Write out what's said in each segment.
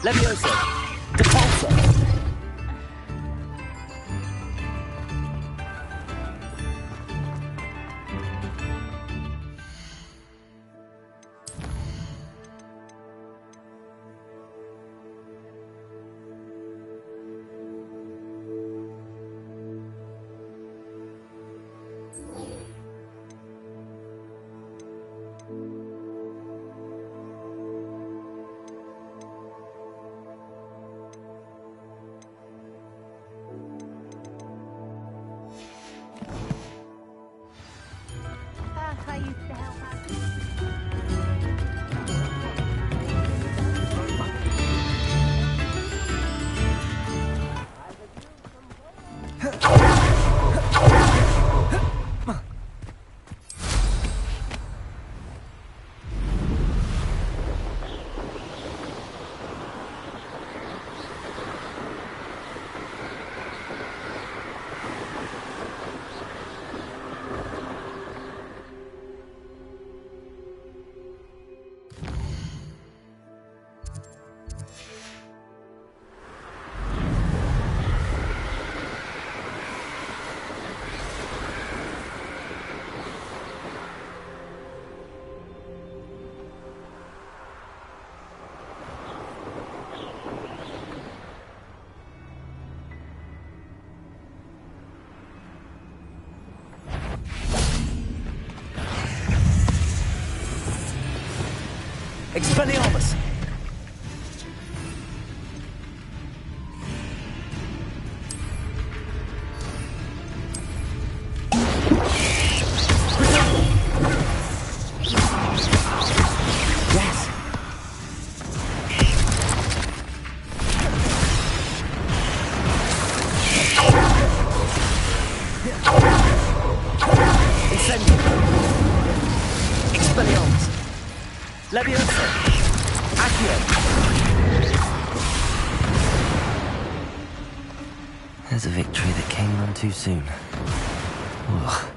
Levioso. Depulso. Expelliarmus! Yes! Incendio! Expelliarmus! Levioso! There's a victory that came none too soon. Ugh.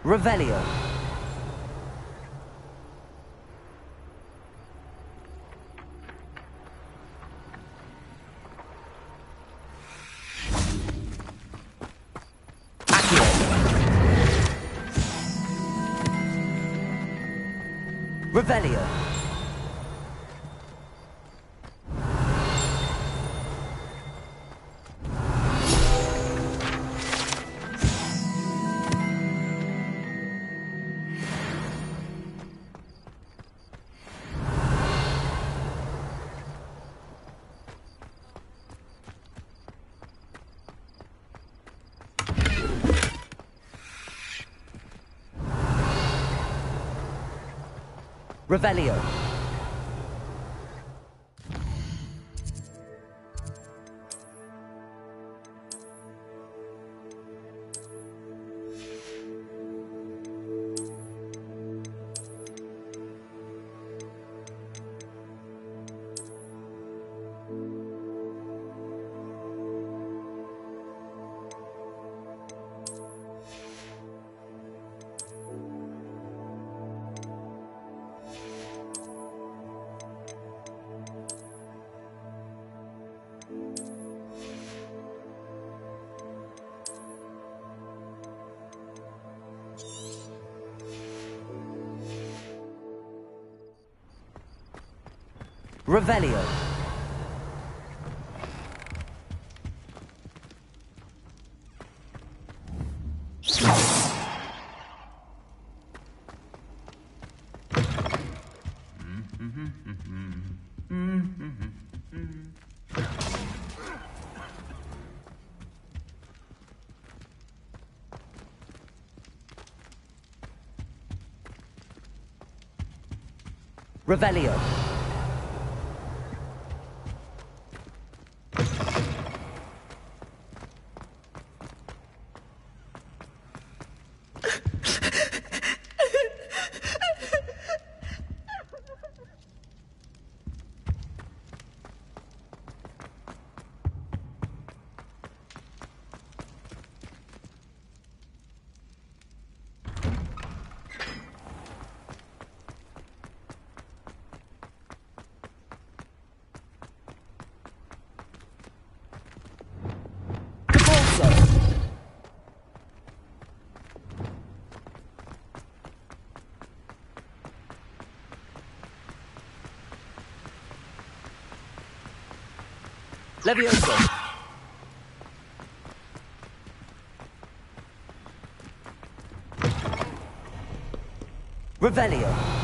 Revelio. Accio. Revelio. Revelio. Revelio. Revelio. Levioso. Revelio.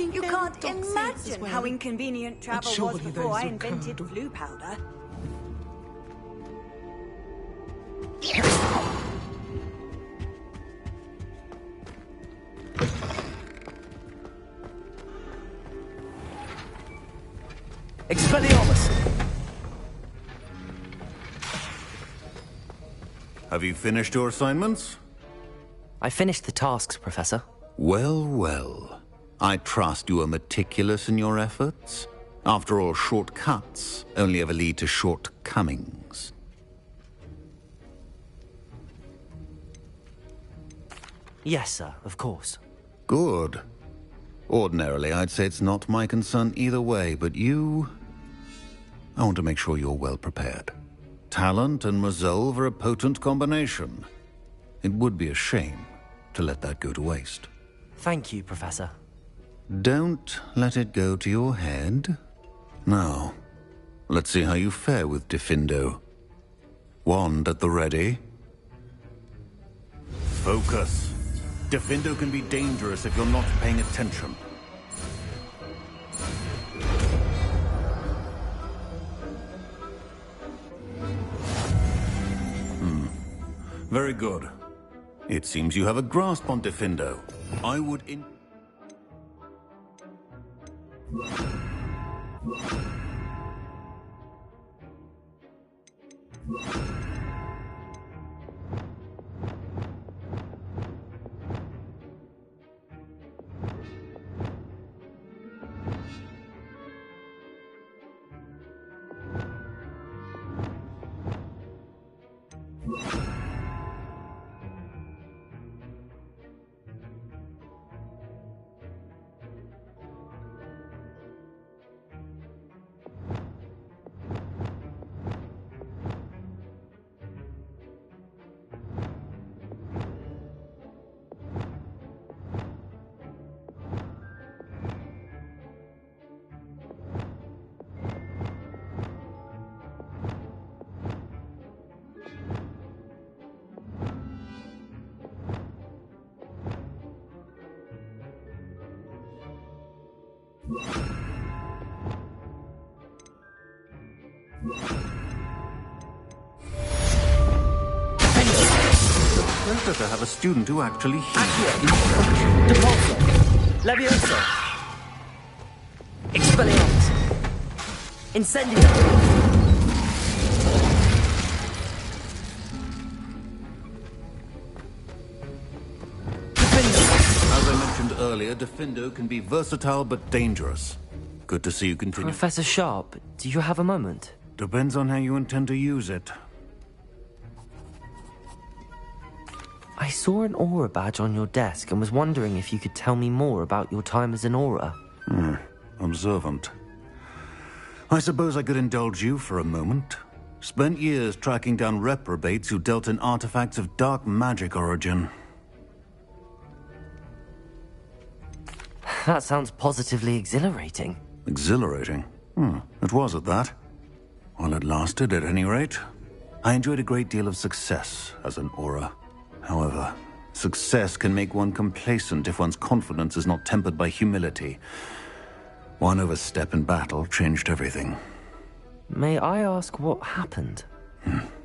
You can't imagine how inconvenient travel was before I invented blue powder. Expelliarmus. Have you finished your assignments? I finished the tasks, Professor. Well, well. I trust you are meticulous in your efforts. After all, shortcuts only ever lead to shortcomings. Yes, sir, of course. Good. Ordinarily, I'd say it's not my concern either way, but you... I want to make sure you're well prepared. Talent and resolve are a potent combination. It would be a shame to let that go to waste. Thank you, Professor. Don't let it go to your head. Now, let's see how you fare with Diffindo. Wand at the ready. Focus. Diffindo can be dangerous if you're not paying attention. Very good. It seems you have a grasp on Diffindo. I would Better to have a student who actually hears. Depulso. Levioso. Expelliarmus. Incendio. earlier, Defendo can be versatile but dangerous. Good to see you continue. Professor Sharp, do you have a moment? Depends on how you intend to use it. I saw an aura badge on your desk and was wondering if you could tell me more about your time as an aura. Observant. I suppose I could indulge you for a moment. Spent years tracking down reprobates who dealt in artifacts of dark magic origin. That sounds positively exhilarating. Exhilarating? It was at that. While it lasted, at any rate. I enjoyed a great deal of success as an aura. However, success can make one complacent if one's confidence is not tempered by humility. One overstep in battle changed everything. May I ask what happened?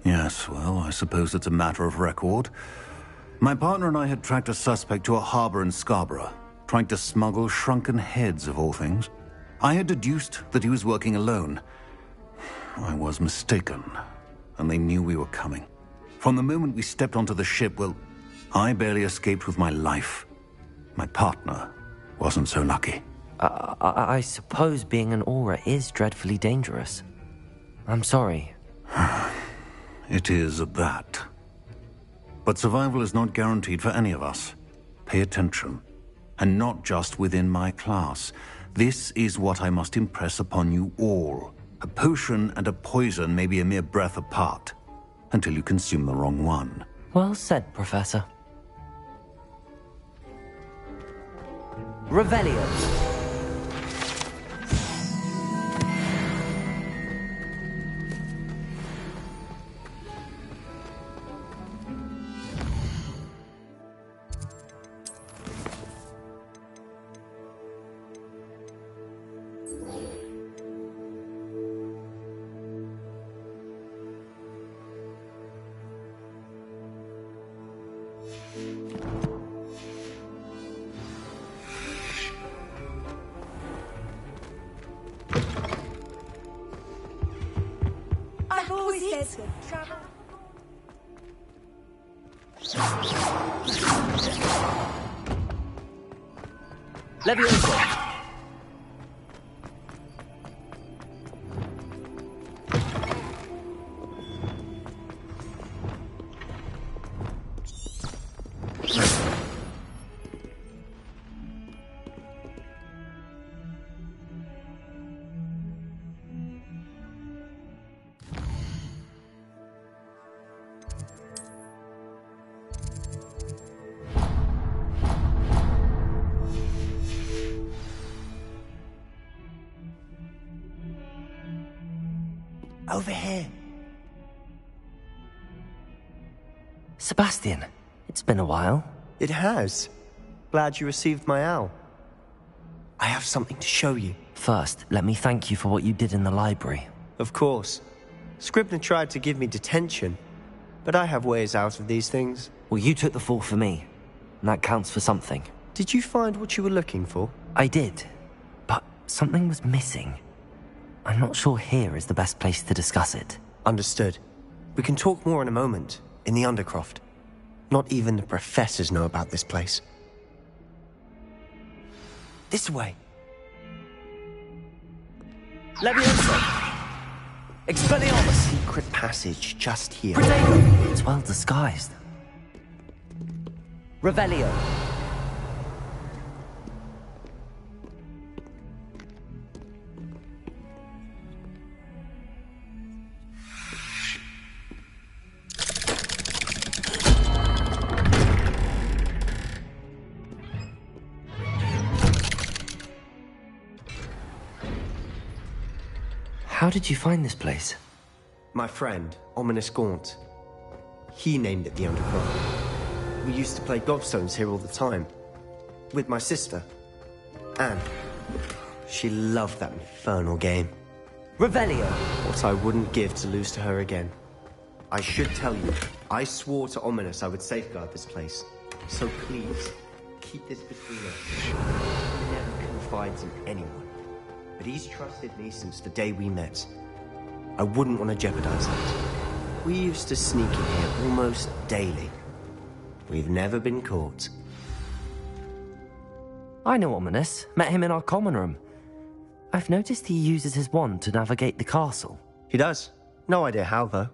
Yes, well, I suppose it's a matter of record. My partner and I had tracked a suspect to a harbor in Scarborough, trying to smuggle shrunken heads of all things. I had deduced that he was working alone. I was mistaken, and they knew we were coming. From the moment we stepped onto the ship, well, I barely escaped with my life. My partner wasn't so lucky. I suppose being an aura is dreadfully dangerous. I'm sorry. It is at that. But survival is not guaranteed for any of us. Pay attention. And not just within my class. This is what I must impress upon you all. A potion and a poison may be a mere breath apart, until you consume the wrong one. Well said, Professor. Revelio. I've always said travel. Levioso! Over here. Sebastian, it's been a while. It has. Glad you received my owl. I have something to show you. First, let me thank you for what you did in the library. Of course. Scribner tried to give me detention, but I have ways out of these things. Well, you took the fall for me, and that counts for something. Did you find what you were looking for? I did, but something was missing. I'm not sure here is the best place to discuss it. Understood. We can talk more in a moment, in the Undercroft. Not even the professors know about this place. This way. Levioso! Expelliarmus! Secret passage just here. Protego! It's well disguised. Revelio! How did you find this place? My friend, Ominous Gaunt. He named it the Undercroft. We used to play gobstones here all the time. With my sister, Anne. She loved that infernal game. Revelio! What I wouldn't give to lose to her again. I should tell you, I swore to Ominous I would safeguard this place. So please, keep this between us. He never confides in anyone. But he's trusted me since the day we met. I wouldn't want to jeopardize that. We used to sneak in here almost daily. We've never been caught. I know Ominous. Met him in our common room. I've noticed he uses his wand to navigate the castle. He does. No idea how, though.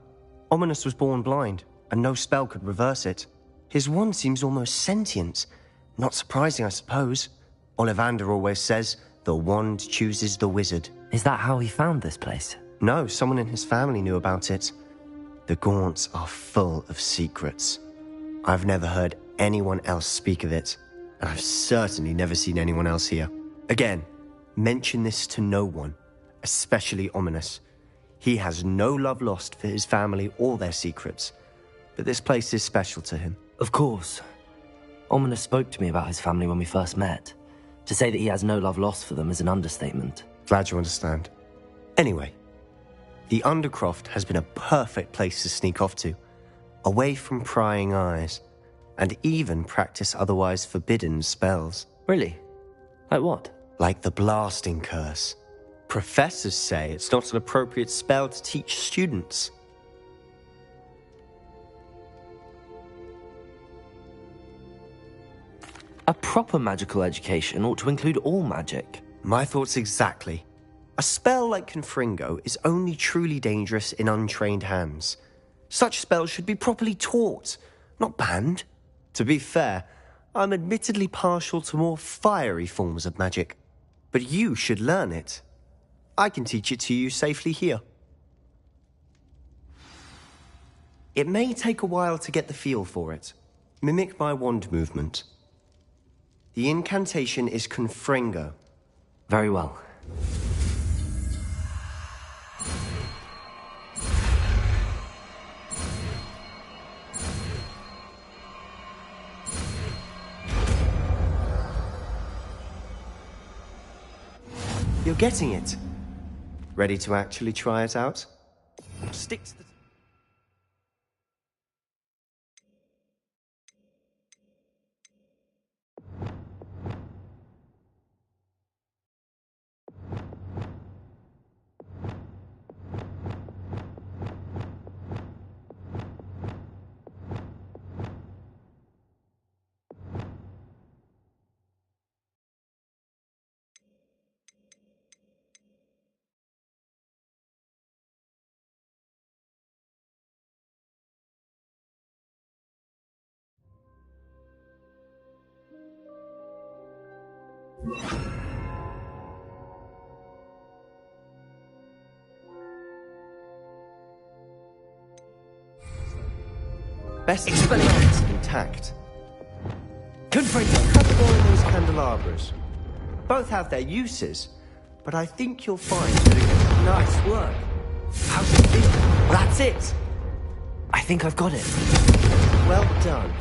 Ominous was born blind, and no spell could reverse it. His wand seems almost sentient. Not surprising, I suppose. Ollivander always says, the wand chooses the wizard. Is that how he found this place? No, someone in his family knew about it. The Gaunts are full of secrets. I've never heard anyone else speak of it, and I've certainly never seen anyone else here. Again, mention this to no one, especially Ominous. He has no love lost for his family or their secrets, but this place is special to him. Of course. Ominous spoke to me about his family when we first met. To say that he has no love lost for them is an understatement. Glad you understand. Anyway, the Undercroft has been a perfect place to sneak off to, away from prying eyes, and even practice otherwise forbidden spells. Really? Like what? Like the blasting curse. Professors say it's not an appropriate spell to teach students. A proper magical education ought to include all magic. My thoughts exactly. A spell like Confringo is only truly dangerous in untrained hands. Such spells should be properly taught, not banned. To be fair, I'm admittedly partial to more fiery forms of magic, but you should learn it. I can teach it to you safely here. It may take a while to get the feel for it. Mimic my wand movement. The incantation is Confringo. Very well. You're getting it. Ready to actually try it out? Stick to the... Best experiments intact. Confringo! Cut all those candelabras. Both have their uses, but I think you'll find that it... Nice work. How's it feel? That's it. I think I've got it. Well done.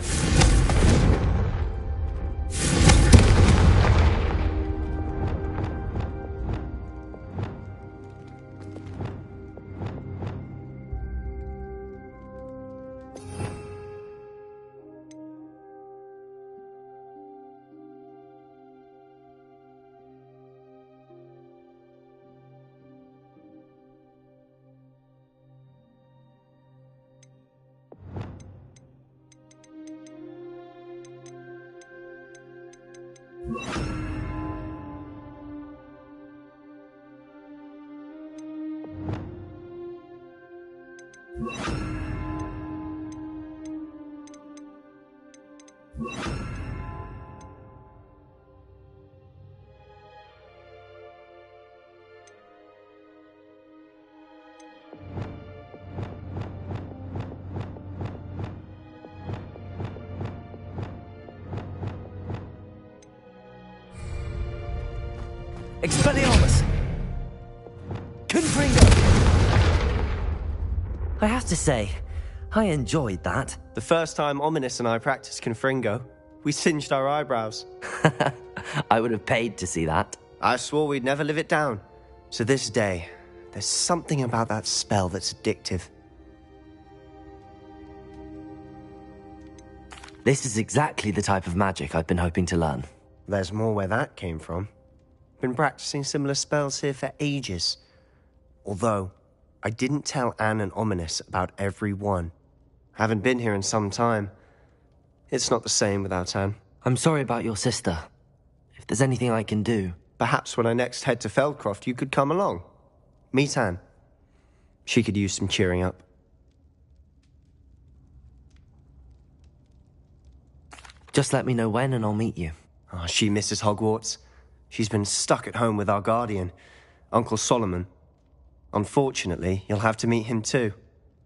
Expelliarmus! Confringo! I have to say, I enjoyed that. The first time Ominous and I practiced Confringo, we singed our eyebrows. I would have paid to see that. I swore we'd never live it down. To this day, there's something about that spell that's addictive. This is exactly the type of magic I've been hoping to learn. There's more where that came from. Been practicing similar spells here for ages. Although, I didn't tell Anne and Ominous about every one. Haven't been here in some time. It's not the same without Anne. I'm sorry about your sister. If there's anything I can do. Perhaps when I next head to Feldcroft, you could come along. Meet Anne. She could use some cheering up. Just let me know when and I'll meet you. Oh, she misses Hogwarts. She's been stuck at home with our guardian, Uncle Solomon. Unfortunately, you'll have to meet him too.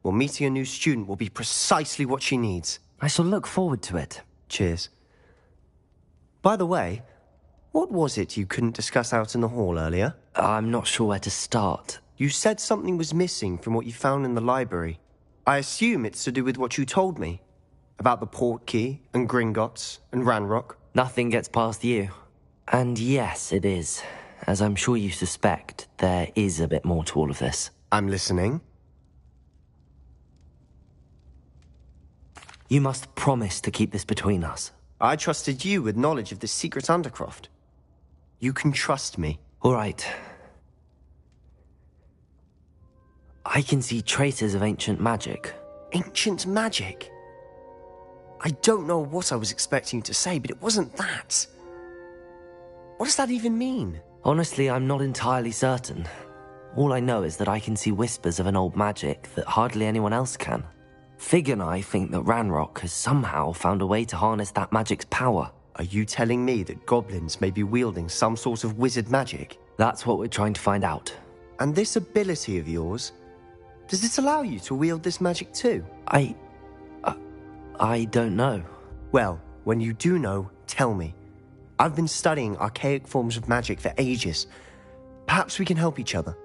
Well, meeting a new student will be precisely what she needs. I shall look forward to it. Cheers. By the way, what was it you couldn't discuss out in the hall earlier? I'm not sure where to start. You said something was missing from what you found in the library. I assume it's to do with what you told me. About the Portkey, and Gringotts, and Ranrock. Nothing gets past you. And yes, it is. As I'm sure you suspect, there is a bit more to all of this. I'm listening. You must promise to keep this between us. I trusted you with knowledge of the secret Undercroft. You can trust me. All right. I can see traces of ancient magic. Ancient magic? I don't know what I was expecting you to say, but it wasn't that. What does that even mean? Honestly, I'm not entirely certain. All I know is that I can see whispers of an old magic that hardly anyone else can. Fig and I think that Ranrock has somehow found a way to harness that magic's power. Are you telling me that goblins may be wielding some sort of wizard magic? That's what we're trying to find out. And this ability of yours, does it allow you to wield this magic too? I don't know. Well, when you do know, tell me. I've been studying archaic forms of magic for ages. Perhaps we can help each other.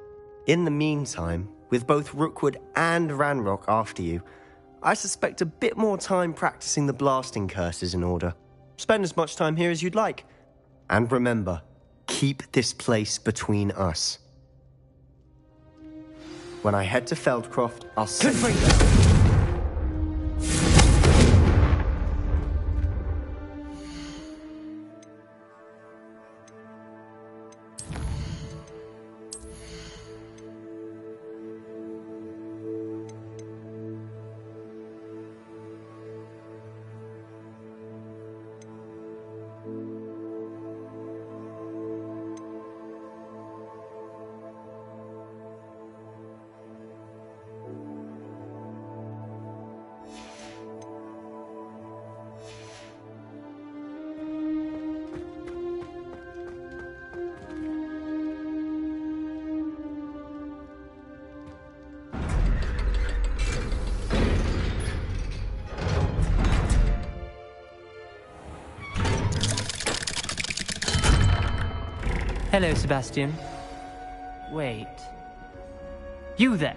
In the meantime, with both Rookwood and Ranrock after you, I suspect a bit more time practicing the blasting curse is in order. Spend as much time here as you'd like. And remember, keep this place between us. When I head to Feldcroft, I'll send you... Hello, Sebastian. Wait. You there?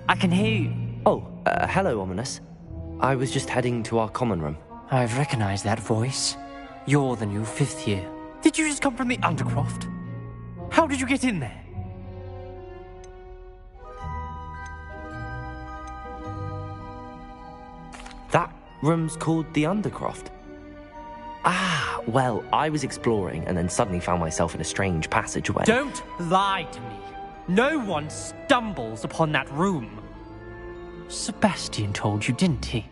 I can hear you. Oh, hello, Ominous. I was just heading to our common room. I've recognized that voice. You're the new 5th year. Did you just come from the Undercroft? How did you get in there? That room's called the Undercroft. Ah, well, I was exploring and then suddenly found myself in a strange passageway. Don't lie to me. No one stumbles upon that room. Sebastian told you, didn't he?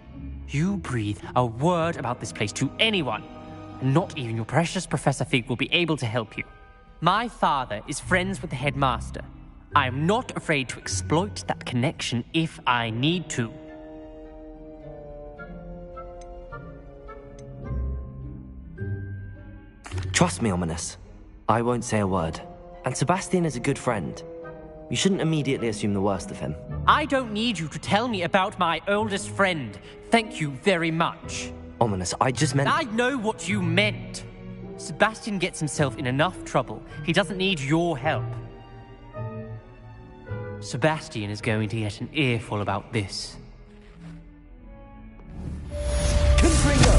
You breathe a word about this place to anyone, and not even your precious Professor Fig will be able to help you. My father is friends with the headmaster. I am not afraid to exploit that connection if I need to. Trust me, Ominous. I won't say a word. And Sebastian is a good friend. You shouldn't immediately assume the worst of him. I don't need you to tell me about my oldest friend. Thank you very much. Ominous, I just meant... I know what you meant. Sebastian gets himself in enough trouble. He doesn't need your help. Sebastian is going to get an earful about this. Confringo!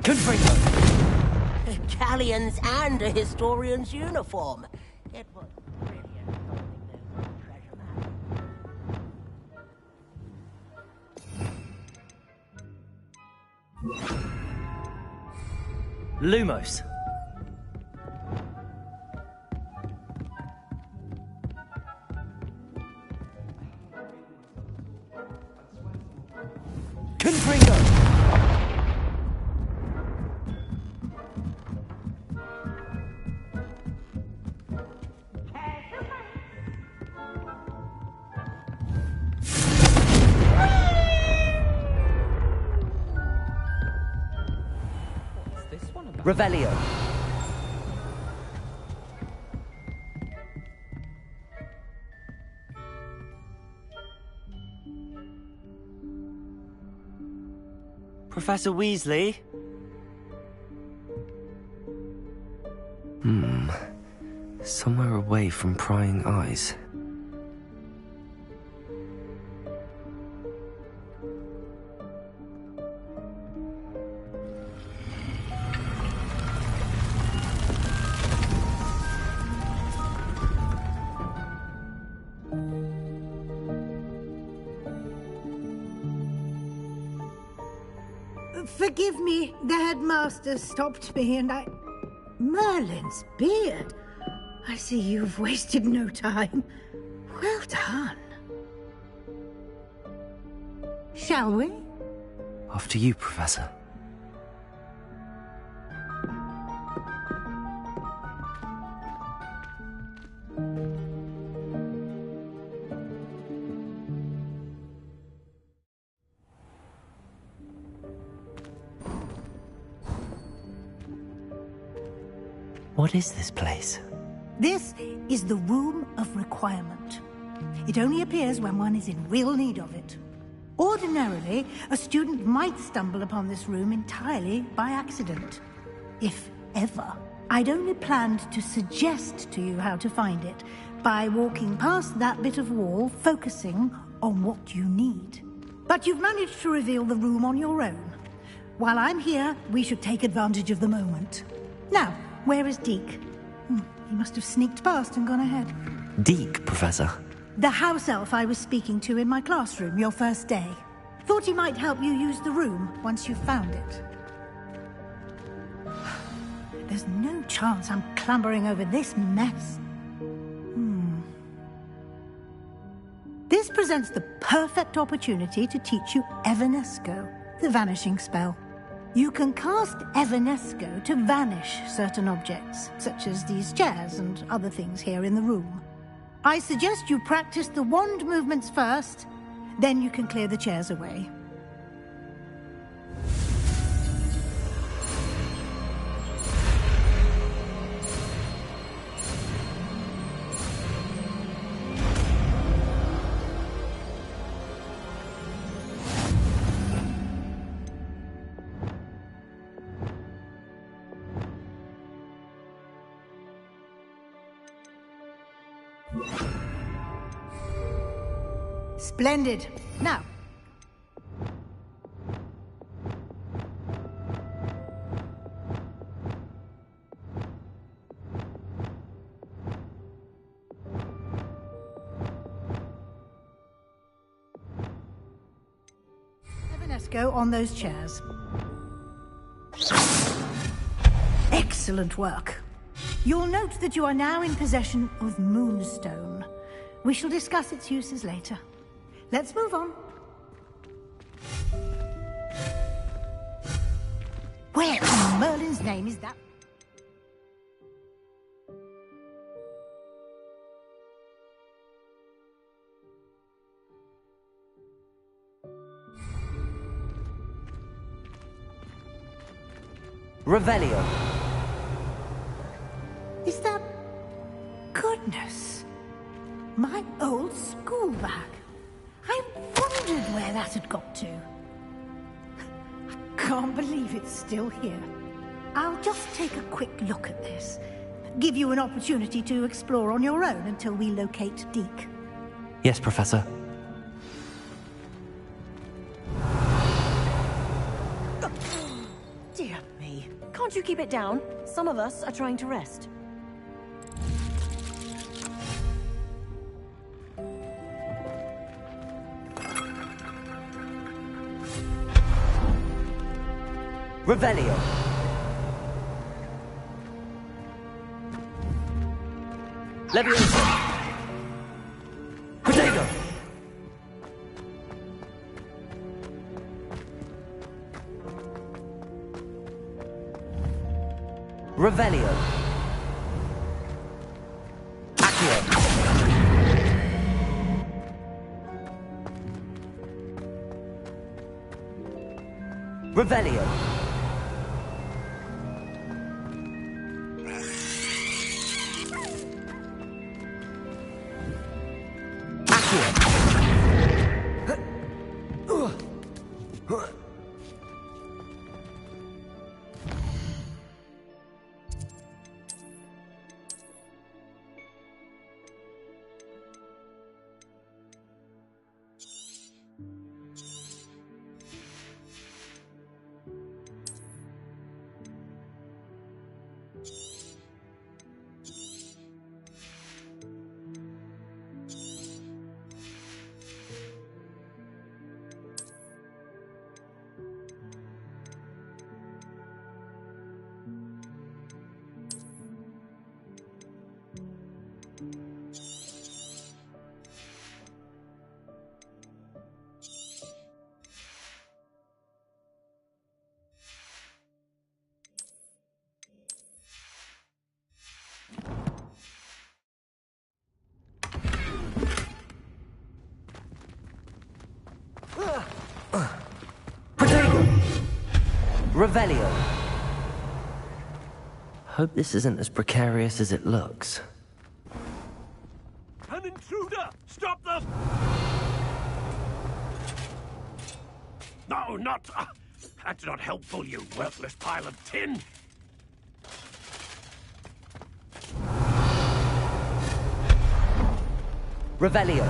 Confringo! Galleons and a historian's uniform. It was brilliant holding those treasure maps. Lumos. Confringo! Revelio. Professor Weasley? Somewhere away from prying eyes. Forgive me, the headmaster stopped me and I... Merlin's beard. I see you've wasted no time. Well done. Shall we? After you, Professor. What is this place? This is the Room of Requirement. It only appears when one is in real need of it. Ordinarily, a student might stumble upon this room entirely by accident. If ever. I'd only planned to suggest to you how to find it by walking past that bit of wall, focusing on what you need. But you've managed to reveal the room on your own. While I'm here, we should take advantage of the moment. Now, where is Deke? He must have sneaked past and gone ahead. Deke, Professor. The house elf I was speaking to in my classroom your first day. Thought he might help you use the room once you found it. There's no chance I'm clambering over this mess. This presents the perfect opportunity to teach you Evanesco, the vanishing spell. You can cast Evanesco to vanish certain objects, such as these chairs and other things here in the room. I suggest you practice the wand movements first, then you can clear the chairs away. Splendid. Now. Evanesco on those chairs. Excellent work. You'll note that you are now in possession of Moonstone. We shall discuss its uses later. Let's move on. Where in Merlin's name is that? Revelio. Is that... Goodness. My old school bag. I wondered where that had got to. I can't believe it's still here. I'll just take a quick look at this. Give you an opportunity to explore on your own until we locate Deke. Yes, Professor. Dear me. you keep it down? Some of us are trying to rest. Revelio. Leviosa. Protego. Revelio. Accio. Revelio. Protego. Revelio. Hope this isn't as precarious as it looks. An intruder! Stop them! No, not... that's not helpful, you worthless pile of tin! Revelio.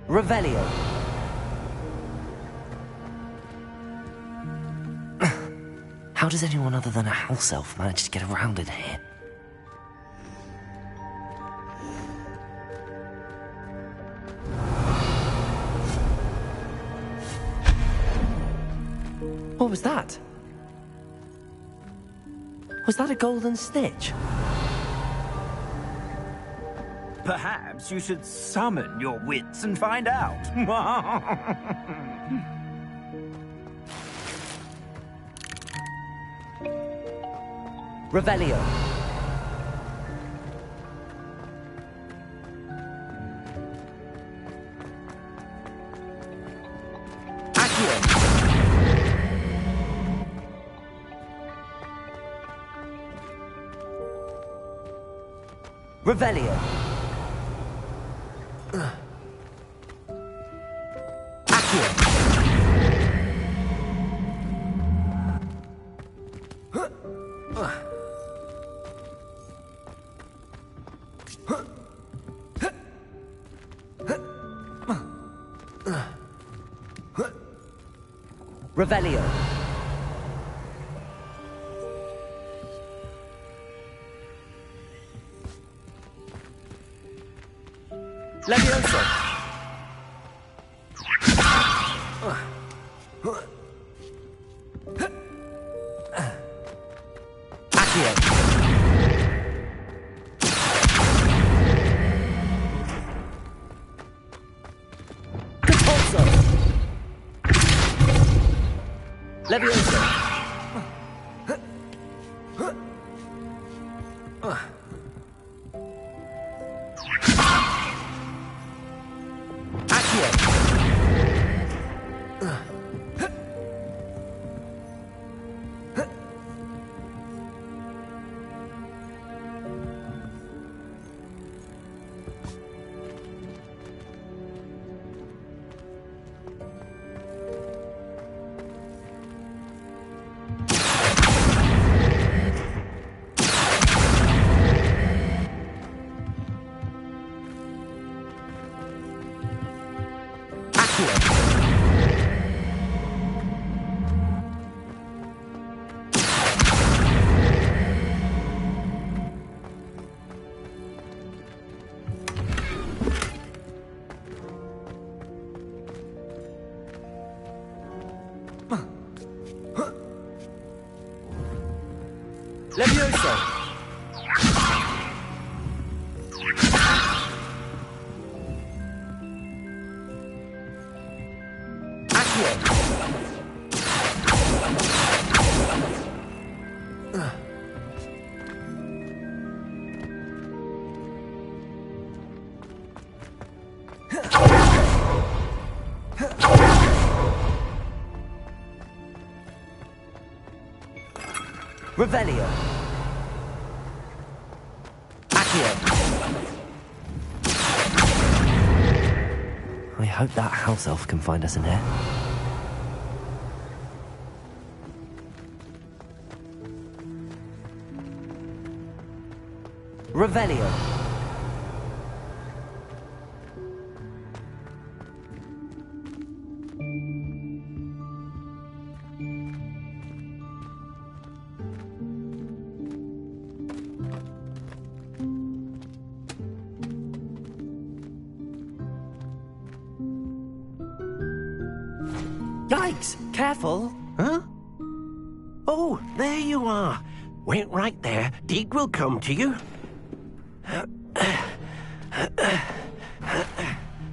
Revelio. How does anyone other than a house elf manage to get around in here? What was that? Was that a golden stitch? Perhaps you should summon your wits and find out. Revelio. Accio. Revelio. Accio. Revelio. Leviosa. Accio. Compulso. Leviosa. Accio. Accio. Levioso! Accio! Revelio. I hope that house elf can find us in here. Revelio. Yikes! Careful! Huh? Oh, there you are. Wait right there. Deke will come to you.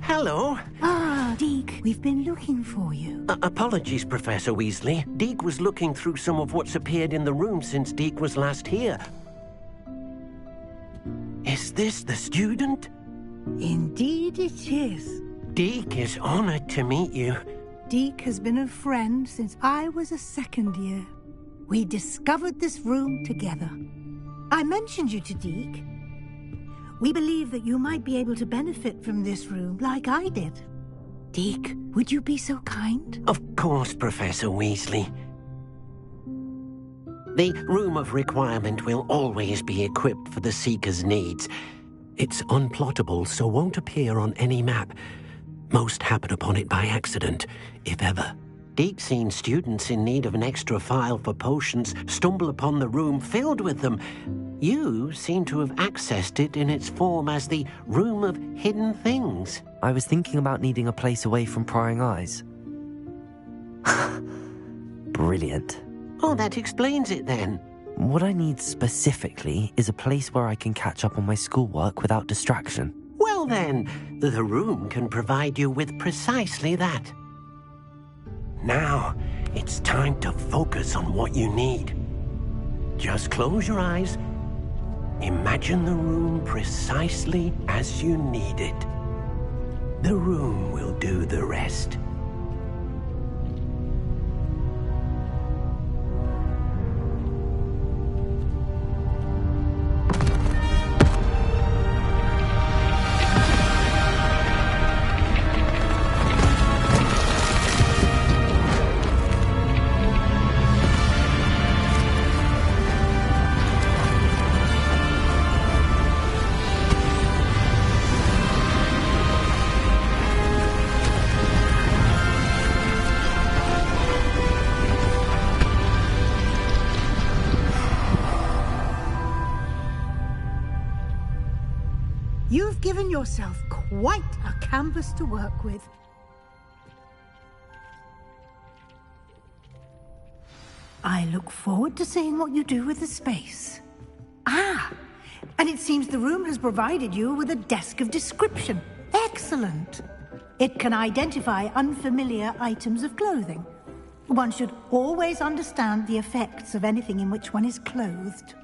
Hello. Ah, Deke, we've been looking for you. Apologies, Professor Weasley. Deke was looking through some of what's appeared in the room since Deke was last here. Is this the student? Indeed it is. Deke is honored to meet you. Deke has been a friend since I was a second year. We discovered this room together. I mentioned you to Deke. We believe that you might be able to benefit from this room like I did. Deke, would you be so kind? Of course, Professor Weasley. The Room of Requirement will always be equipped for the Seeker's needs. It's unplottable, so won't appear on any map. Most happen upon it by accident, if ever. Deke's seen students in need of an extra file for potions stumble upon the room filled with them. You seem to have accessed it in its form as the Room of Hidden Things. I was thinking about needing a place away from prying eyes. Brilliant. Oh, that explains it then. What I need specifically is a place where I can catch up on my schoolwork without distraction. Well then, the room can provide you with precisely that. Now, it's time to focus on what you need. Just close your eyes. Imagine the room precisely as you need it. The room will do the rest. You've given yourself quite a canvas to work with. I look forward to seeing what you do with the space. Ah, and it seems the room has provided you with a desk of description. Excellent. It can identify unfamiliar items of clothing. One should always understand the effects of anything in which one is clothed.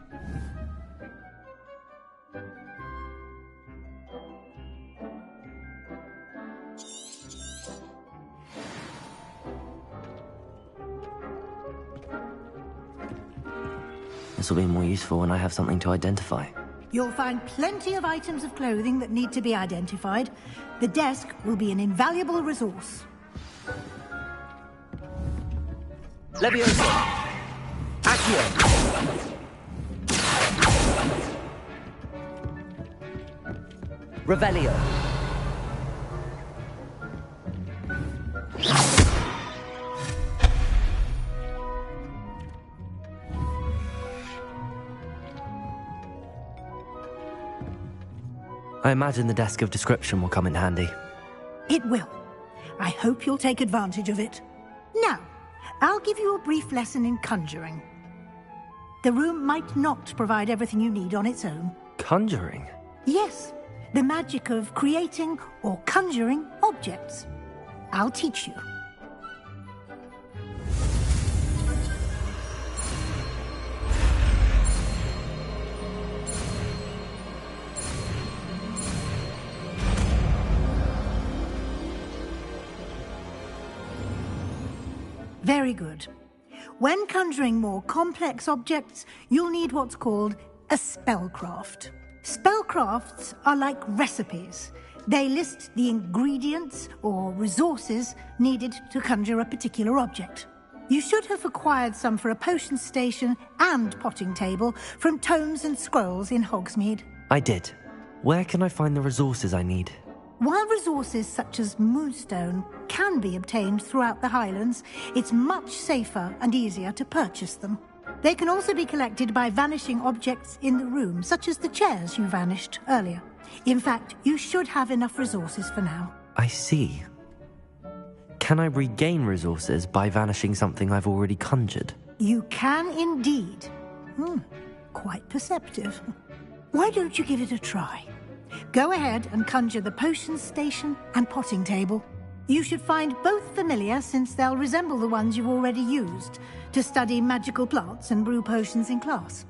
This will be more useful when I have something to identify. You'll find plenty of items of clothing that need to be identified. The desk will be an invaluable resource. Levioso! Accio! Revelio! I imagine the desk of description will come in handy. It will. I hope you'll take advantage of it. Now, I'll give you a brief lesson in conjuring. The room might not provide everything you need on its own. Conjuring? Yes, the magic of creating or conjuring objects. I'll teach you. Very good. When conjuring more complex objects, you'll need what's called a spellcraft. Spellcrafts are like recipes. They list the ingredients or resources needed to conjure a particular object. You should have acquired some for a potion station and potting table from tomes and scrolls in Hogsmeade. I did. Where can I find the resources I need? While resources such as moonstone can be obtained throughout the Highlands, it's much safer and easier to purchase them. They can also be collected by vanishing objects in the room, such as the chairs you vanished earlier. In fact, you should have enough resources for now. I see. Can I regain resources by vanishing something I've already conjured? You can indeed. Quite perceptive. Why don't you give it a try? Go ahead and conjure the potion station and potting table. You should find both familiar, since they'll resemble the ones you've already used to study magical plants and brew potions in class.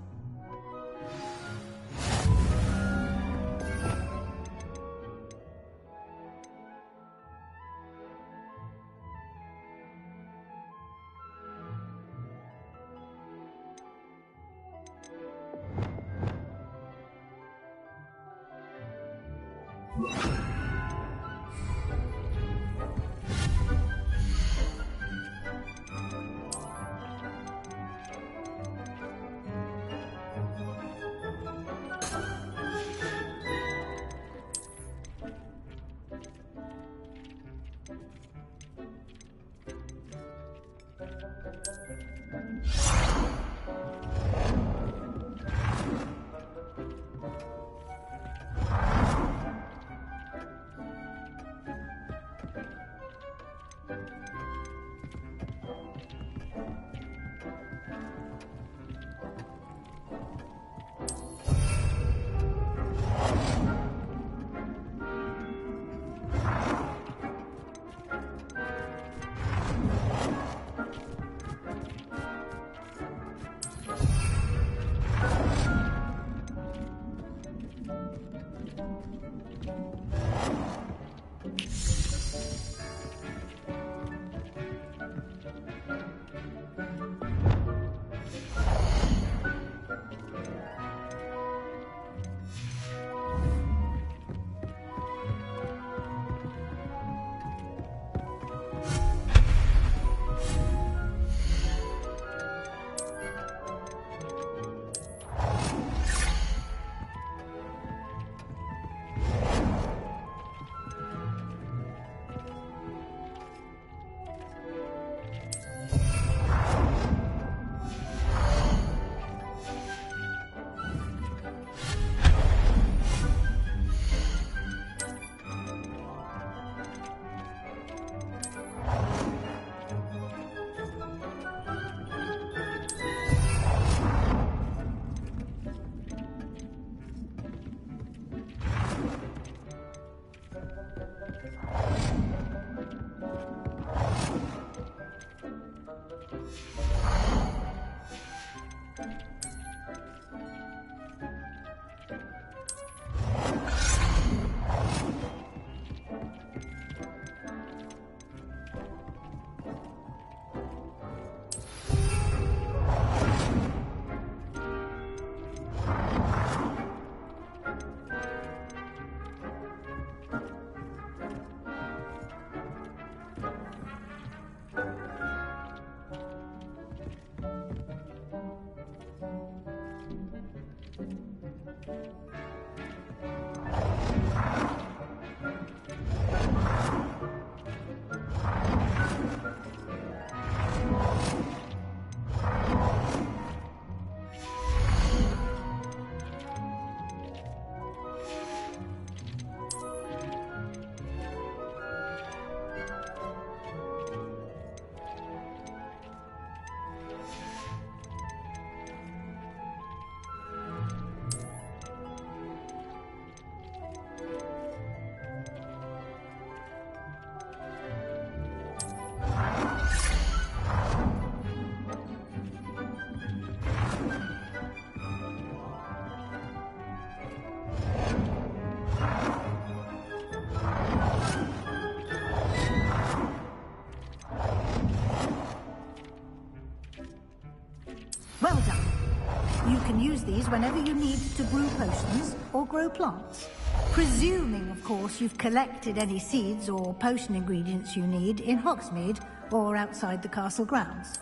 can use these whenever you need to brew potions or grow plants. Presuming, of course, you've collected any seeds or potion ingredients you need in Hogsmeade or outside the castle grounds.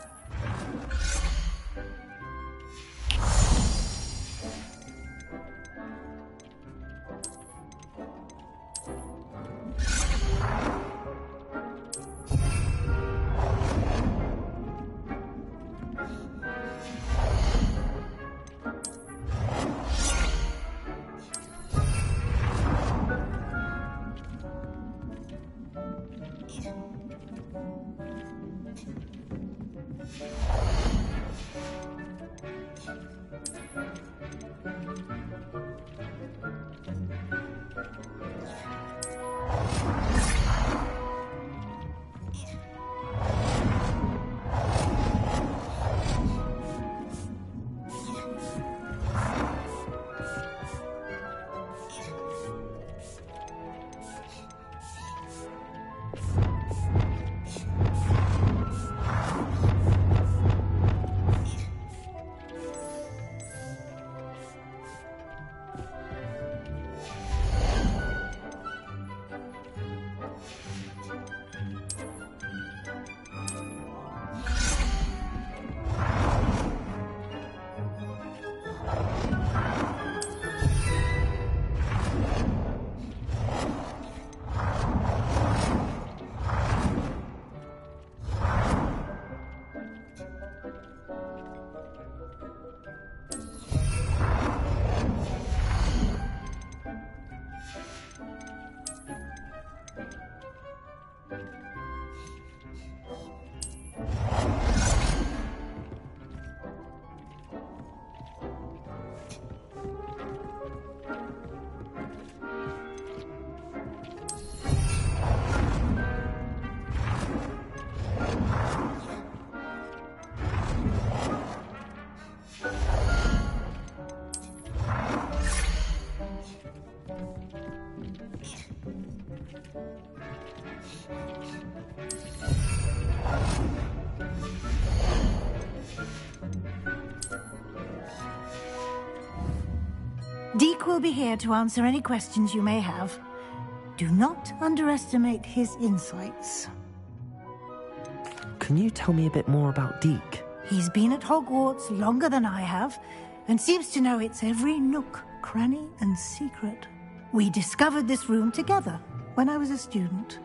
Deek will be here to answer any questions you may have. Do not underestimate his insights. Can you tell me a bit more about Deek? He's been at Hogwarts longer than I have, and seems to know its every nook, cranny, and secret. We discovered this room together when I was a student.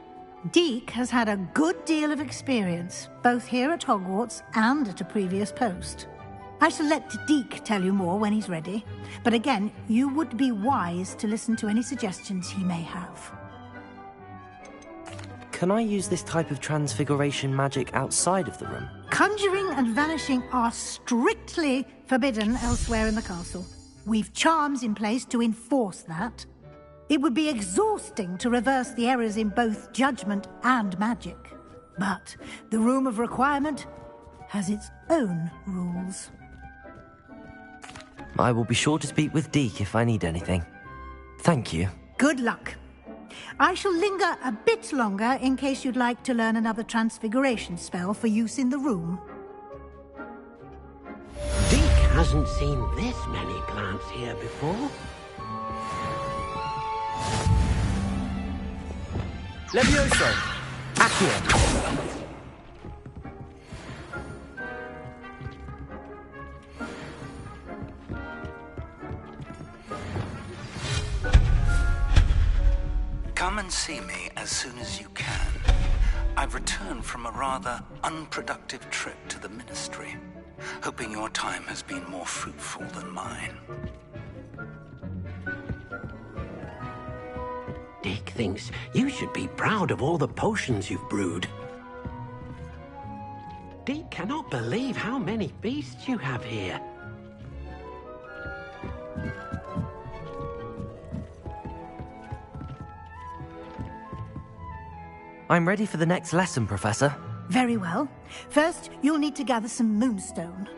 Deek has had a good deal of experience, both here at Hogwarts and at a previous post. I shall let Deek tell you more when he's ready, but again, you would be wise to listen to any suggestions he may have. Can I use this type of transfiguration magic outside of the room? Conjuring and vanishing are strictly forbidden elsewhere in the castle. We've charms in place to enforce that. It would be exhausting to reverse the errors in both judgment and magic. But the Room of Requirement has its own rules. I will be sure to speak with Deek if I need anything. Thank you. Good luck. I shall linger a bit longer in case you'd like to learn another transfiguration spell for use in the room. Deek hasn't seen this many plants here before. Levioso! Accio! Come and see me as soon as you can. I've returned from a rather unproductive trip to the Ministry, hoping your time has been more fruitful than mine. Deek thinks you should be proud of all the potions you've brewed. Deek cannot believe how many beasts you have here. I'm ready for the next lesson, Professor. Very well. First, you'll need to gather some moonstone.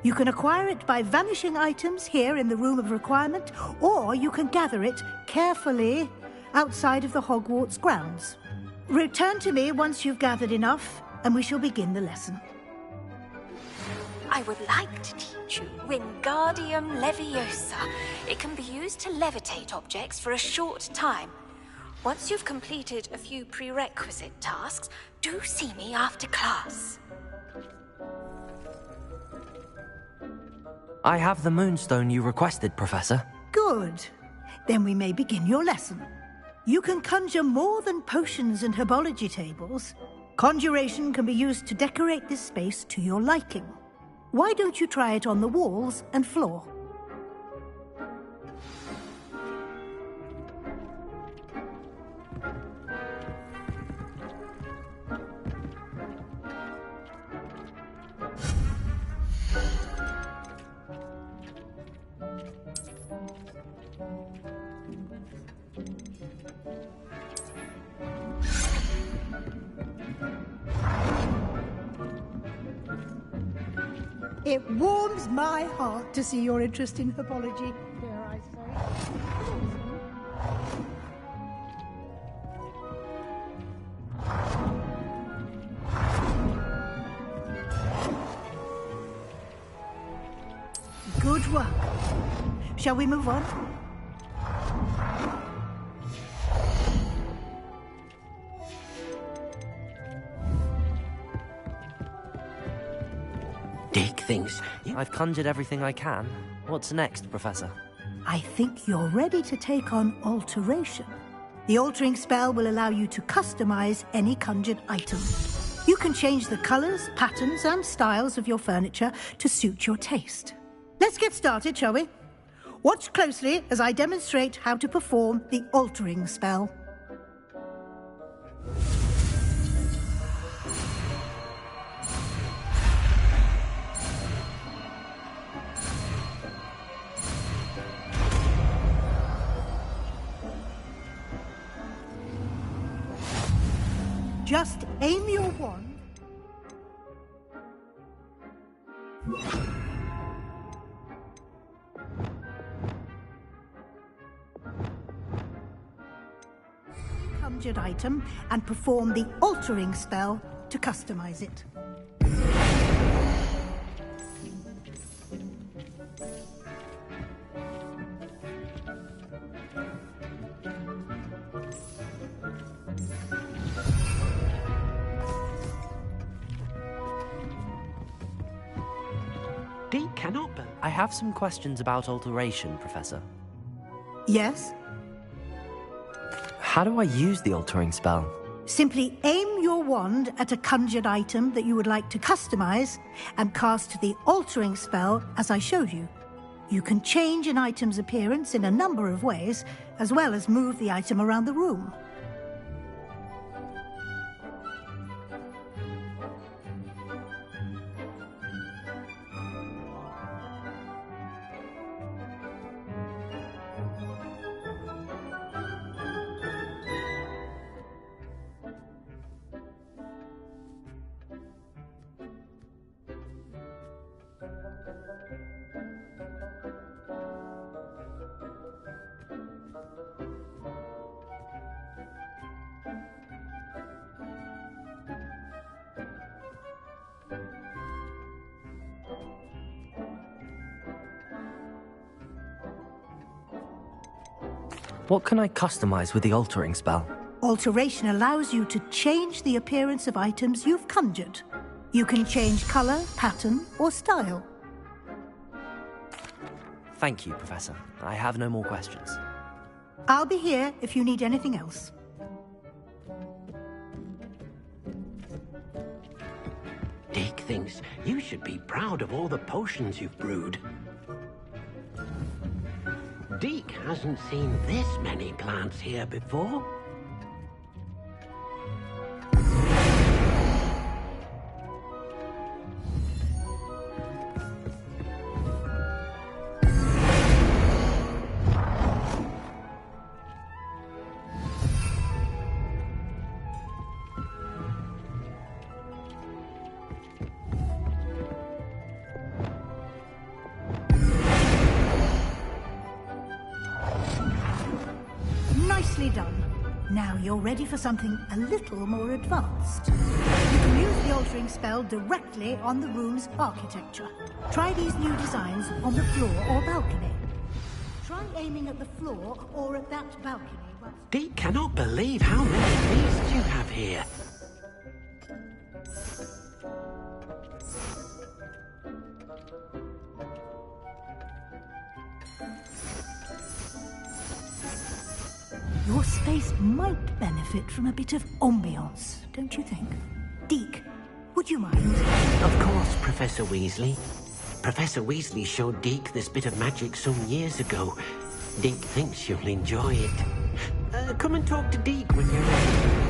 You can acquire it by vanishing items here in the Room of Requirement, or you can gather it carefully outside of the Hogwarts grounds. Return to me once you've gathered enough, and we shall begin the lesson. I would like to teach you Wingardium Leviosa. It can be used to levitate objects for a short time. Once you've completed a few prerequisite tasks, do see me after class. I have the moonstone you requested, Professor. Good. Then we may begin your lesson. You can conjure more than potions and herbology tables. Conjuration can be used to decorate this space to your liking. Why don't you try it on the walls and floor? It warms my heart to see your interest in herbology, dare I say. Good work. Shall we move on? Dick thinks... I've conjured everything I can. What's next, Professor? I think you're ready to take on alteration. The altering spell will allow you to customize any conjured item. You can change the colors, patterns, and styles of your furniture to suit your taste. Let's get started, shall we? Watch closely as I demonstrate how to perform the altering spell. Just aim your wand. Conjured item and perform the altering spell to customize it. Deke cannot be. I have some questions about alteration, Professor. Yes? How do I use the altering spell? Simply aim your wand at a conjured item that you would like to customize and cast the altering spell as I showed you. You can change an item's appearance in a number of ways, as well as move the item around the room. What can I customize with the altering spell? Alteration allows you to change the appearance of items you've conjured. You can change color, pattern, or style. Thank you, Professor. I have no more questions. I'll be here if you need anything else. Deke thinks you should be proud of all the potions you've brewed. Deke hasn't seen this many plants here before. Nicely done. Now you're ready for something a little more advanced. You can use the altering spell directly on the room's architecture. Try these new designs on the floor or balcony. Try aiming at the floor or at that balcony. Dee cannot believe how many beasts you have here. Your space might benefit from a bit of ambiance, don't you think? Deke, would you mind? Of course, Professor Weasley. Professor Weasley showed Deke this bit of magic some years ago. Deke thinks you'll enjoy it. Come and talk to Deke when you're ready.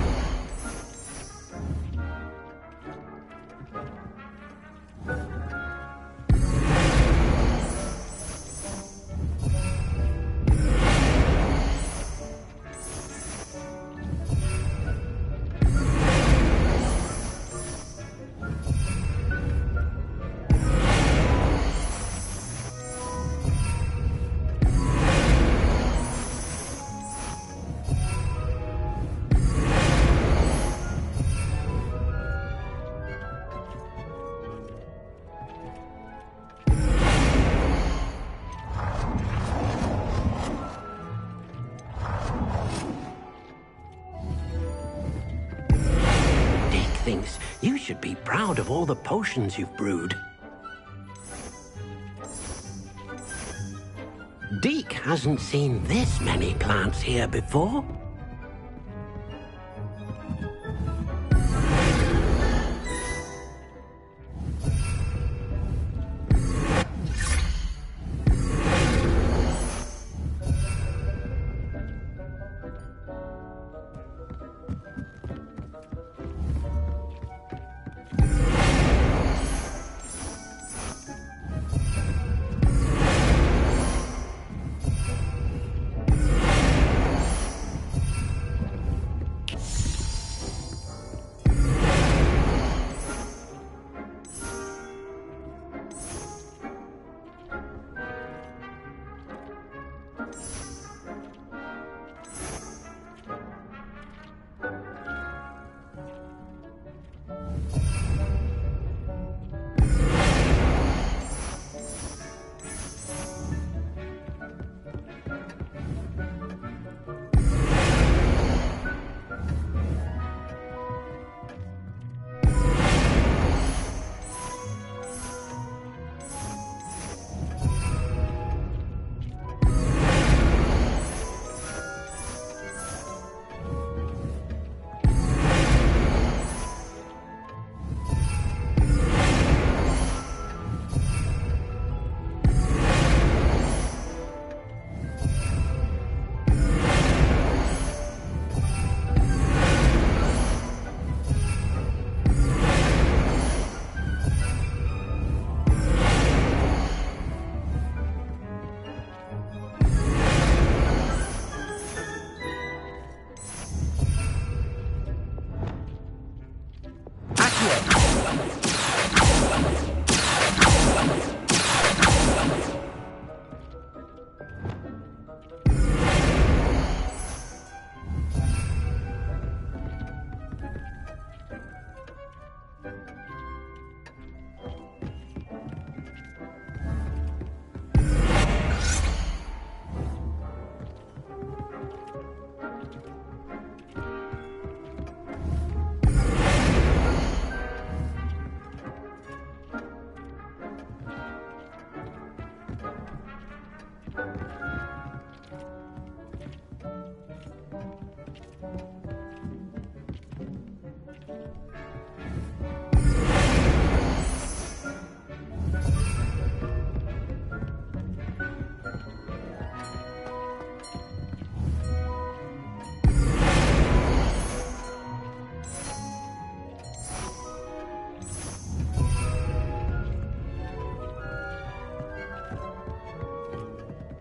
Thinks you should be proud of all the potions you've brewed. Deke hasn't seen this many plants here before.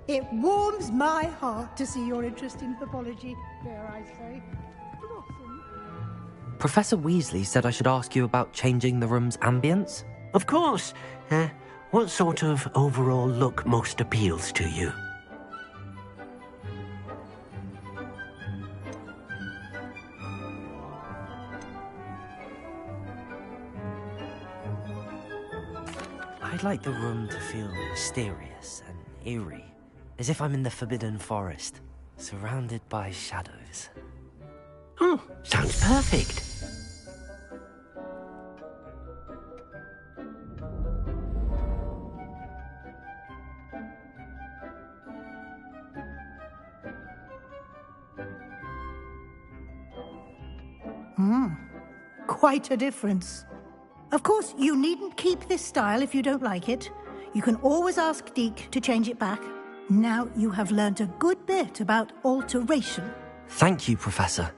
It warms my heart to see your interest in pathology, dare I say. Blossom. Professor Weasley said I should ask you about changing the room's ambience? Of course. What sort of overall look most appeals to you? I'd like the room to feel mysterious and eerie, as if I'm in the Forbidden Forest, surrounded by shadows. Oh, sounds perfect. Quite a difference. Of course, you needn't keep this style if you don't like it. You can always ask Deke to change it back. Now you have learnt a good bit about alteration. Thank you, Professor.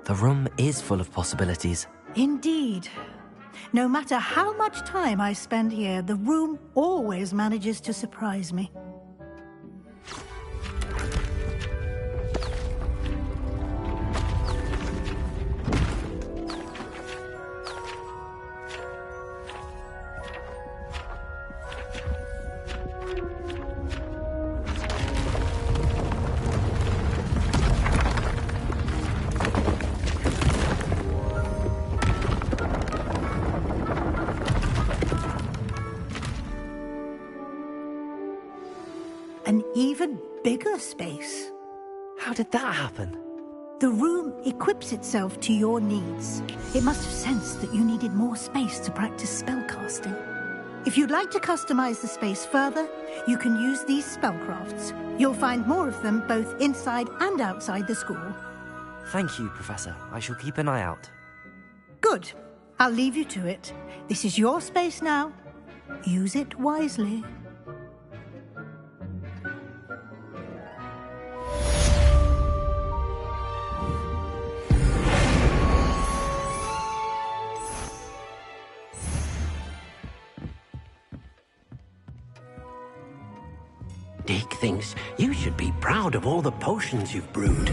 The room is full of possibilities. Indeed. No matter how much time I spend here, the room always manages to surprise me. An even bigger space. How did that happen? The room equips itself to your needs. It must have sensed that you needed more space to practice spellcasting. If you'd like to customize the space further, you can use these spellcrafts. You'll find more of them both inside and outside the school. Thank you, Professor. I shall keep an eye out. Good. I'll leave you to it. This is your space now. Use it wisely. Deke thinks you should be proud of all the potions you've brewed.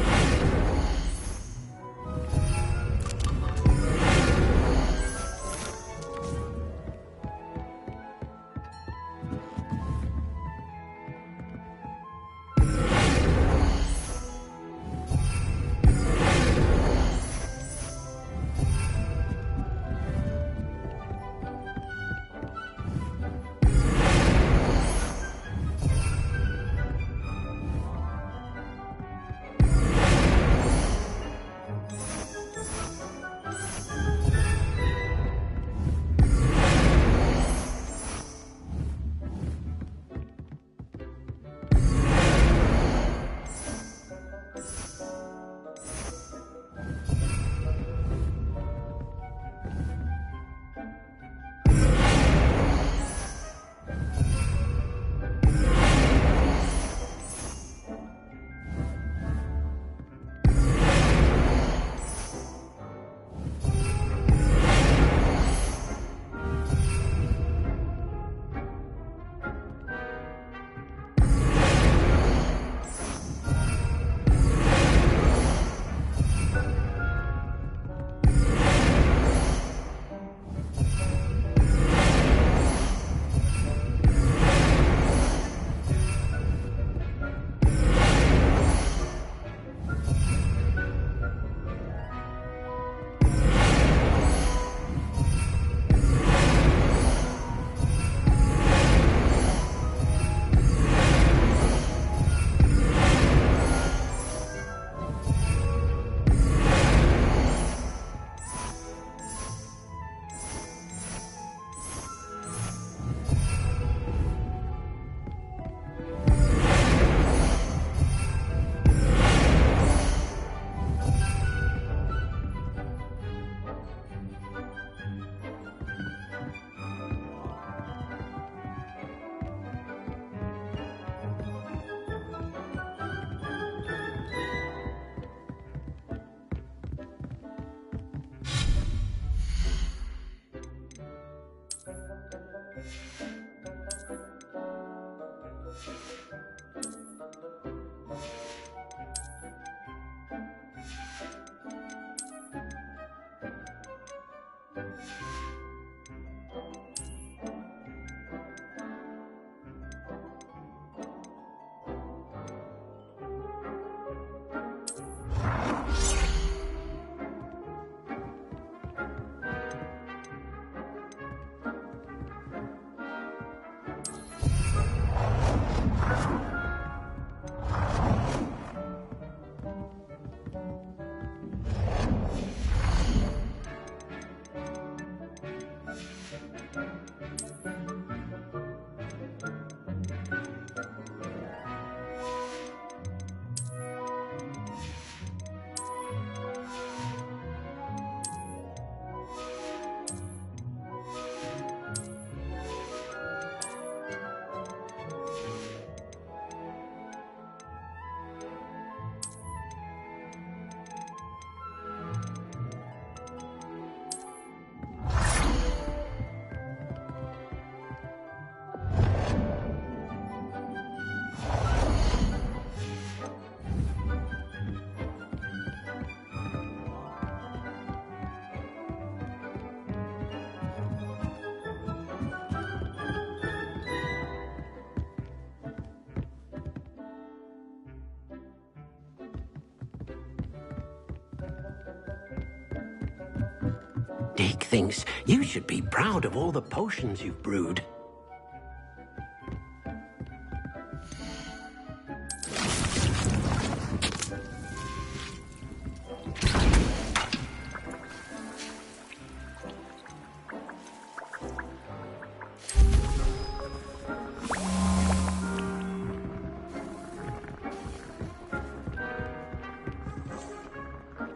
Dick thinks you should be proud of all the potions you've brewed.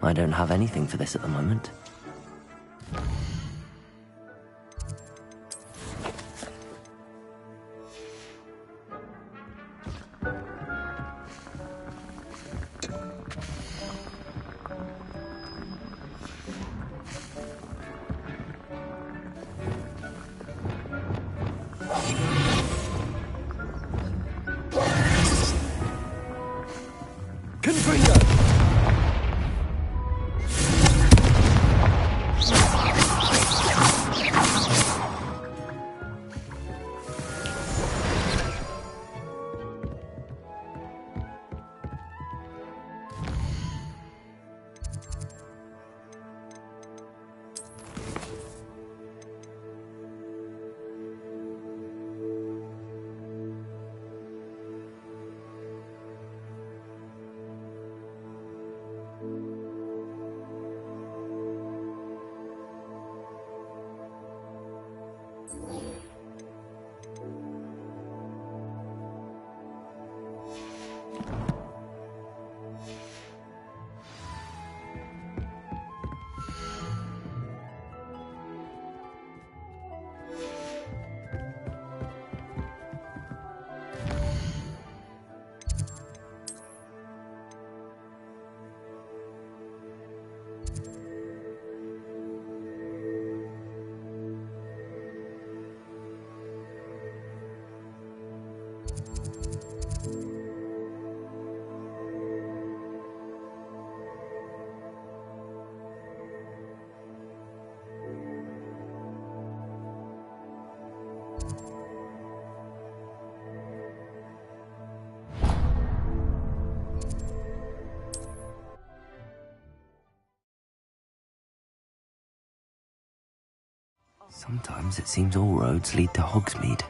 I don't have anything for this at the moment. Sometimes it seems all roads lead to Hogsmeade.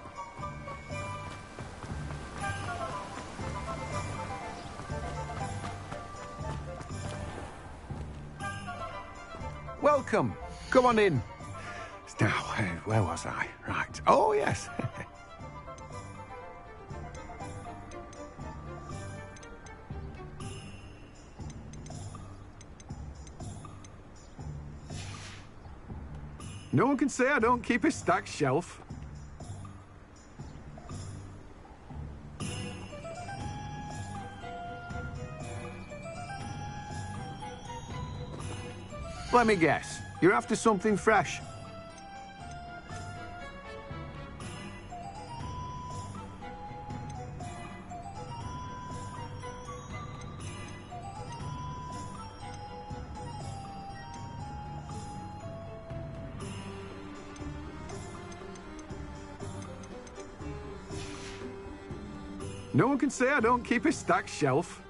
Welcome. Come on in. Now, where was I? Right. Oh, yes. No one can say I don't keep a stacked shelf. Let me guess. You're after something fresh. No one can say I don't keep a stacked shelf.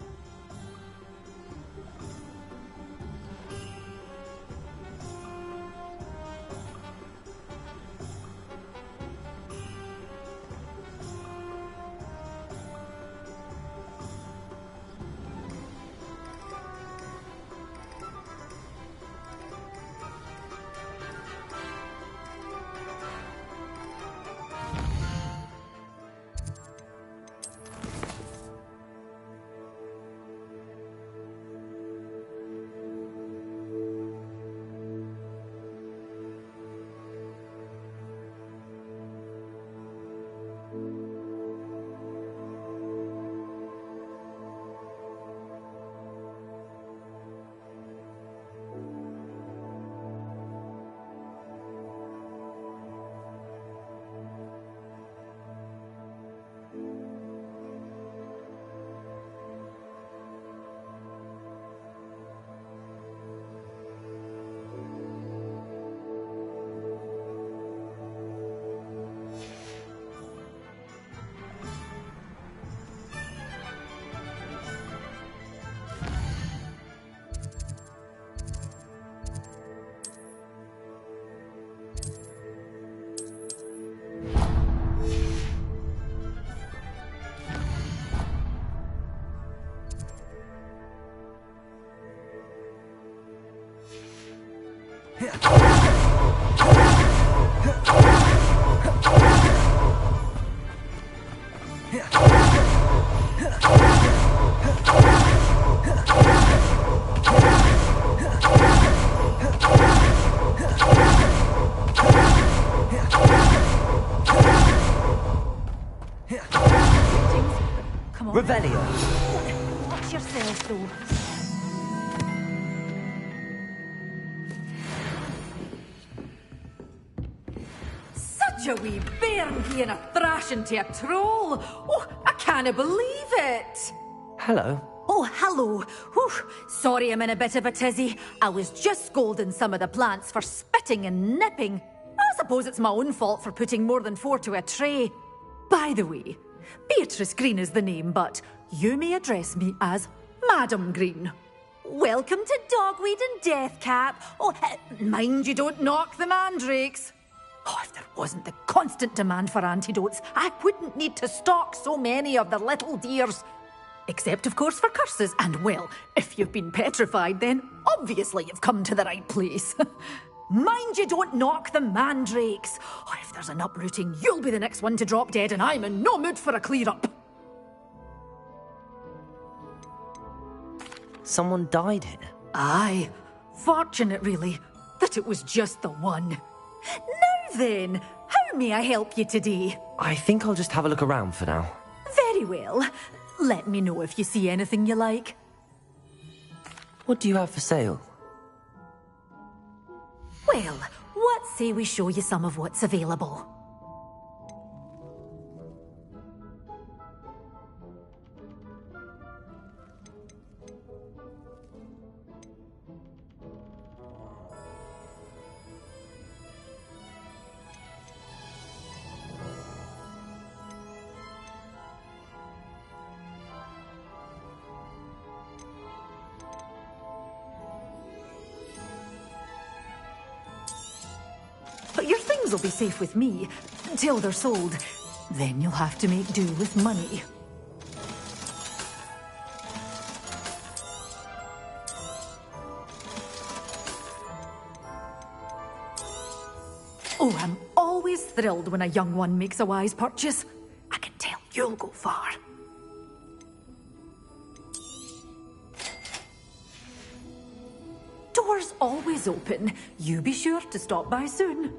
Come on. Revelio. Watch yourself, though. Such a wee bairn being a thrashing to a troll. Oh, I can't believe it. Hello. Oh, hello. Whew. Sorry I'm in a bit of a tizzy. I was just scolding some of the plants for spitting and nipping. I suppose it's my own fault for putting more than 4 to a tray. By the way, Beatrice Green is the name, but you may address me as Madam Green. Welcome to Dogweed and Deathcap. Oh, mind you don't knock the mandrakes. Oh, if there wasn't the constant demand for antidotes, I wouldn't need to stock so many of the little dears. Except, of course, for curses. And, well, if you've been petrified, then obviously you've come to the right place. Mind you don't knock the mandrakes. Oh, if there's an uprooting, you'll be the next one to drop dead, and I'm in no mood for a clear-up. Someone died here? Aye. Fortunate, really, that it was just the one. Now then, how may I help you today? I think I'll just have a look around for now. Very well. Let me know if you see anything you like. What do you have for sale? Well, what say we show you some of what's available? But your things will be safe with me until they're sold. Then you'll have to make do with money. Oh, I'm always thrilled when a young one makes a wise purchase. I can tell you'll go far. Doors always open. You be sure to stop by soon.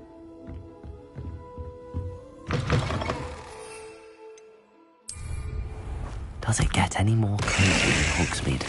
Does it get any more cozy than Hogsmeade?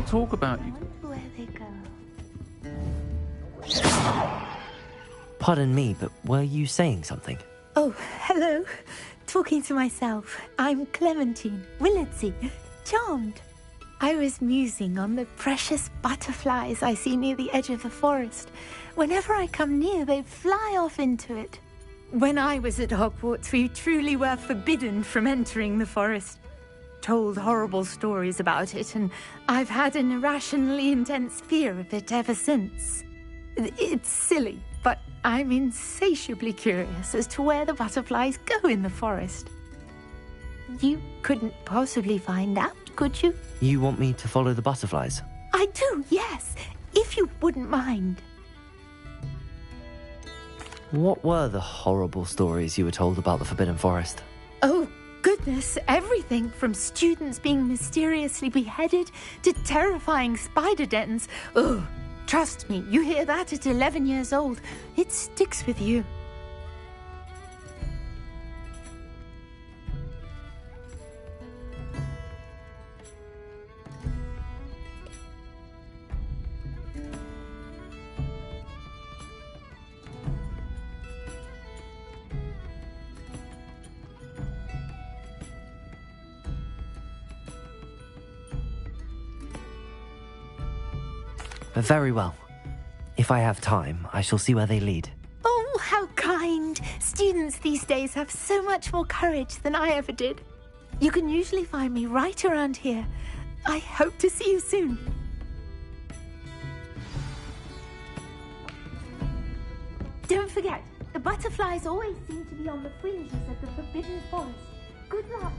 Talk about you. Where they go. Pardon me, but were you saying something? Oh, hello. Talking to myself. I'm Clementine Willardsey. Charmed. I was musing on the precious butterflies I see near the edge of the forest. Whenever I come near, they fly off into it. When I was at Hogwarts, we truly were forbidden from entering the forest. Told horrible stories about it, and I've had an irrationally intense fear of it ever since. It's silly, but I'm insatiably curious as to where the butterflies go in the forest. You couldn't possibly find out, could you? You want me to follow the butterflies? I do, yes, if you wouldn't mind. What were the horrible stories you were told about the Forbidden Forest? Oh, goodness, everything from students being mysteriously beheaded to terrifying spider dens. Ugh, trust me, you hear that at 11 years old, it sticks with you. Very well. If I have time, I shall see where they lead. Oh, how kind. Students these days have so much more courage than I ever did. You can usually find me right around here. I hope to see you soon. Don't forget, the butterflies always seem to be on the fringes of the Forbidden Forest. Good luck.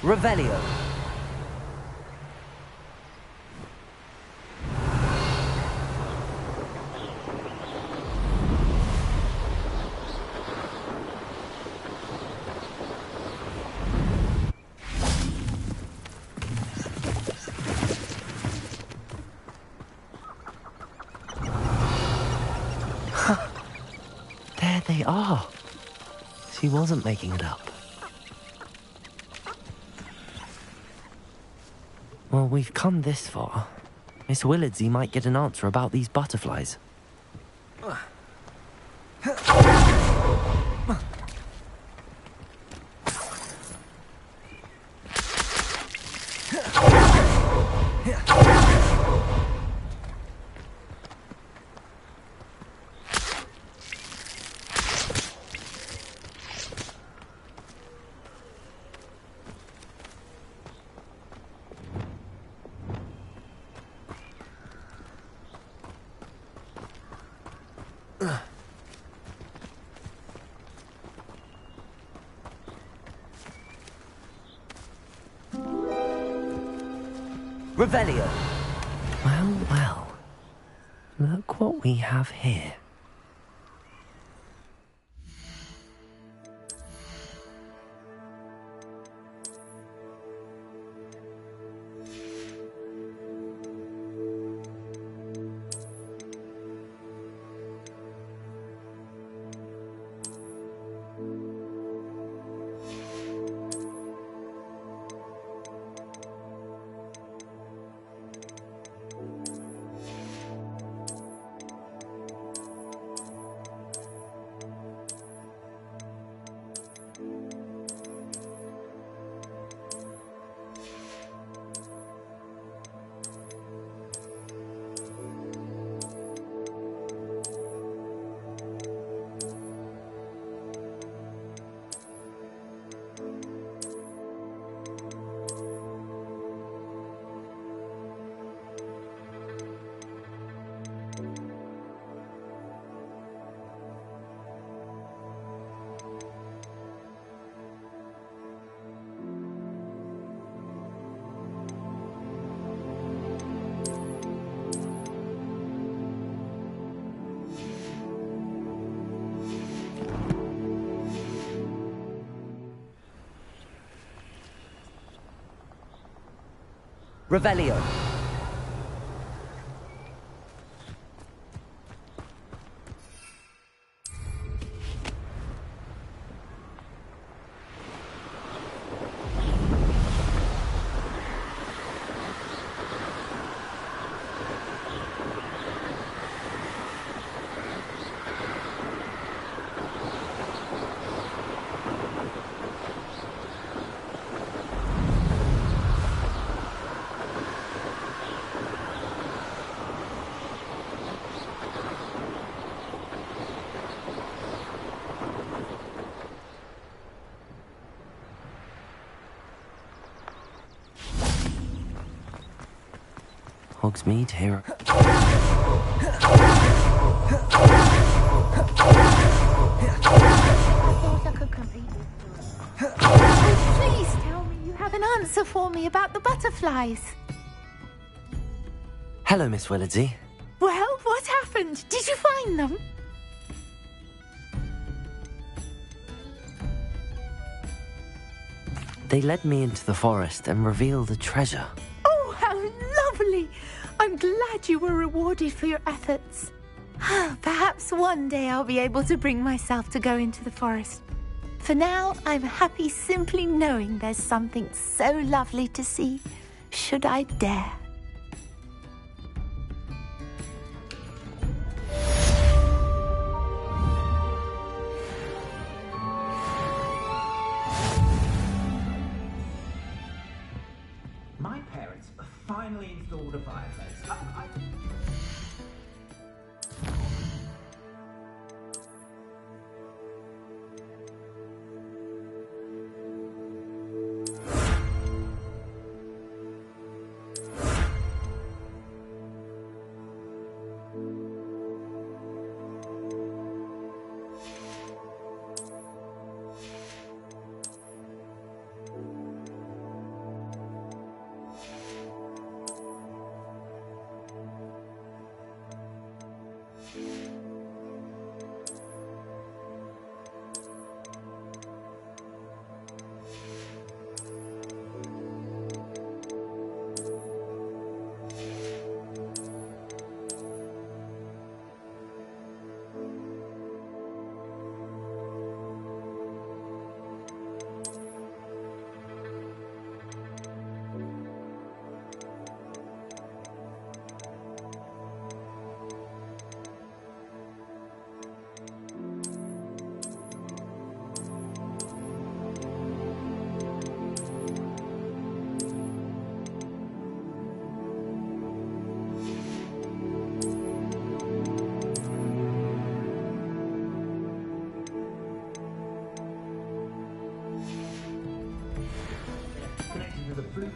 Revelio. There they are. She wasn't making it up. Well, we've come this far. Miss Willardsey might get an answer about these butterflies. Revelio. Well, well. Look what we have here. Revelio. Hogsmeade here. Please tell me you have an answer for me about the butterflies. Hello, Miss Willardsey. Well, what happened? Did you find them? They led me into the forest and revealed a treasure. Oh, how lovely! I'm glad you were rewarded for your efforts. Perhaps one day I'll be able to bring myself to go into the forest. For now, I'm happy simply knowing there's something so lovely to see, should I dare. My parents finally installed a fireplace. Connected to the flute.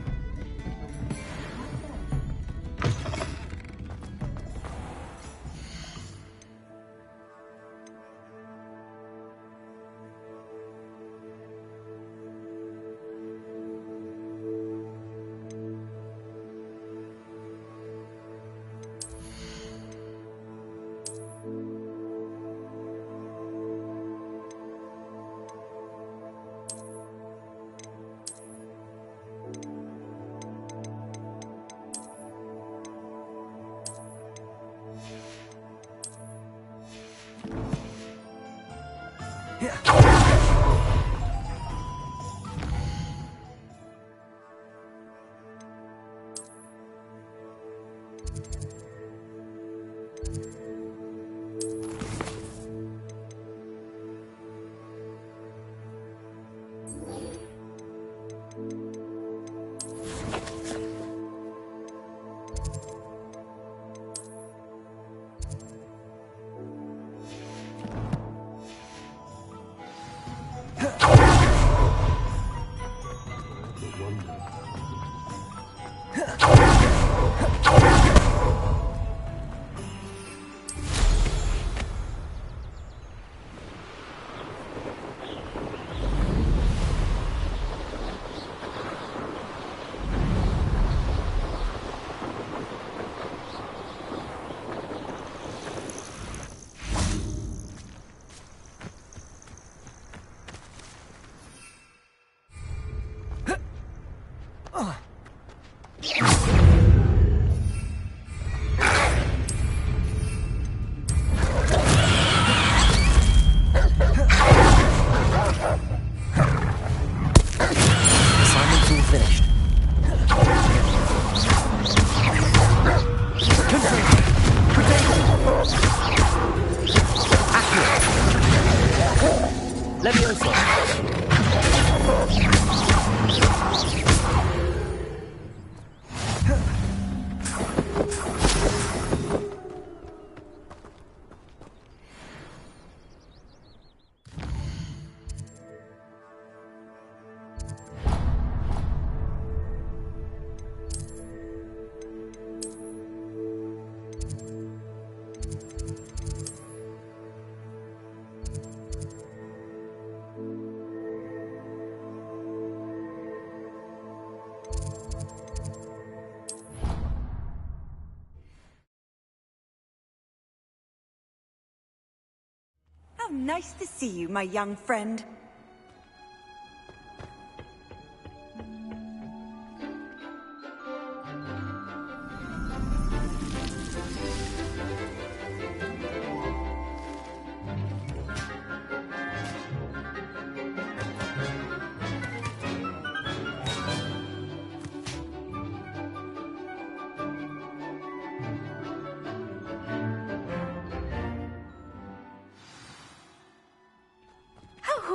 How nice to see you, my young friend.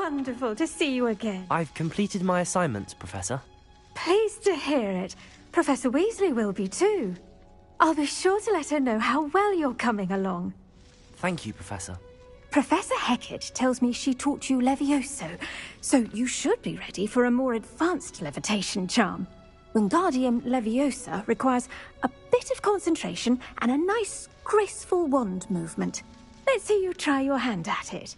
wonderful to see you again. I've completed my assignments, Professor. Pleased to hear it. Professor Weasley will be too. I'll be sure to let her know how well you're coming along. Thank you, Professor. Professor Hecat tells me she taught you Levioso, so you should be ready for a more advanced levitation charm. Wingardium Leviosa requires a bit of concentration and a nice, graceful wand movement. Let's see you try your hand at it.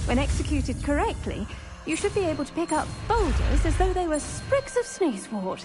When executed correctly, you should be able to pick up boulders as though they were sprigs of sneezewort.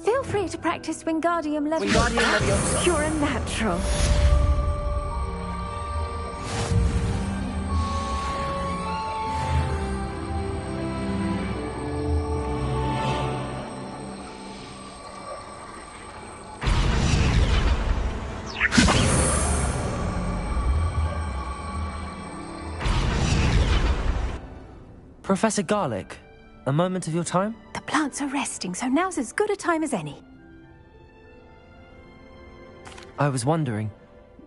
Feel free to practice Wingardium Leviosa. Wingardium Leviosa. You're a natural. Professor Garlick, a moment of your time? The plants are resting, so now's as good a time as any. I was wondering,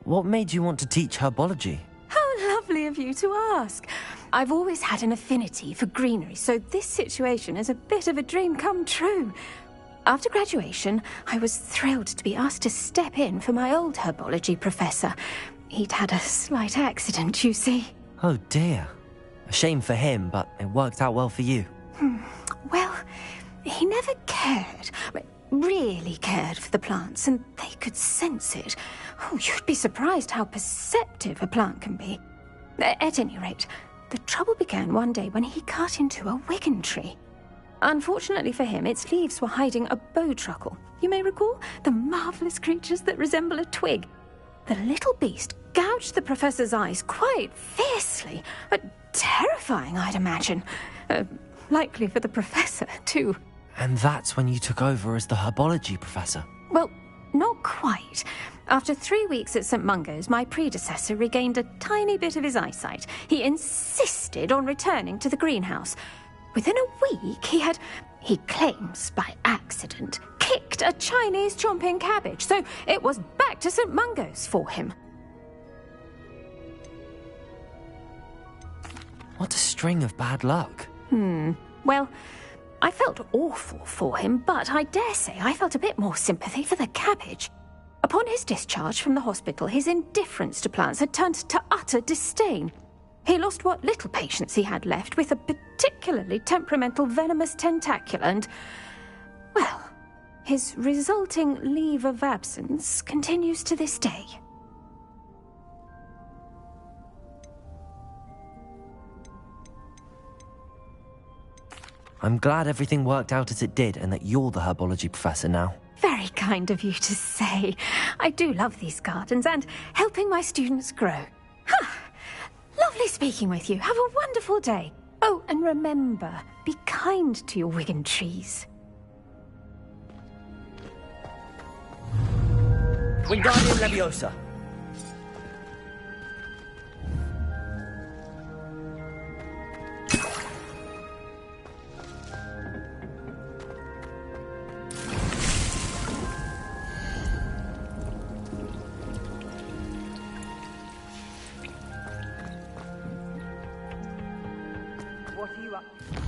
what made you want to teach herbology? How lovely of you to ask. I've always had an affinity for greenery, so this situation is a bit of a dream come true. After graduation, I was thrilled to be asked to step in for my old herbology professor. He'd had a slight accident, you see. Oh dear. A shame for him, but it worked out well for you. Well, he never cared, really cared for the plants, and they could sense it. Oh, you'd be surprised how perceptive a plant can be. At any rate, the trouble began one day when he cut into a wigan tree. Unfortunately for him, its leaves were hiding a bowtruckle. You may recall the marvellous creatures that resemble a twig. The little beast gouged the professor's eyes quite fiercely, but terrifying, I'd imagine. Likely for the professor, too. And that's when you took over as the herbology professor? Well, not quite. After 3 weeks at St. Mungo's, my predecessor regained a tiny bit of his eyesight. He insisted on returning to the greenhouse. Within a week, he claims by accident, kicked a Chinese chomping cabbage, so it was back to St. Mungo's for him. What a string of bad luck. Well, I felt awful for him, but I dare say I felt a bit more sympathy for the cabbage. Upon his discharge from the hospital, his indifference to plants had turned to utter disdain. He lost what little patience he had left with a particularly temperamental venomous tentacula and, well, his resulting leave of absence continues to this day. I'm glad everything worked out as it did and that you're the herbology professor now. Very kind of you to say. I do love these gardens and helping my students grow. Lovely speaking with you. Have a wonderful day. Oh, and remember, be kind to your wigan trees. Wingardium Leviosa. What are you up to?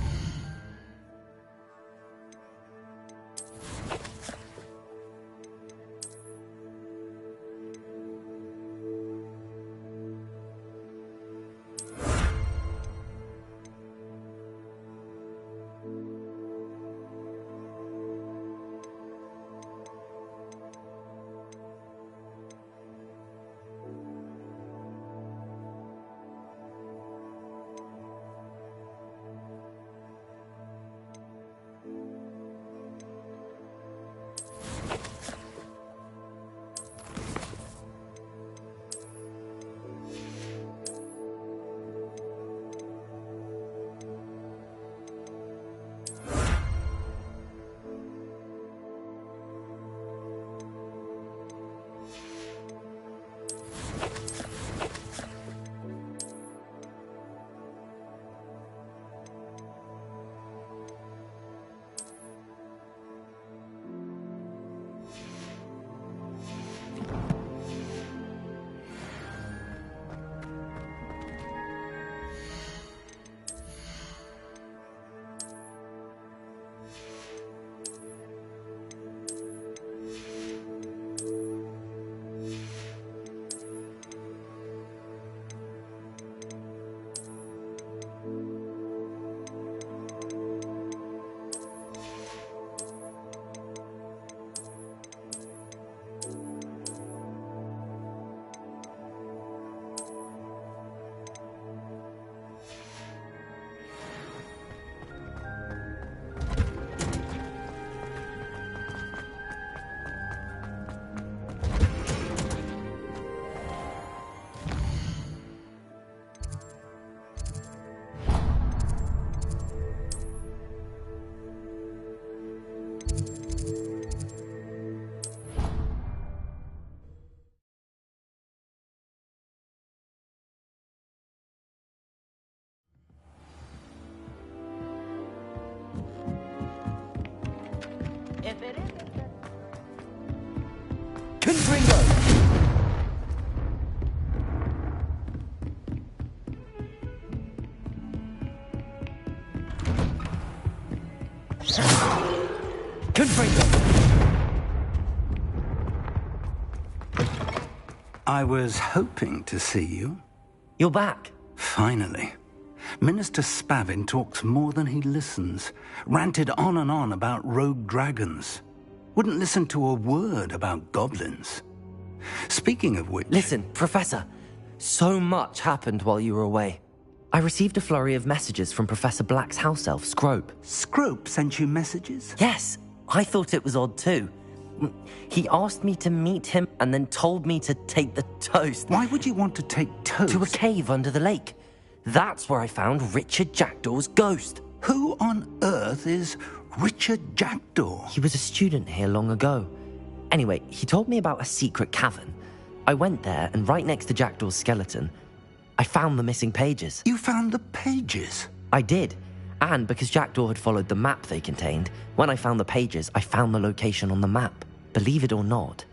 Confringo! I was hoping to see you. You're back. Finally. Minister Spavin talks more than he listens. Ranted on and on about rogue dragons. Wouldn't listen to a word about goblins. Speaking of which... Listen, Professor. So much happened while you were away. I received a flurry of messages from Professor Black's house elf, Scrope. Scrope sent you messages? Yes. I thought it was odd too. He asked me to meet him and then told me to take the toast. Why would you want to take toast? To a cave under the lake. That's where I found Richard Jackdaw's ghost. Who on earth is Richard Jackdaw? He was a student here long ago. Anyway, he told me about a secret cavern. I went there, and right next to Jackdaw's skeleton, I found the missing pages. You found the pages? I did. And because Jackdaw had followed the map they contained, when I found the pages, I found the location on the map. Believe it or not,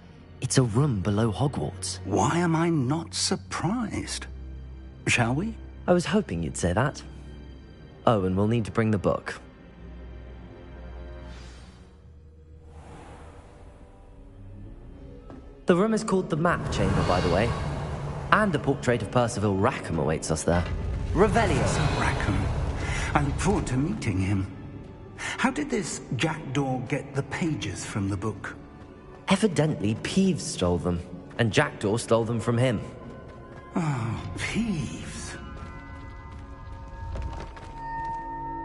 it's a room below Hogwarts. Why am I not surprised? Shall we? I was hoping you'd say that. Oh, and we'll need to bring the book. The room is called the Map Chamber, by the way. And a portrait of Percival Rackham awaits us there. Revelio! Sir Rackham. I look forward to meeting him. How did this Jackdaw get the pages from the book? Evidently, Peeves stole them, and Jackdaw stole them from him. Oh, Peeves.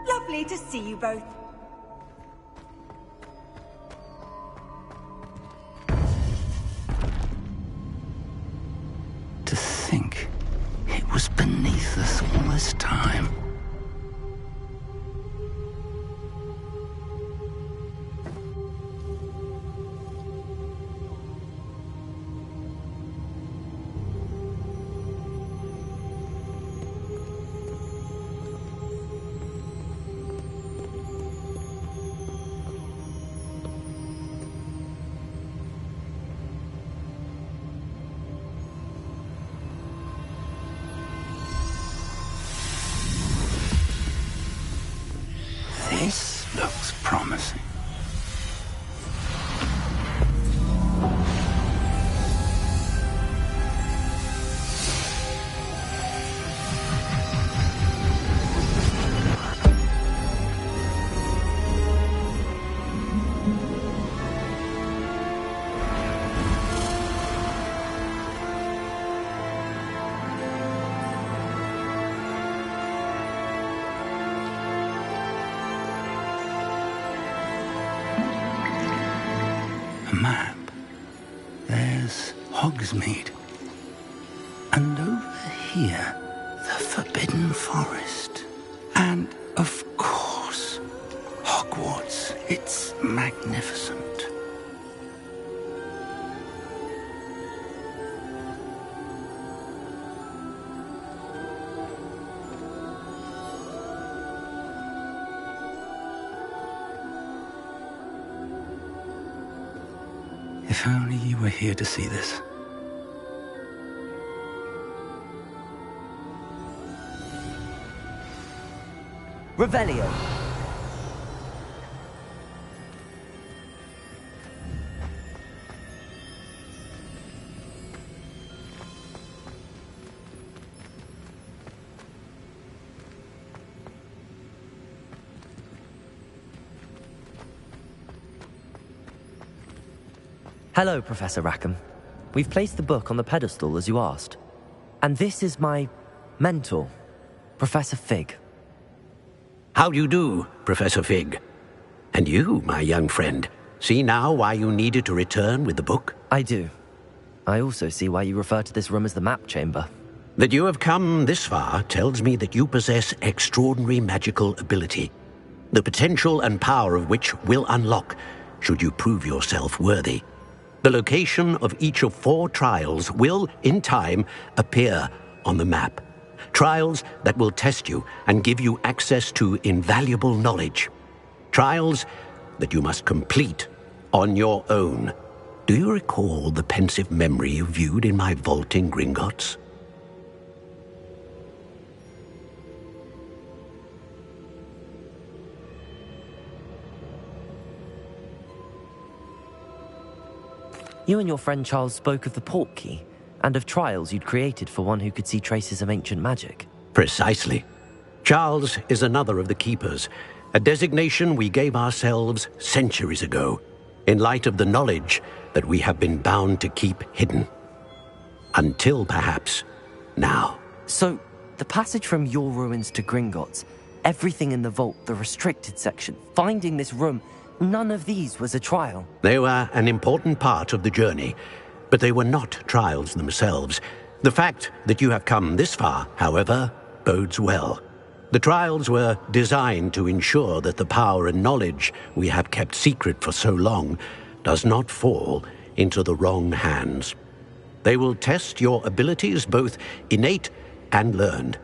Lovely to see you both. To think it was beneath us all this time. This looks promising. Map. There's Hogsmeade. And over here, the Forbidden Forest. And, of course, Hogwarts. It's magnificent. If only you were here to see this. Revelio. Hello, Professor Rackham. We've placed the book on the pedestal, as you asked. And this is my mentor, Professor Fig. How do you do, Professor Fig? And you, my young friend, see now why you needed to return with the book? I do. I also see why you refer to this room as the Map Chamber. That you have come this far tells me that you possess extraordinary magical ability, the potential and power of which will unlock should you prove yourself worthy. The location of each of 4 trials will, in time, appear on the map. Trials that will test you and give you access to invaluable knowledge. Trials that you must complete on your own. Do you recall the pensive memory you viewed in my vault in Gringotts? You and your friend Charles spoke of the portkey, and of trials you'd created for one who could see traces of ancient magic. Precisely. Charles is another of the Keepers, a designation we gave ourselves centuries ago, in light of the knowledge that we have been bound to keep hidden. Until, perhaps, now. So, the passage from your ruins to Gringotts, everything in the vault, the restricted section, finding this room, none of these was a trial. They were an important part of the journey, but they were not trials themselves. The fact that you have come this far, however, bodes well. The trials were designed to ensure that the power and knowledge we have kept secret for so long does not fall into the wrong hands. They will test your abilities, both innate and learned.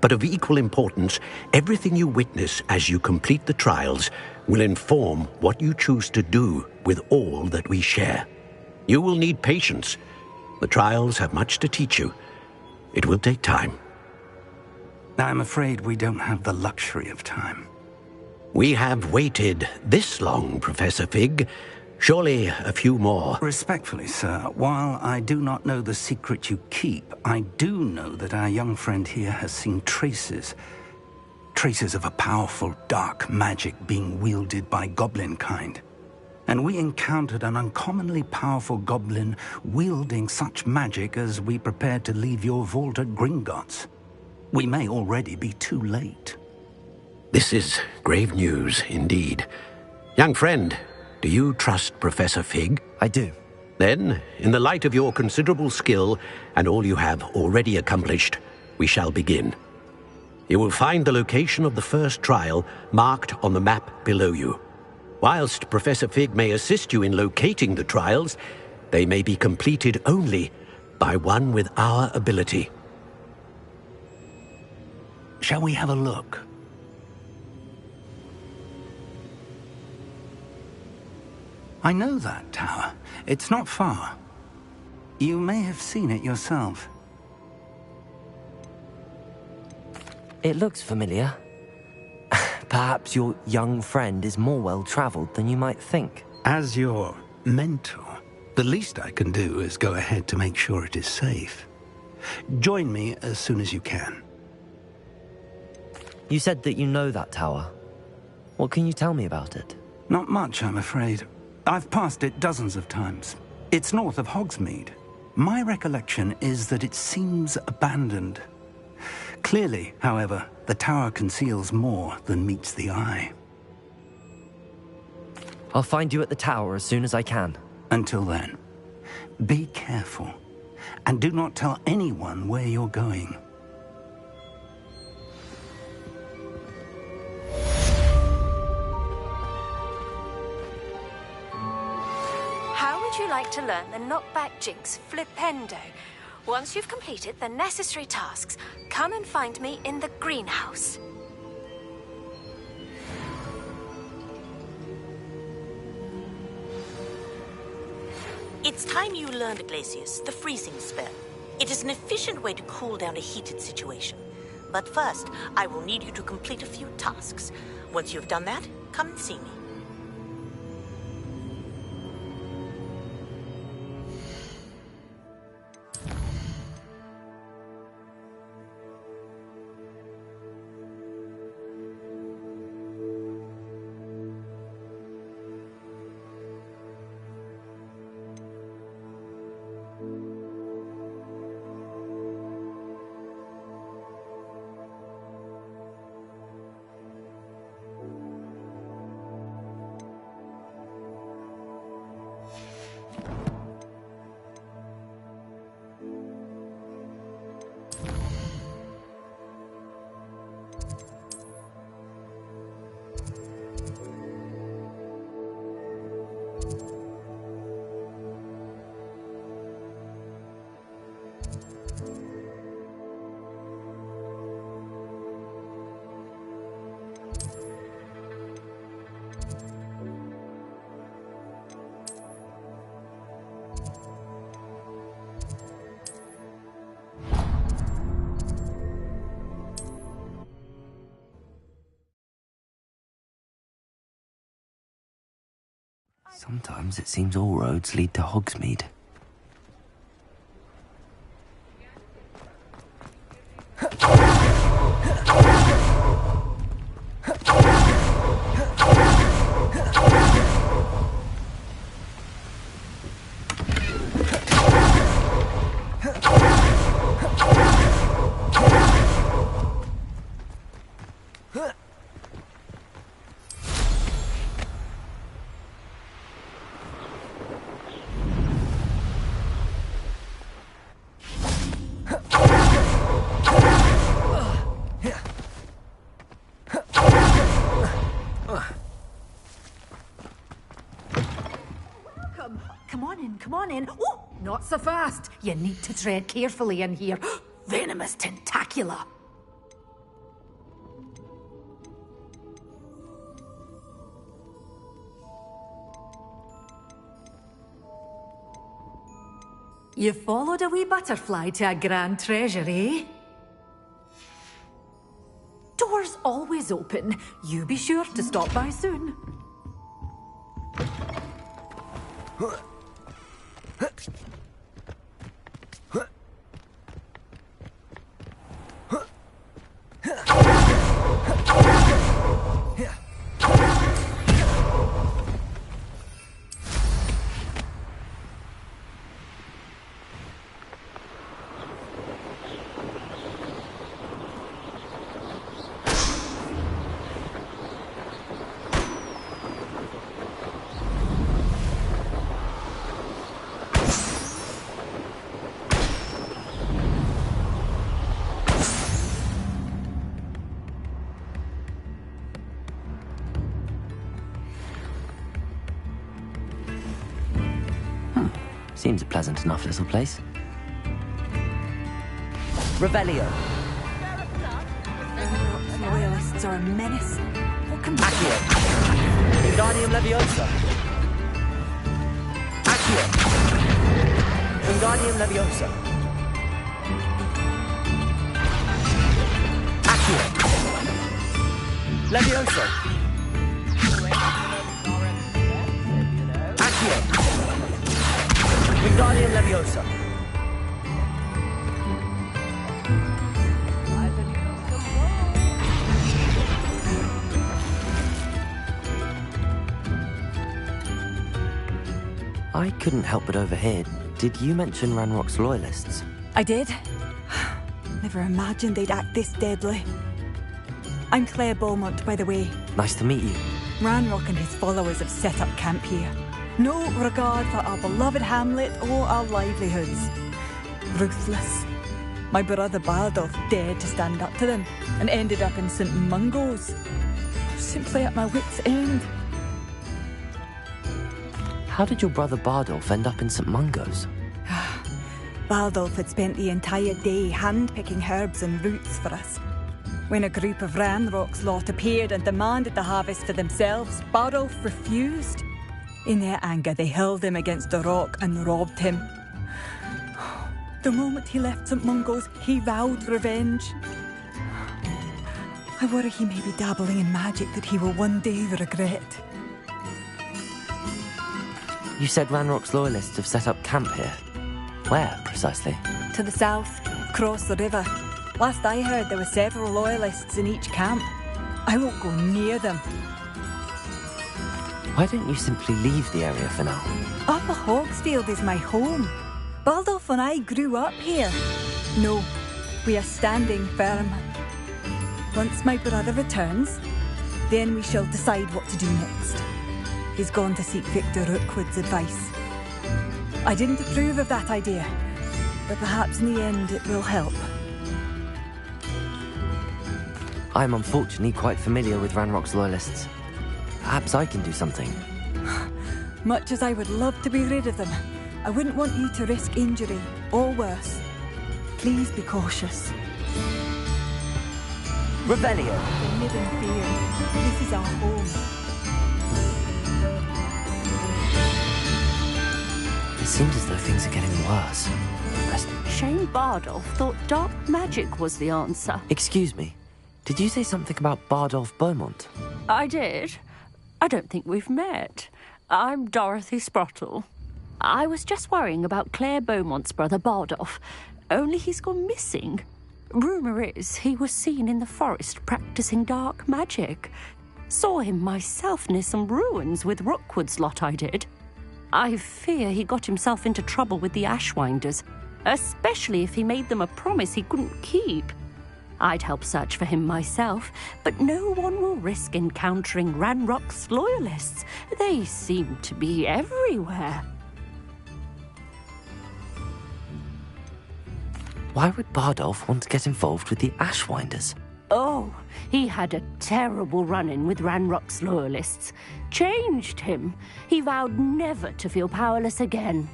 But of equal importance, everything you witness as you complete the trials will inform what you choose to do with all that we share. You will need patience. The trials have much to teach you. It will take time. I'm afraid we don't have the luxury of time. We have waited this long, Professor Fig. Surely a few more. Respectfully, sir, while I do not know the secret you keep, I do know that our young friend here has seen traces of a powerful dark magic being wielded by goblin kind. And we encountered an uncommonly powerful goblin wielding such magic as we prepared to leave your vault at Gringotts. We may already be too late. This is grave news indeed. Young friend, do you trust Professor Fig? I do. Then, in the light of your considerable skill and all you have already accomplished, we shall begin. You will find the location of the first trial marked on the map below you. Whilst Professor Fig may assist you in locating the trials, they may be completed only by one with our ability. Shall we have a look? I know that tower. It's not far. You may have seen it yourself. It looks familiar. Perhaps your young friend is more well-traveled than you might think. As your mentor, the least I can do is go ahead to make sure it is safe. Join me as soon as you can. You said that you know that tower. What can you tell me about it? Not much, I'm afraid. I've passed it dozens of times. It's north of Hogsmeade. My recollection is that it seems abandoned. Clearly, however, the tower conceals more than meets the eye. I'll find you at the tower as soon as I can. Until then, be careful, and do not tell anyone where you're going. How would you like to learn the knockback jinx flipendo? Once you've completed the necessary tasks, come and find me in the greenhouse. It's time you learned, Glacius, the freezing spell. It is an efficient way to cool down a heated situation. But first, I will need you to complete a few tasks. Once you've done that, come and see me. Sometimes it seems all roads lead to Hogsmeade. Come on in. Oh, not so fast. You need to tread carefully in here. Venomous tentacula. You followed a wee butterfly to a grand treasure, eh? Doors always open. You be sure to stop by soon. Seems a pleasant enough little place. Revelio. The Loyalists are a menace. What can we Accio. Wingardium Leviosa. Accio. Wingardium Leviosa. Accio. Leviosa. Accio. Wingardium Leviosa. I couldn't help but overhear. Did you mention Ranrock's loyalists? I did. Never imagined they'd act this deadly. I'm Claire Beaumont, by the way. Nice to meet you. Ranrock and his followers have set up camp here. No regard for our beloved hamlet or our livelihoods. Ruthless. My brother Bardolph dared to stand up to them and ended up in St. Mungo's. Simply at my wit's end. How did your brother Bardolph end up in St. Mungo's? Bardolph had spent the entire day hand-picking herbs and roots for us. When a group of Ranrock's lot appeared and demanded the harvest for themselves, Bardolph refused. In their anger, they hurled him against a rock and robbed him. The moment he left St. Mungo's, he vowed revenge. I worry he may be dabbling in magic that he will one day regret. You said Ranrock's loyalists have set up camp here. Where, precisely? To the south, across the river. Last I heard, there were several loyalists in each camp. I won't go near them. Why don't you simply leave the area for now? Upper Hogsfield is my home. Bardolph and I grew up here. No, we are standing firm. Once my brother returns, then we shall decide what to do next. He's gone to seek Victor Rookwood's advice. I didn't approve of that idea, but perhaps in the end it will help. I'm unfortunately quite familiar with Ranrock's loyalists. Perhaps I can do something. Much as I would love to be rid of them, I wouldn't want you to risk injury, or worse. Please be cautious. Revelio. Live in fear. This is our home. It seems as though things are getting worse. Shane Bardolph thought dark magic was the answer. Excuse me. Did you say something about Bardolph Beaumont? I did. I don't think we've met. I'm Dorothy Sprottle. I was just worrying about Claire Beaumont's brother Bardolph, only he's gone missing. Rumour is he was seen in the forest practicing dark magic. Saw him myself near some ruins with Rookwood's lot I did. I fear he got himself into trouble with the Ashwinders, especially if he made them a promise he couldn't keep. I'd help search for him myself, but no one will risk encountering Ranrock's loyalists. They seem to be everywhere. Why would Bardolph want to get involved with the Ashwinders? Oh, he had a terrible run-in with Ranrock's loyalists. Changed him. He vowed never to feel powerless again.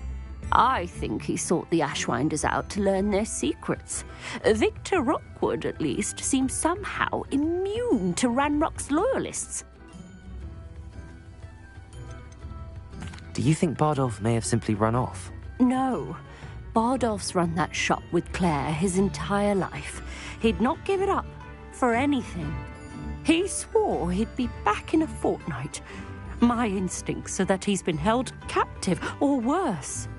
I think he sought the Ashwinders out to learn their secrets. Victor Rookwood, at least, seems somehow immune to Ranrock's loyalists. Do you think Bardolph may have simply run off? No. Bardolph's run that shop with Claire his entire life. He'd not give it up for anything. He swore he'd be back in a fortnight. My instincts are that he's been held captive, or worse.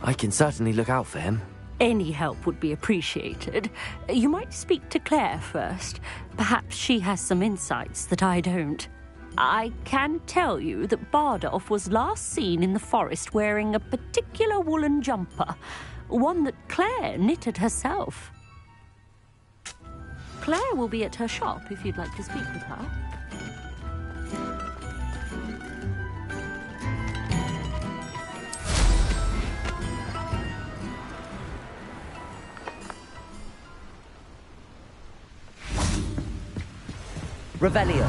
I can certainly look out for him. Any help would be appreciated. You might speak to Claire first. Perhaps she has some insights that I don't. I can tell you that Bardolph was last seen in the forest wearing a particular woolen jumper, one that Claire knitted herself. Claire will be at her shop if you'd like to speak with her. Revelio.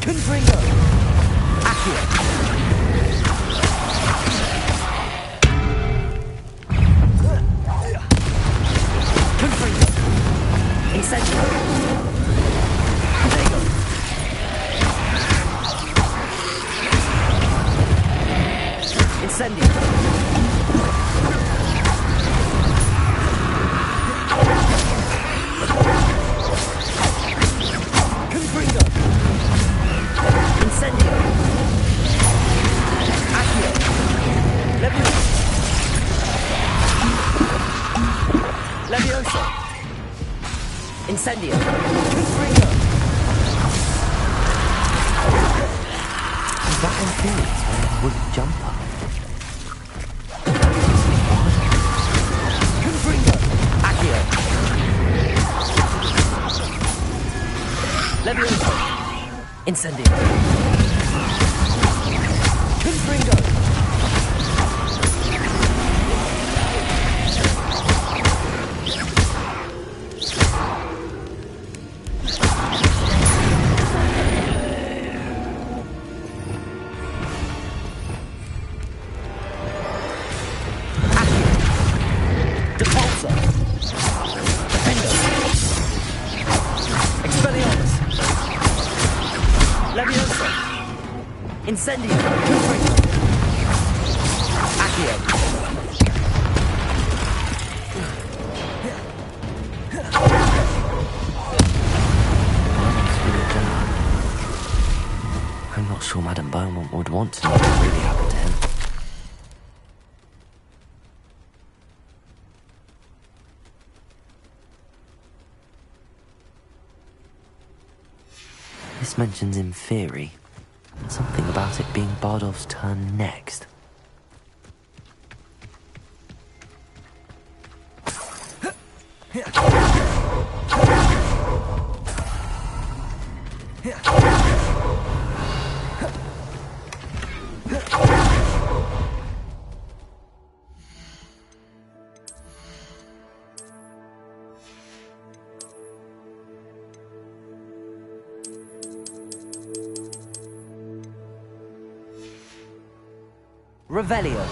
Confringo! Accio! Confringo! Incendio! Nego! Incendio! Confringo! Incendio! Accio! Levioso! Incendio! Confringo! Is that how Felix wearing a wooden jumper? Confringo! Accio! Levioso! Incendio! Confringo! Depulso! Defendo! Expelliarmus! Levioso! Incendio! Confringo! Accio! I'm not sure Madame Beaumont would want to know what really happened to him. just mentions in theory. Something about it being Bardolph's turn next. Revelio.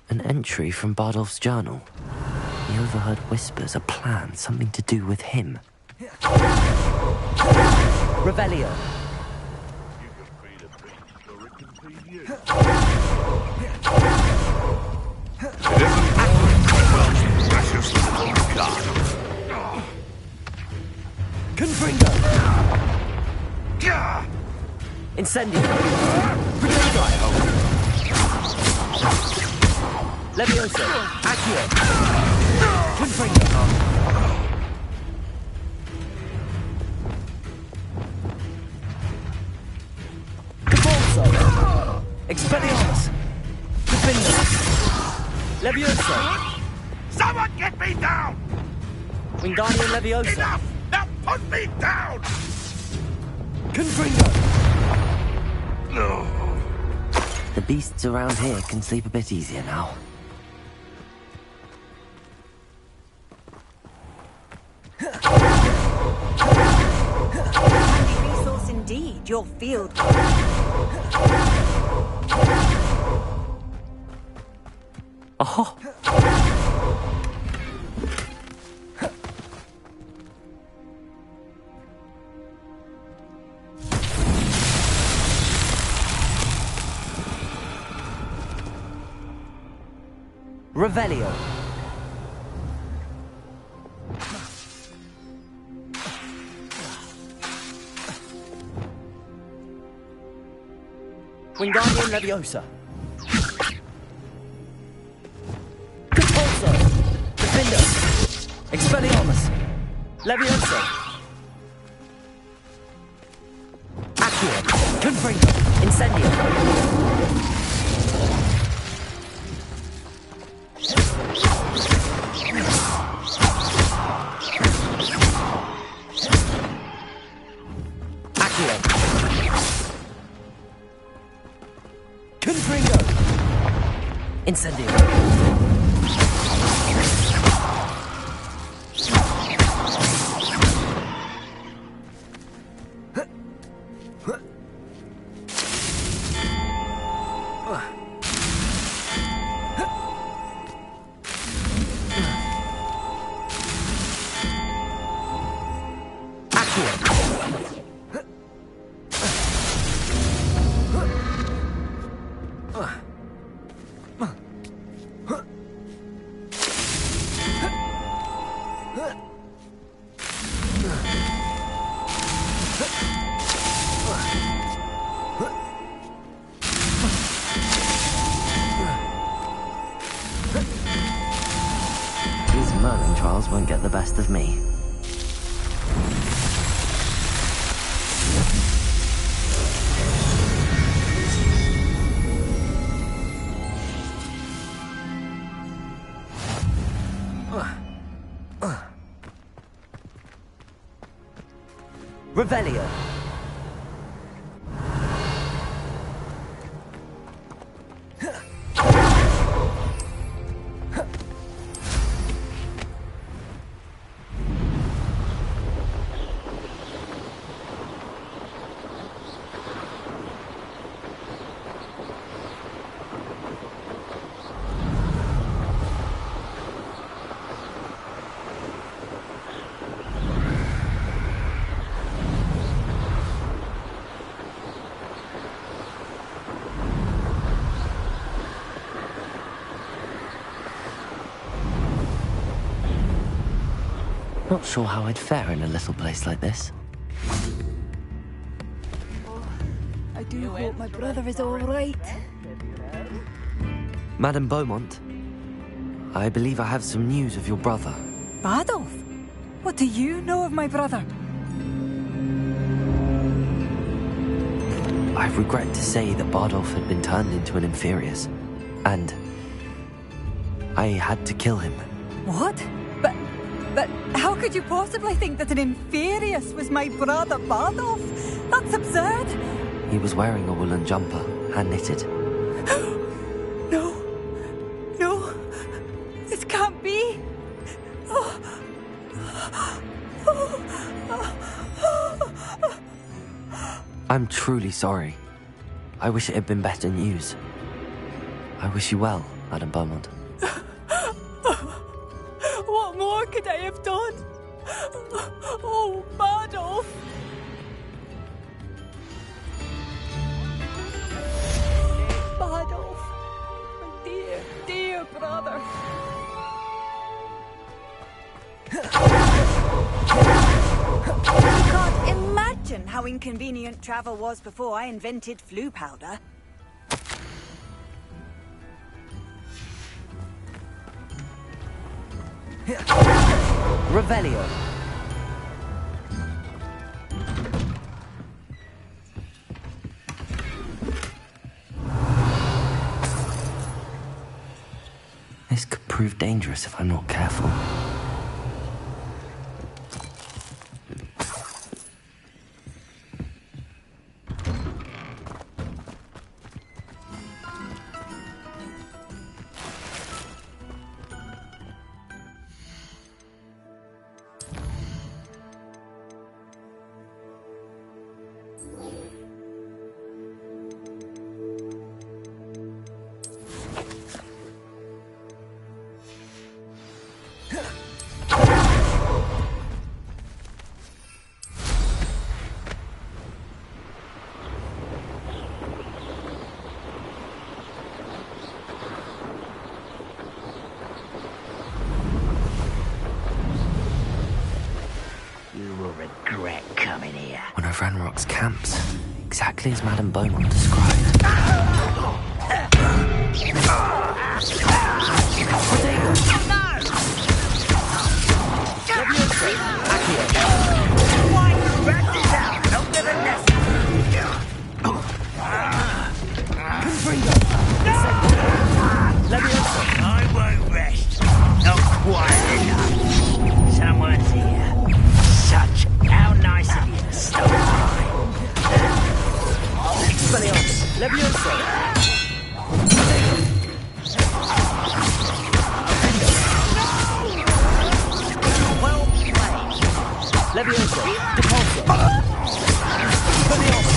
An entry from Bardolph's journal. He overheard whispers, a plan, something to do with him. Revelio. It isn't well, precious little God. Confringo! Incendio! Levioso! Accio! Confringo! Cabolso! Expelliarmus! Defender! Levioso! Someone get me down! Wingardium Leviosa! Enough! Now put me down! Confringo! No. The beasts around here can sleep a bit easier now. Handy resource indeed, your field. Oh! Revelio. Wingardium Leviosa. Compulso. Defender. Expelliarmus. Leviosa. Accio. Confringo. Incendio. Confringo! Incendio! Merlin trials won't get the best of me. Revelio. Not sure how I'd fare in a little place like this. I do hope my brother is all right. Madame Beaumont, I believe I have some news of your brother. Adolf? What do you know of my brother? I regret to say that Bardolph had been turned into an Inferius, and I had to kill him. What? But how could you possibly think that an Inferius was my brother Bardolph? That's absurd! He was wearing a woolen jumper, hand-knitted. No. No. This can't be. I'm truly sorry. I wish it had been better news. I wish you well, Madame Beaumont. What more could I have done? Oh, Bardolph! Bardolph, my dear, dear brother. You can't imagine how inconvenient travel was before I invented flu powder. Revelio. This could prove dangerous if I'm not careful. One of Ranrock's camps, exactly as Madame Beaumont described. I won't rest. Not quite enough. Someone's here. Such how nice of you to stop by. Expelliarmus! Levioso! Well played. Levioso! Depulso! Expelliarmus!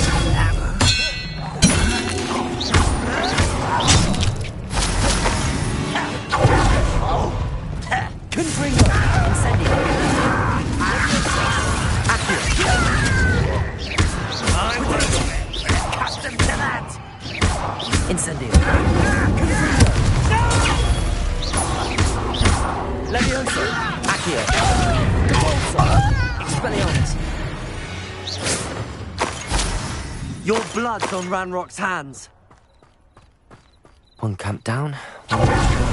Confringo! Incendio! I wasn't accustomed to that. Incendio! Levioso! Accio! Depulso! Expelliarmus! Your blood's on Ranrock's hands! One camp down, one more to go.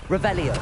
Revelio.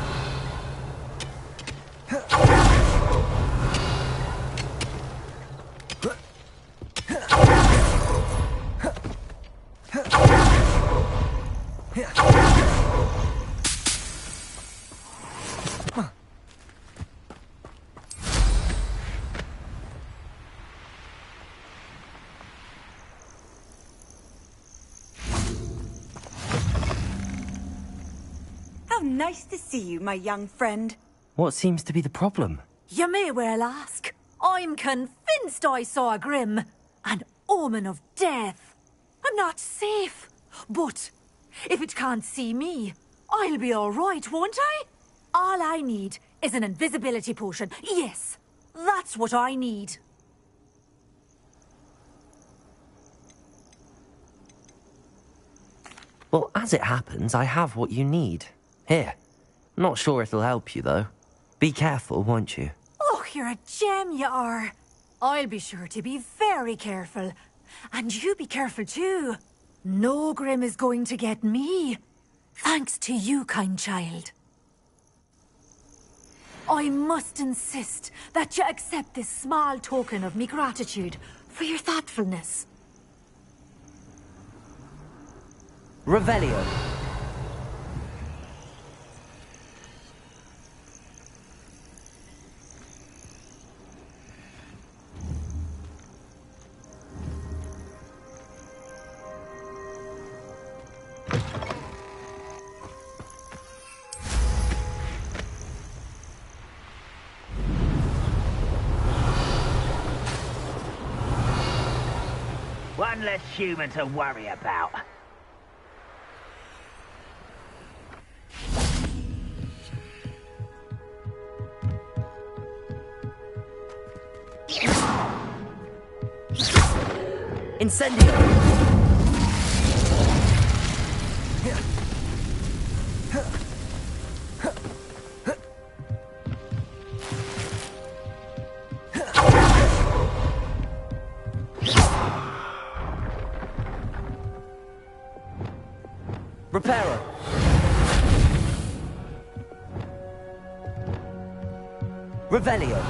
How nice to see you, my young friend. What seems to be the problem? You may well ask. I'm convinced I saw a grim, an omen of death. I'm not safe, but if it can't see me, I'll be all right, won't I? All I need is an invisibility potion. Yes, that's what I need. Well, as it happens, I have what you need. Here. Not sure it'll help you, though. Be careful, won't you? Oh, you're a gem, you are. I'll be sure to be very careful. And you be careful too. No Grim is going to get me. Thanks to you, kind child. I must insist that you accept this small token of me gratitude for your thoughtfulness. Revelio. One less human to worry about. Incendio! Reparo! Revelio!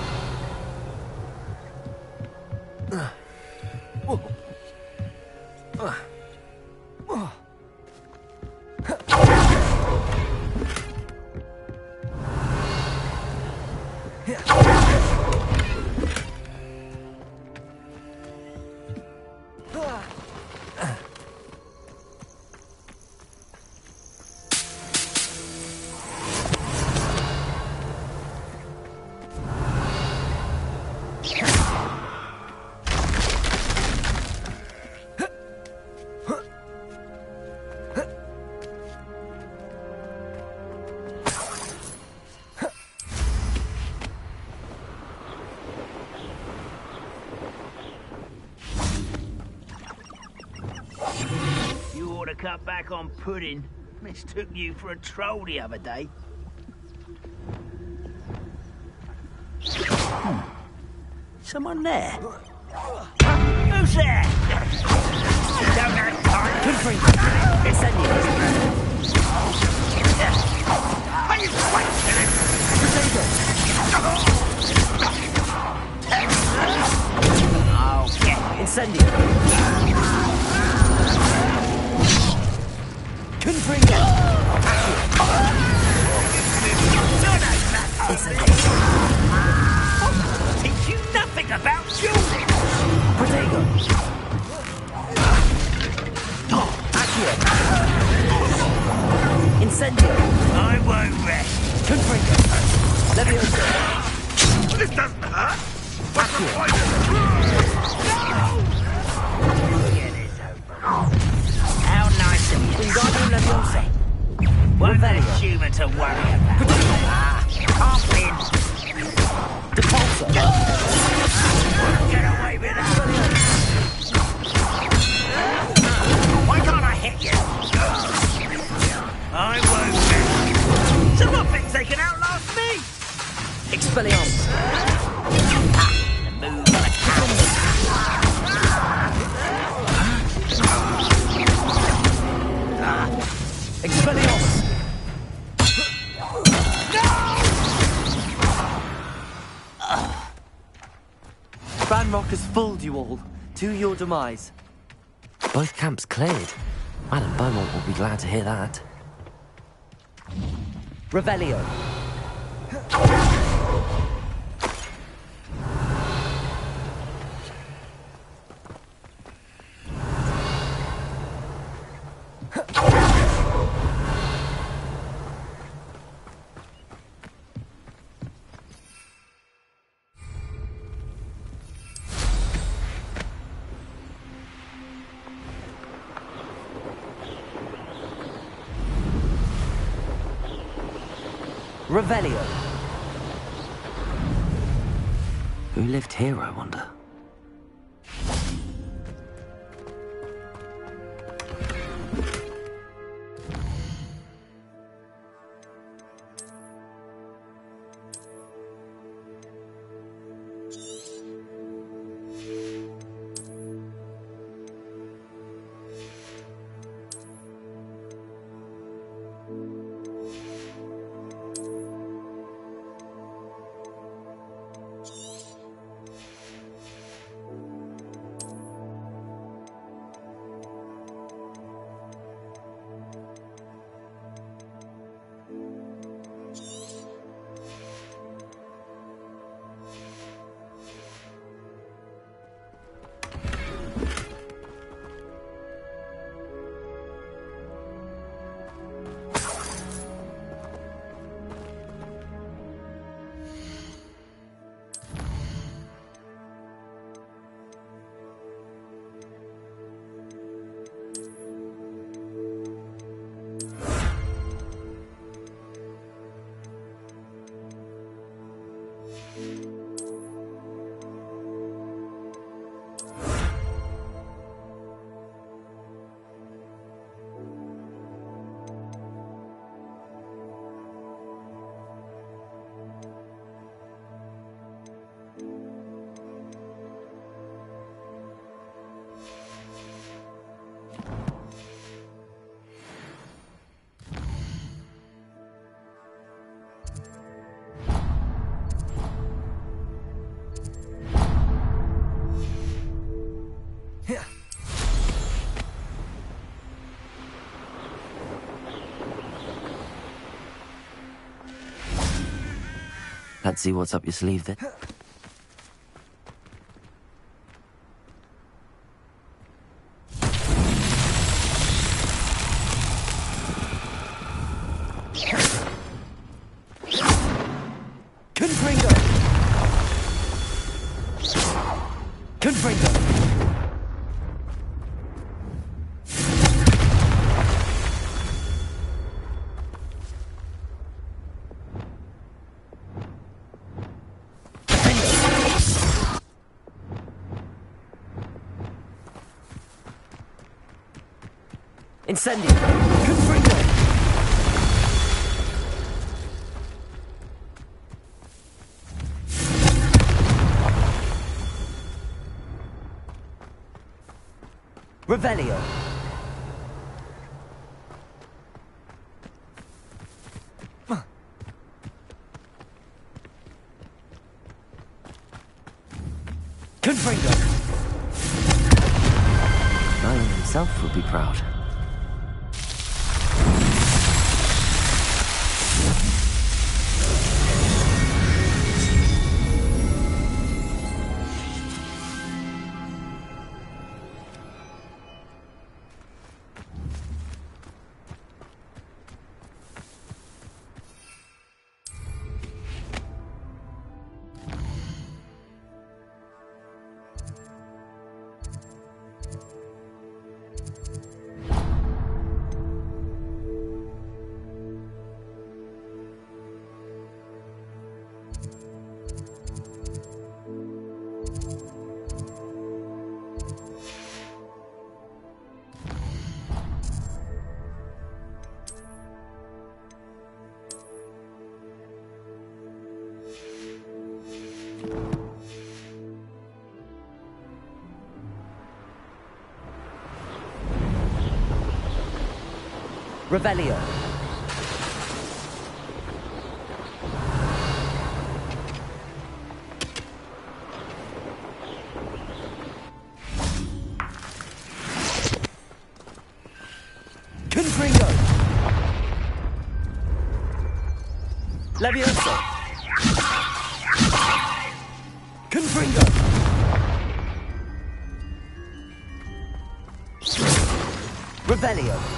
Cut back on pudding. Mistook you for a troll the other day. Someone there? Who's there? Don't have time. Good free. Incendio! Are you wasting it? Oh, yeah. Incendio! Confringo! Teach you nothing about shooting! Protego! Accio! Incendio! I won't rest! Confringo! Leviosa! This doesn't hurt! Accio! How nice of you! Wingardium Leviosa! One less human to worry about. Half in. Depulso! Get away with that! Why can't I hit you? I won't. Someone thinks they can outlast me! Expelliarmus! The move on a Expelliarmus! Ranrock has fooled you all. To your demise. Both camps cleared. Madam Beaumont will be glad to hear that. Revelio. Revelio. Who lived here, I wonder? Let's see what's up your sleeve then. Confringo! Confringo! Incendio! Confringo! Revelio! Confringo! Merlin himself would be proud. Revelio. Confringo! Levioso! Confringo! Revelio.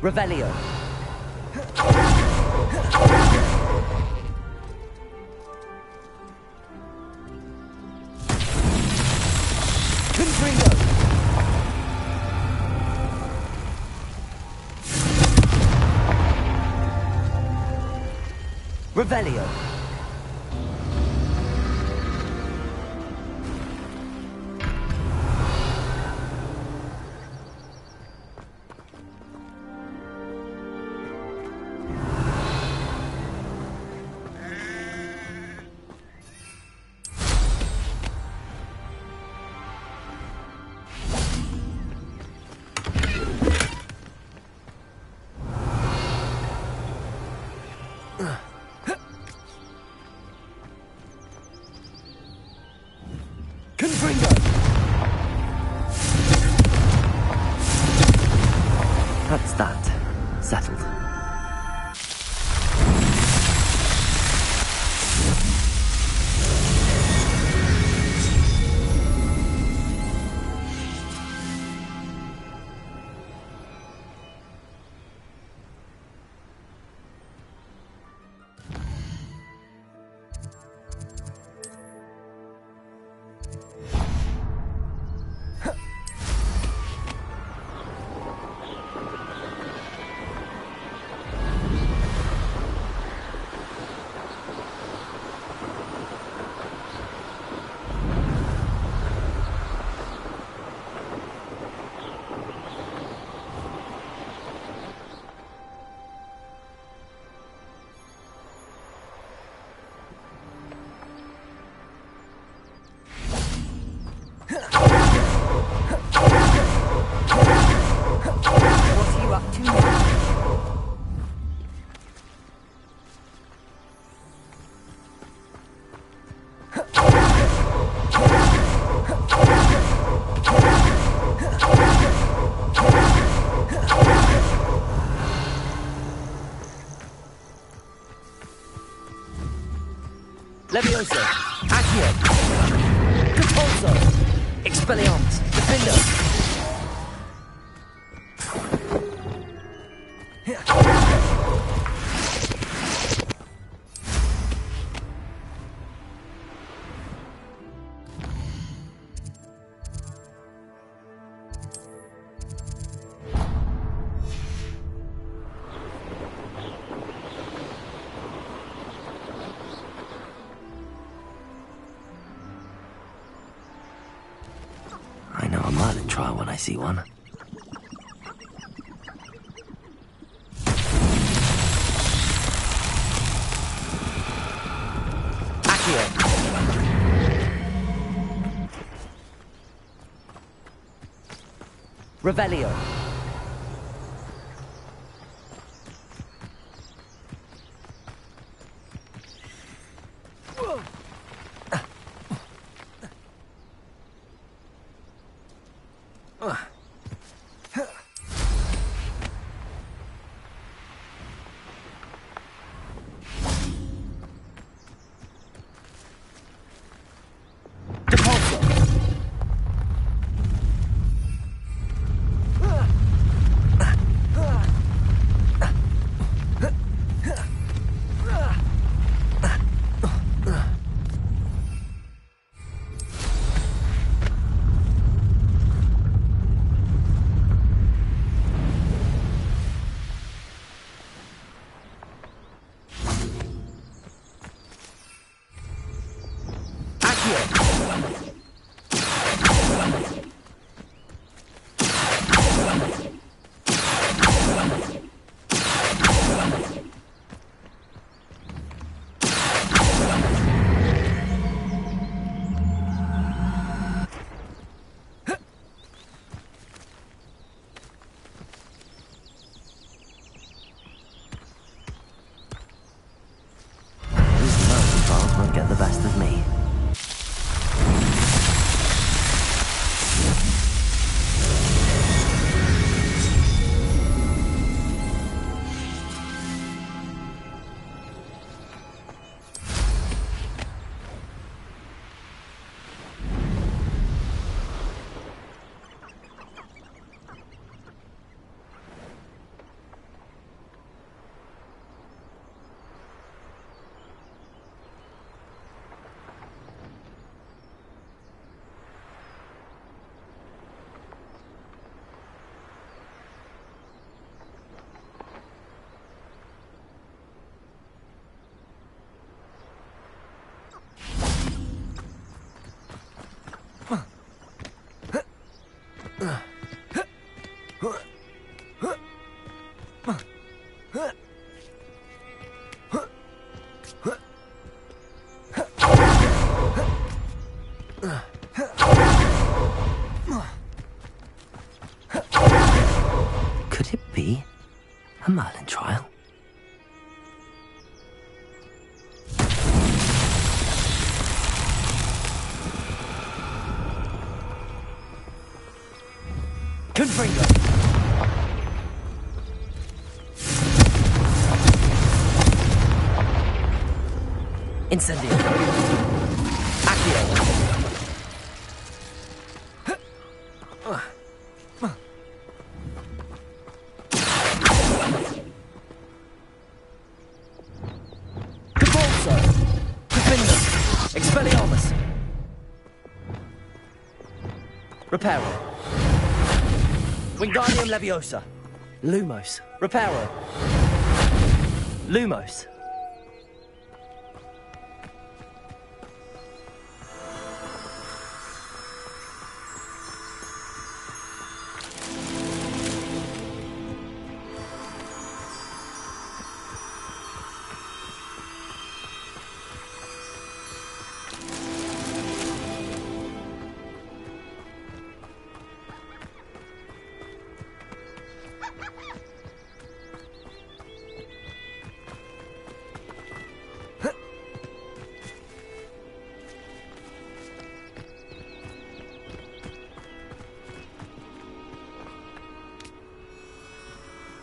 Revelio. Confringo! Revelio. Confringo! That's that. Settled. Levioso! Accio! Repulso! Expelliarmus! Defender! I know a Merlin trial when I see one. Revelio. Won't get the best of me. Could it be a Merlin trial? Confringo! Incendio! Accio! Repulso! Defender! Expelliarmus! Reparo! Wingardium Leviosa! Lumos! Reparo! Lumos!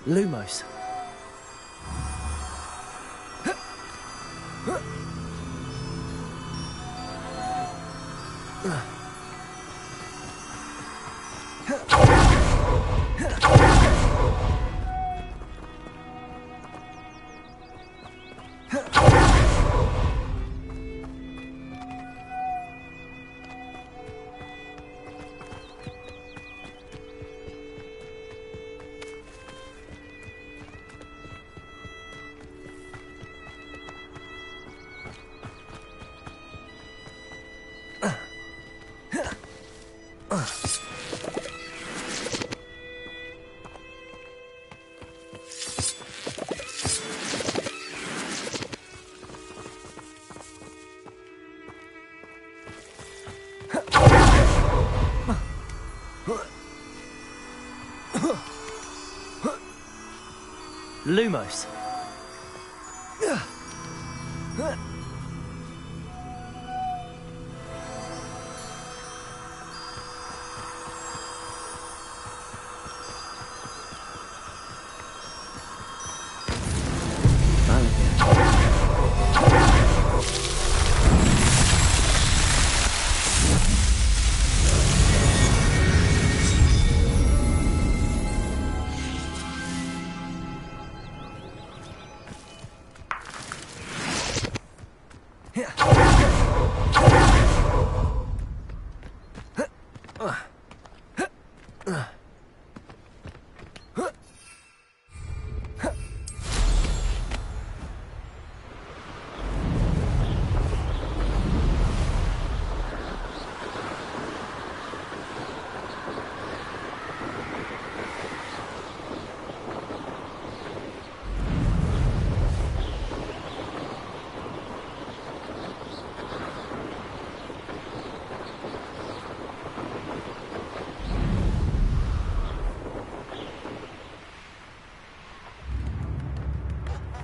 Lumos. Lumos.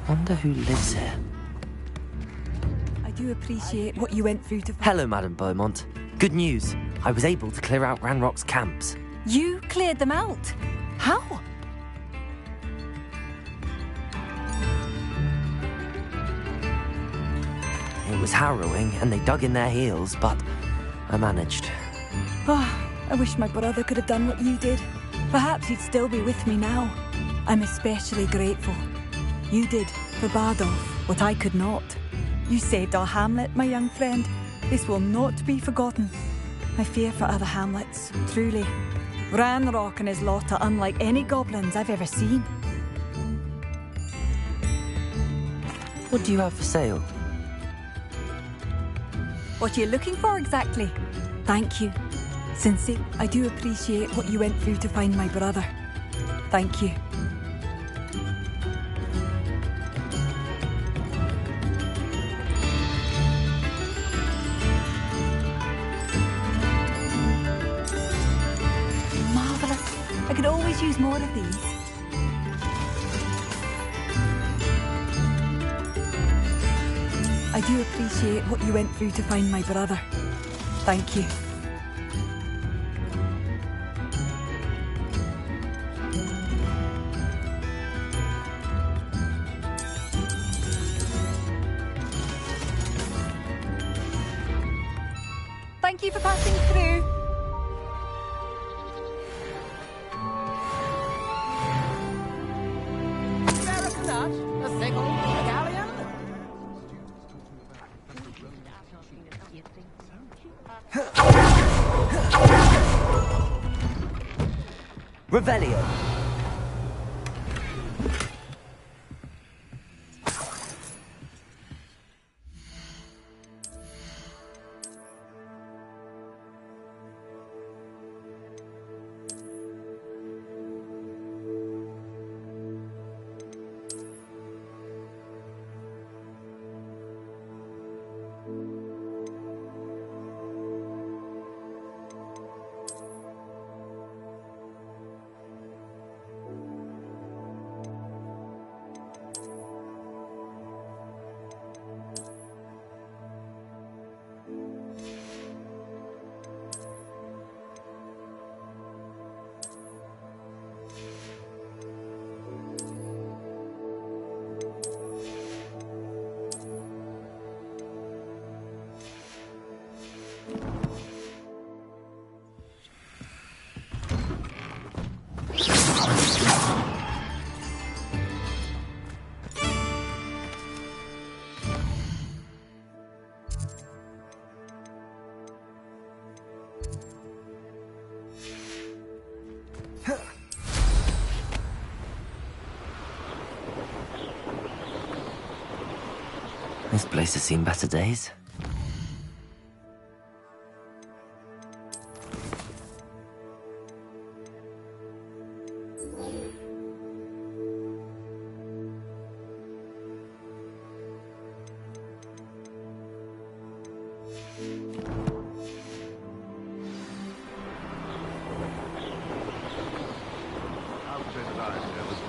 Wonder who lives here. I do appreciate what you went through to find... Hello, Madame Beaumont. Good news. I was able to clear out Ranrock's camps. You cleared them out? How? It was harrowing, and they dug in their heels, but I managed. Oh, I wish my brother could have done what you did. Perhaps he'd still be with me now. I'm especially grateful. You did, for Bardolph, what I could not. You saved our hamlet, my young friend. This will not be forgotten. I fear for other hamlets, truly. Ranrock and his lot are unlike any goblins I've ever seen. What do you have for sale? What are you looking for exactly? Thank you. Sincere, I do appreciate what you went through to find my brother. Thank you. I could always use more of these. I do appreciate what you went through to find my brother. Thank you. Thank you for passing through. Revelio. This place has seen better days.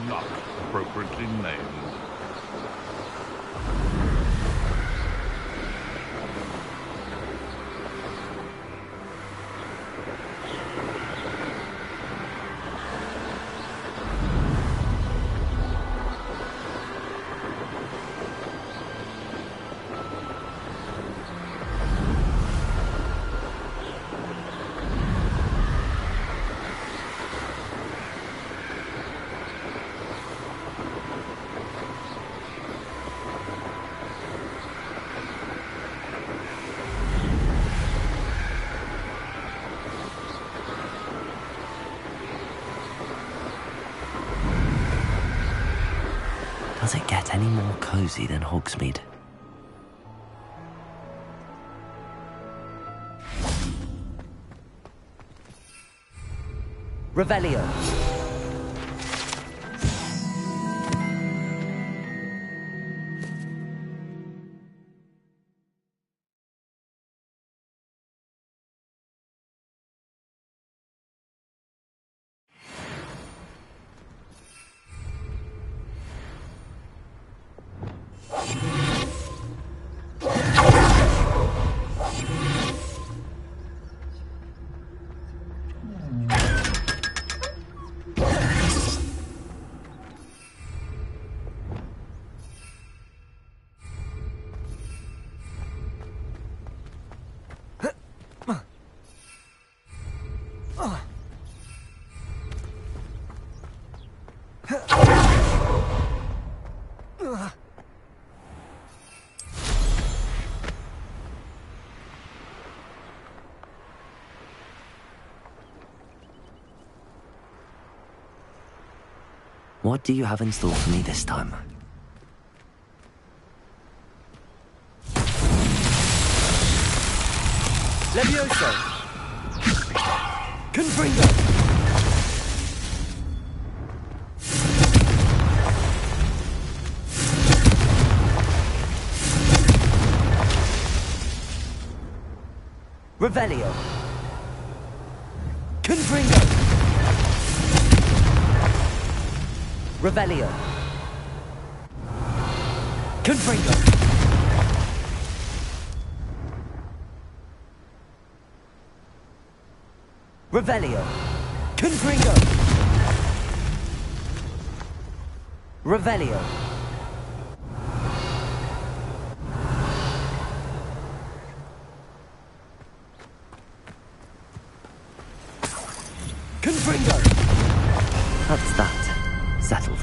Not appropriately named. Does it get any more cozy than Hogsmeade? Revelio. What do you have in store for me this time? Levioso! Confringo! Revelio! Confringo! Revelio! Confringo! Revelio! Confringo! Revelio! Confringo! That's that. Settled.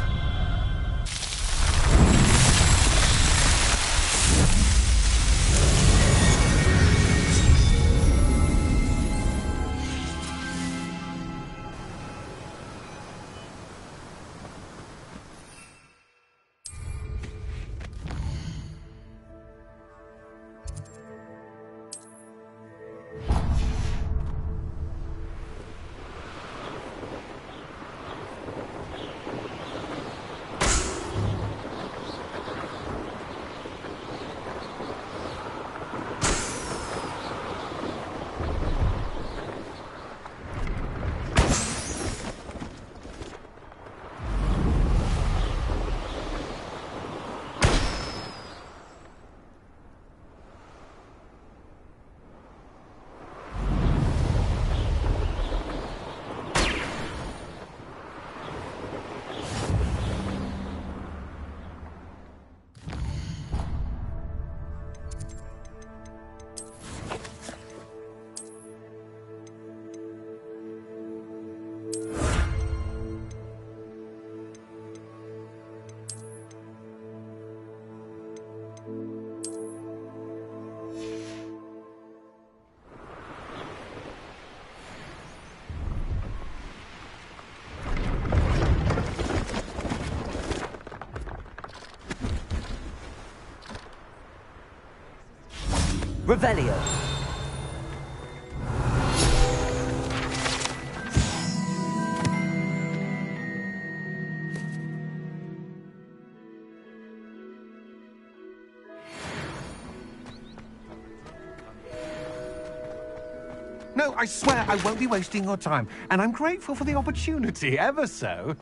Revelio. No, I swear I won't be wasting your time, and I'm grateful for the opportunity, ever so.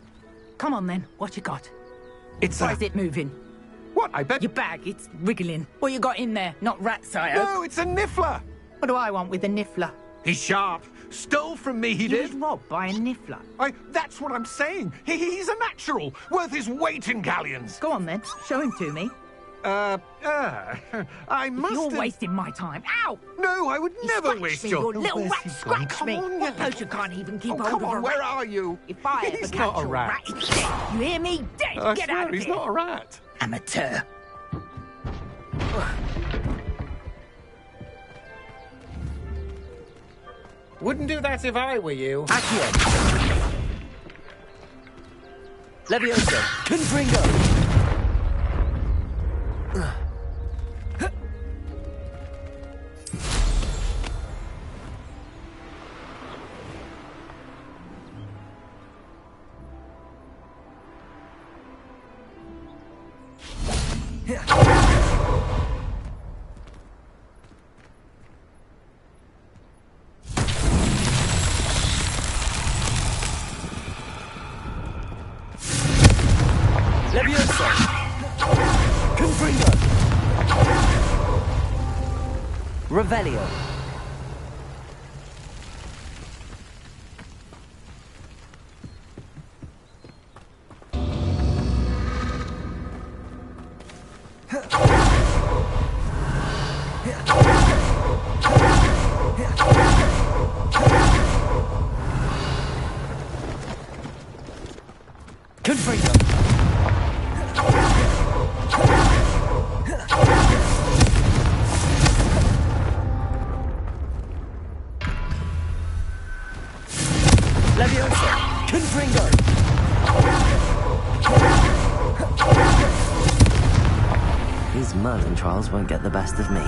Come on then, what you got? It's Why is it moving? What, I bet... Your bag, it's wriggling. What you got in there? Not rats, I hope. No, it's a niffler! What do I want with a niffler? He's sharp. Stole from me, he You did. was robbed by a niffler. That's what I'm saying. He's a natural, worth his weight in galleons. Go on then, show him to me. I must You're have... wasting my time. Ow! No, I would never waste me, your... you little Where's rat, he gone? scratch Come me. on, What potion can't even keep hold come of on, a where rat? are you? If I ever He's catch not a a rat. it's dead. You hear me? Dead. I Get swear, out of he's here. not a rat. Amateur. Wouldn't do that if I were you. Accio. Levioso. Confringo. Levioso. Confringo. Revelio. Confringo. Levioso. Confringo. These Merlin trials won't get the best of me.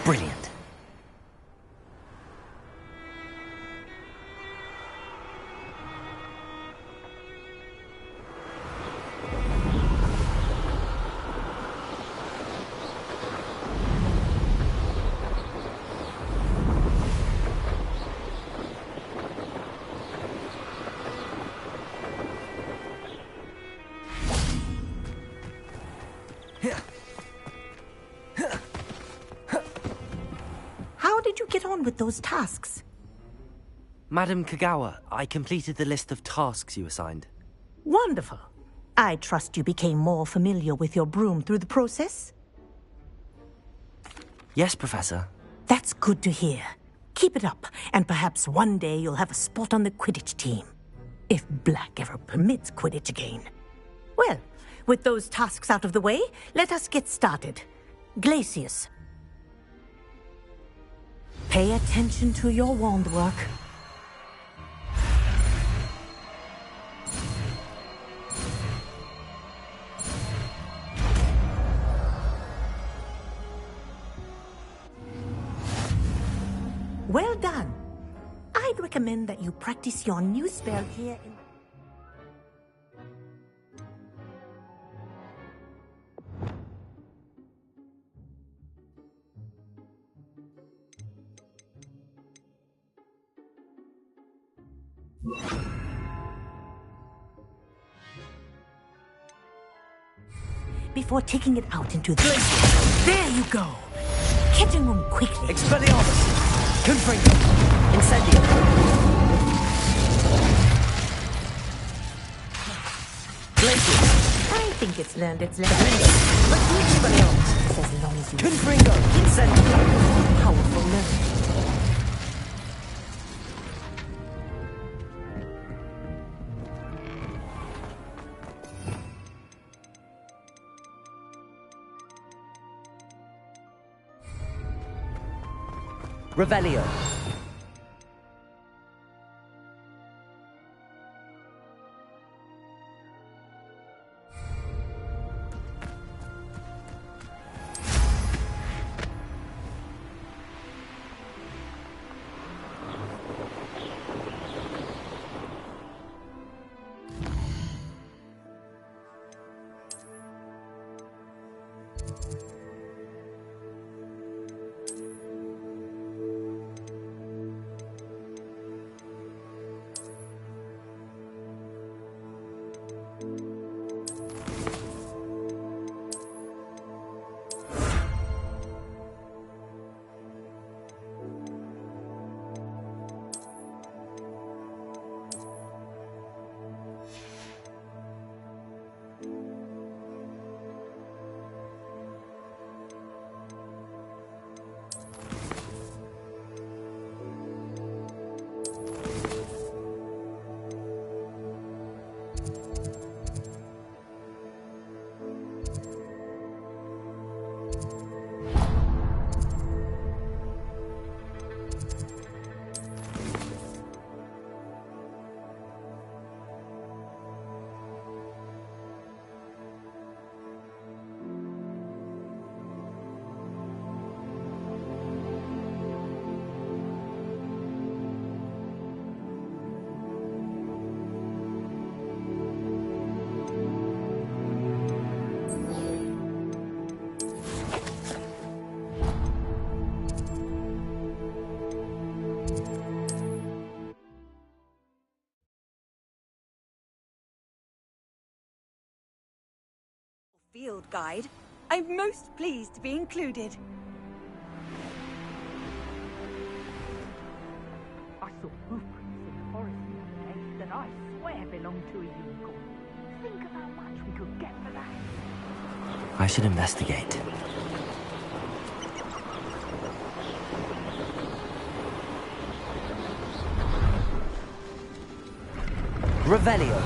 Brilliant. How did you get on with those tasks? Madam Kagawa, I completed the list of tasks you assigned. Wonderful. I trust you became more familiar with your broom through the process? Yes, Professor. That's good to hear. Keep it up, and perhaps one day you'll have a spot on the Quidditch team. If Black ever permits Quidditch again. Well, with those tasks out of the way, let us get started. Glacius. Pay attention to your wand work. Well done. I'd recommend that you practice your new spell here in... Before taking it out into the... There you go! Catching them quickly. Expelliarmus! Confringo! Incendio! Glacius! I think it's learned its lesson. But Expelliarmus, as long as you... Confringo! Incendio! Powerful learning. Revelio. Field guide. I'm most pleased to be included. I saw footprints in the forest the other day that I swear belonged to a unicorn. Think of how much we could get for that. I should investigate. Revelio.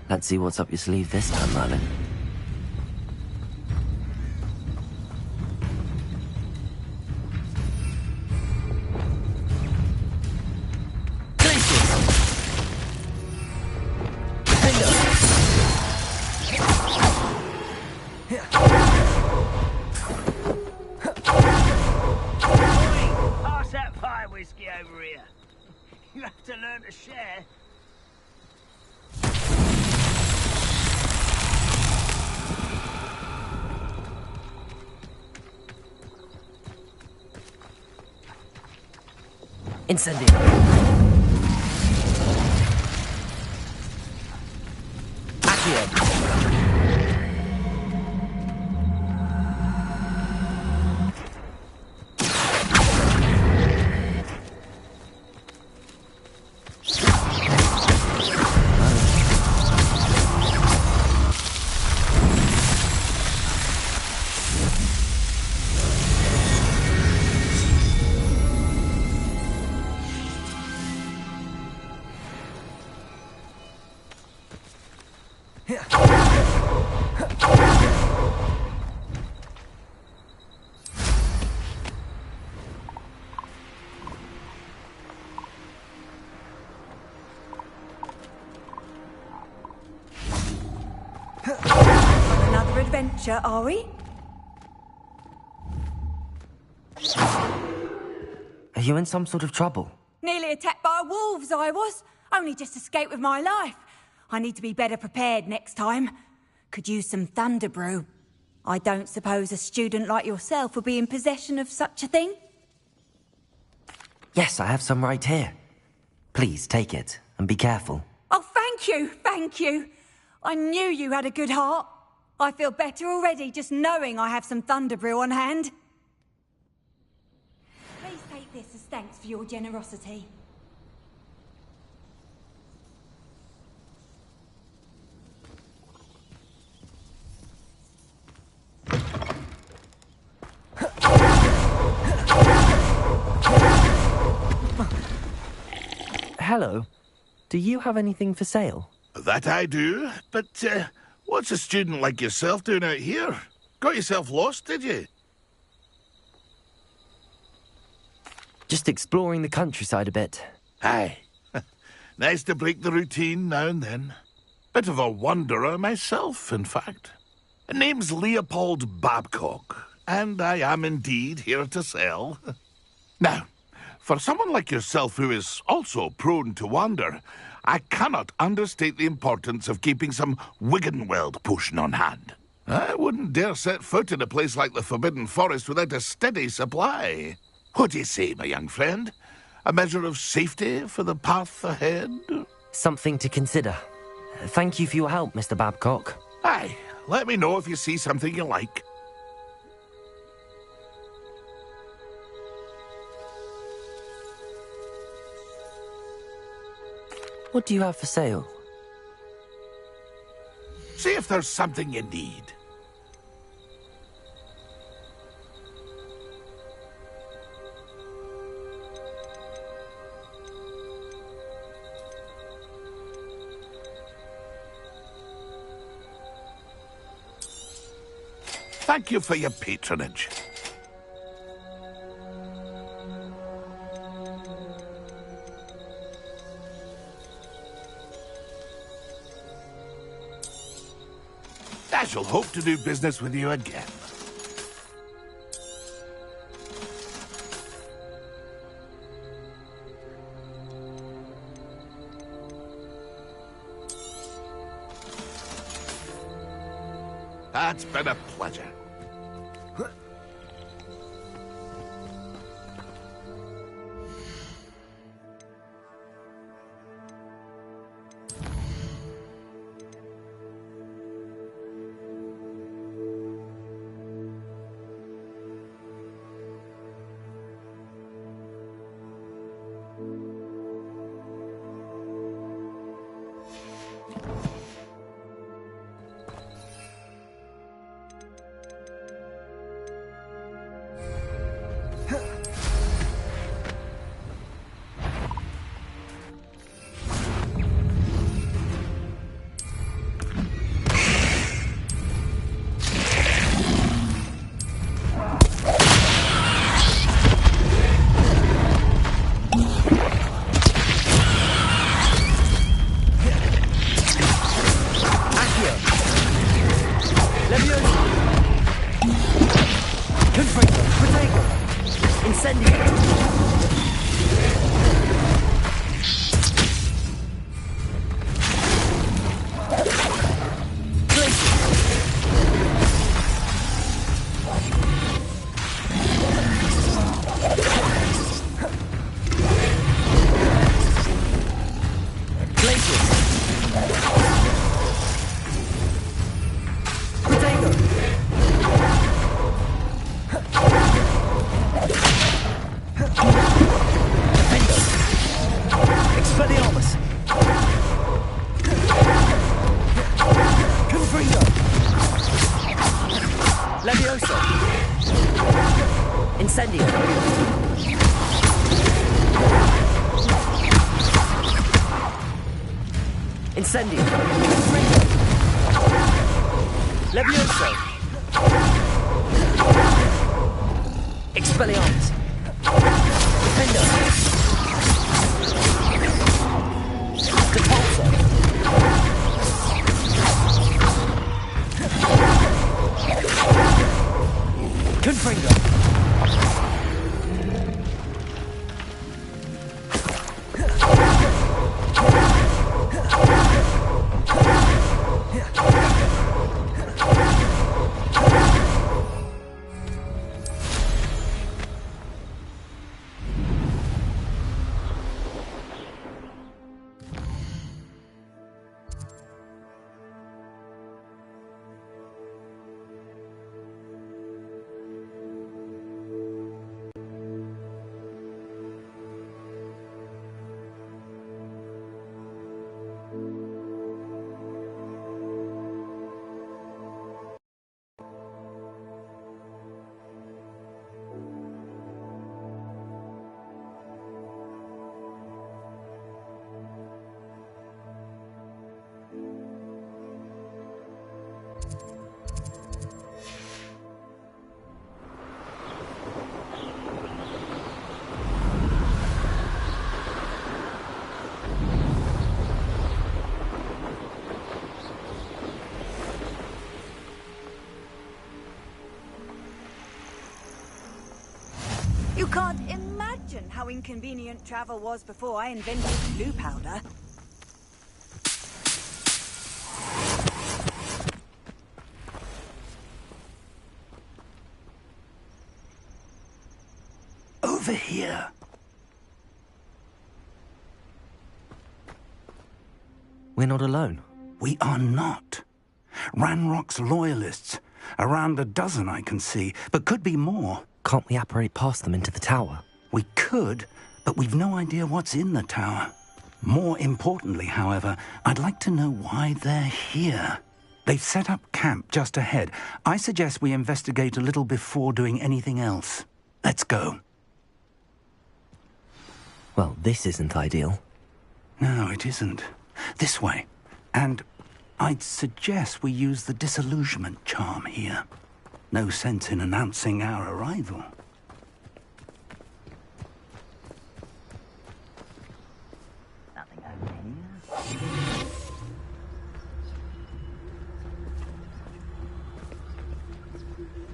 Let's see what's up your sleeve this time, Merlin. You have to learn to share. Incendio. Accio. Another adventure, are we? Are you in some sort of trouble? Nearly attacked by wolves, I was. Only just escaped with my life. I need to be better prepared next time. Could use some thunder brew. I don't suppose a student like yourself would be in possession of such a thing? Yes, I have some right here. Please take it, and be careful. Oh, thank you, thank you. I knew you had a good heart. I feel better already just knowing I have some thunder brew on hand. Please take this as thanks for your generosity. Hello. Do you have anything for sale? That I do, but what's a student like yourself doing out here? Got yourself lost, did you? Just exploring the countryside a bit. Aye. Nice to break the routine now and then. Bit of a wanderer myself, in fact. Name's Leopold Babcock, and I am indeed here to sell. Now, for someone like yourself who is also prone to wander, I cannot understate the importance of keeping some Wiggenweld potion on hand. I wouldn't dare set foot in a place like the Forbidden Forest without a steady supply. What do you say, my young friend? A measure of safety for the path ahead? Something to consider. Thank you for your help, Mr. Babcock. Aye, let me know if you see something you like. What do you have for sale? See if there's something you need. Thank you for your patronage. I shall hope to do business with you again. That's been a pleasure. Incendio. Levioso. Expelliarmus. Defender. Depulso. Confringo. You can't imagine how inconvenient travel was before I invented blue powder. Over here. We're not alone. We are not. Ranrock's loyalists. Around a dozen I can see, but could be more. Can't we apparate past them into the tower? We could, but we've no idea what's in the tower. More importantly, however, I'd like to know why they're here. They've set up camp just ahead. I suggest we investigate a little before doing anything else. Let's go. Well, this isn't ideal. No, it isn't. This way. And I'd suggest we use the disillusionment charm here. No sense in announcing our arrival. Nothing over here.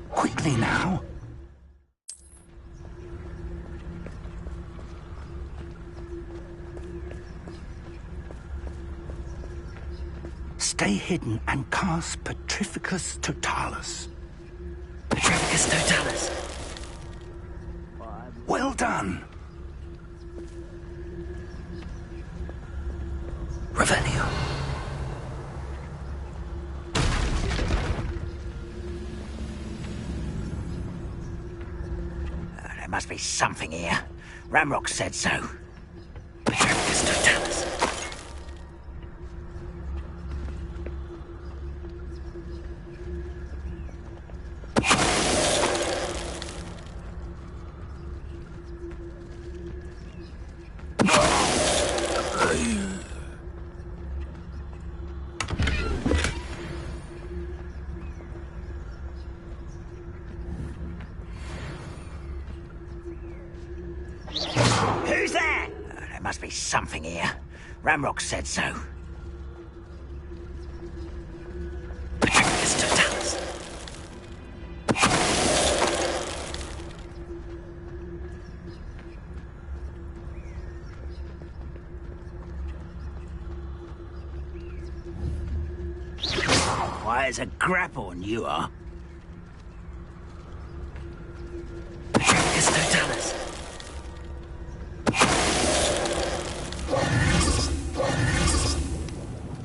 Quickly now. Stay hidden and cast Petrificus Totalis. Petrificus Totalis. Well done. Revelio. There must be something here. Ramrock said so. Petrificus Totalis. Who's there? There must be something here. Ramrock said so. Petrificus Totalis. Why, it's a grapphorn you are. Petrificus Totalis.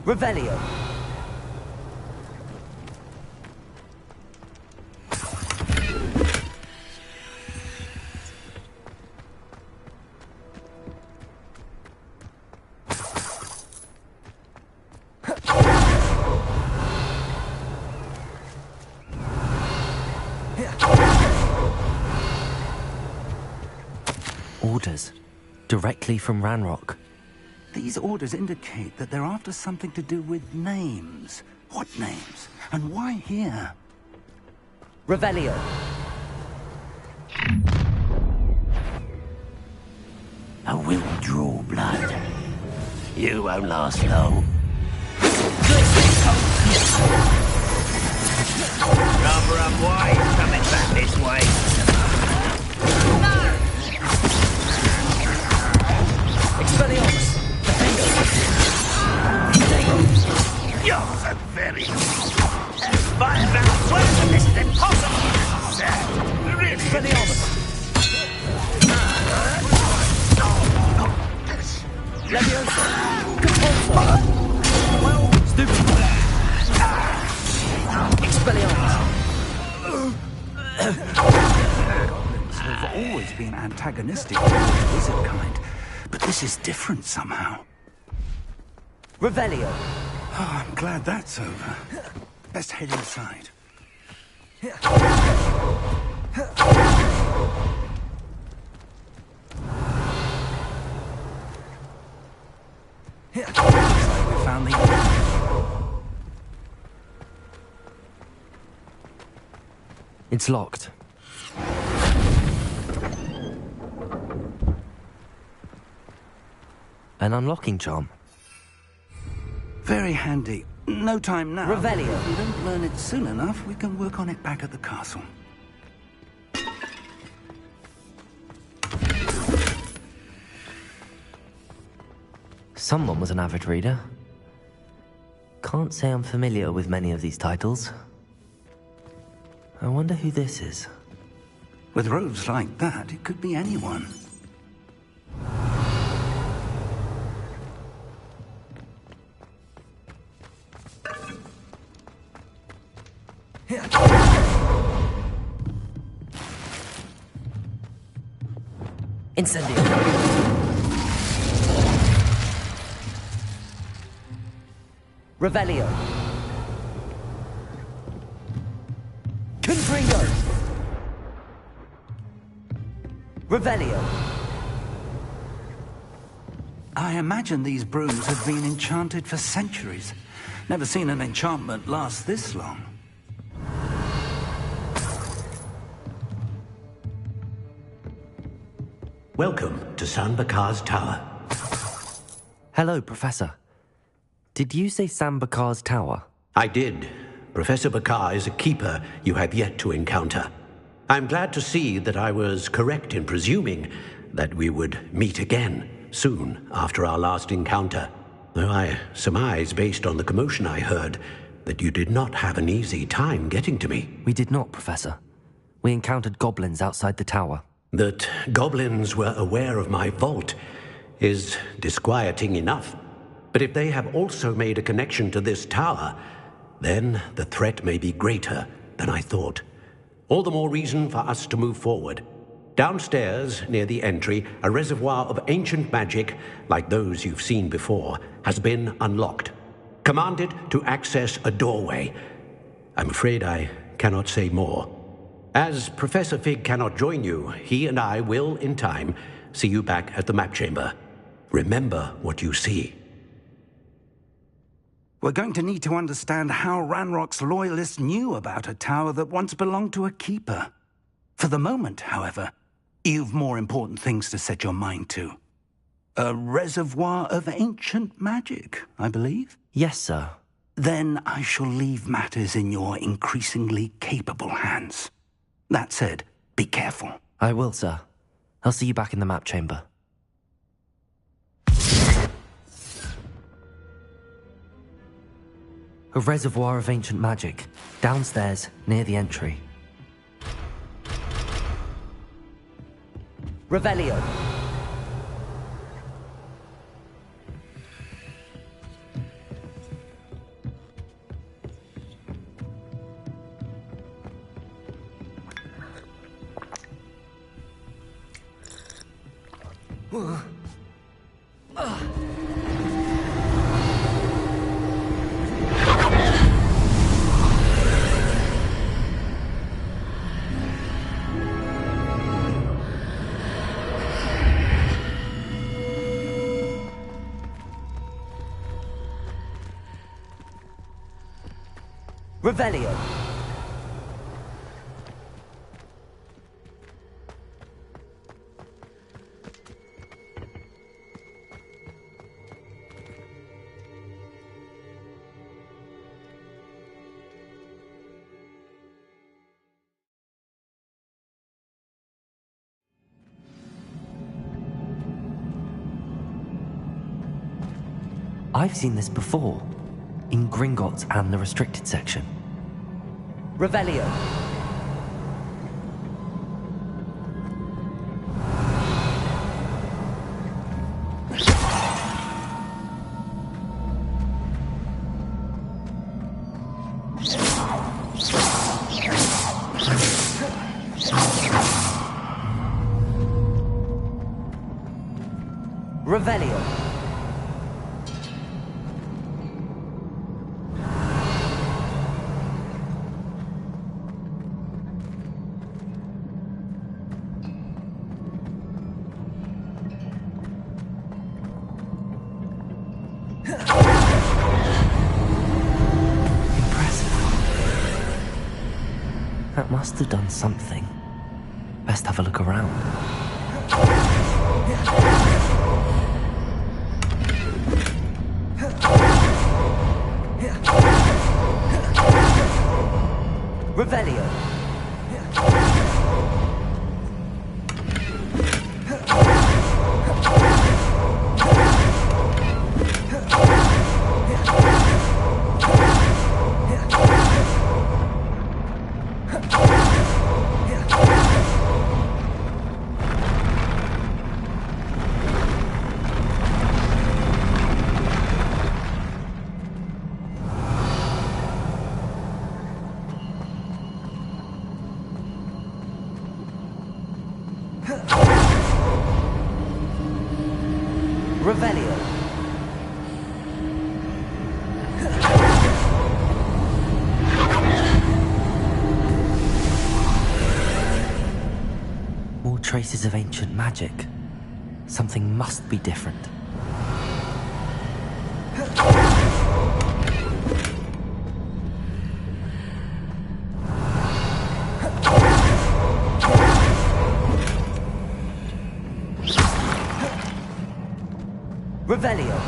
Revelio. Orders. Directly from Ranrock. These orders indicate that they're after something to do with names. What names? And why here? Revelio. I will draw blood. You won't last long. Rather unwise coming back this way. Expelliarmus! You're so very... Fight about worse than this is impossible! Sir, really... Expelliarmus! Leviosa! Compulso! Stupid! Expelliarmus! Goblins have always been antagonistic to the wizard kind, but this is different somehow. Revelio! Oh, I'm glad that's over. Best head inside. Looks like we found the... It's locked. An unlocking charm. Very handy. No time now. Revelio. If we don't learn it soon enough, we can work on it back at the castle. Someone was an avid reader. Can't say I'm familiar with many of these titles. I wonder who this is. With robes like that, it could be anyone. Incendio. Revelio. Confringo. Revelio. I imagine these brooms have been enchanted for centuries. Never seen an enchantment last this long. Welcome to San Bakar's Tower. Hello, Professor. Did you say Sam Bakar's tower? I did. Professor Bakar is a keeper you have yet to encounter. I'm glad to see that I was correct in presuming that we would meet again soon after our last encounter. Though I surmise, based on the commotion I heard, that you did not have an easy time getting to me. We did not, Professor. We encountered goblins outside the tower. That goblins were aware of my vault is disquieting enough. But if they have also made a connection to this tower, then the threat may be greater than I thought. All the more reason for us to move forward. Downstairs, near the entry, a reservoir of ancient magic, like those you've seen before, has been unlocked. Commanded to access a doorway. I'm afraid I cannot say more. As Professor Fig cannot join you, he and I will, in time, see you back at the map chamber. Remember what you see. We're going to need to understand how Ranrock's loyalists knew about a tower that once belonged to a keeper. For the moment, however, you've more important things to set your mind to. A reservoir of ancient magic, I believe? Yes, sir. Then I shall leave matters in your increasingly capable hands. That said, be careful. I will, sir. I'll see you back in the map chamber. A reservoir of ancient magic, downstairs, near the entry. Revelio. Revelio. I've seen this before, in Gringotts and the restricted section. Revelio. Revelio. That must have done something. Best have a look around. Revelio. Revelio. More traces of ancient magic. Something must be different. Revelio.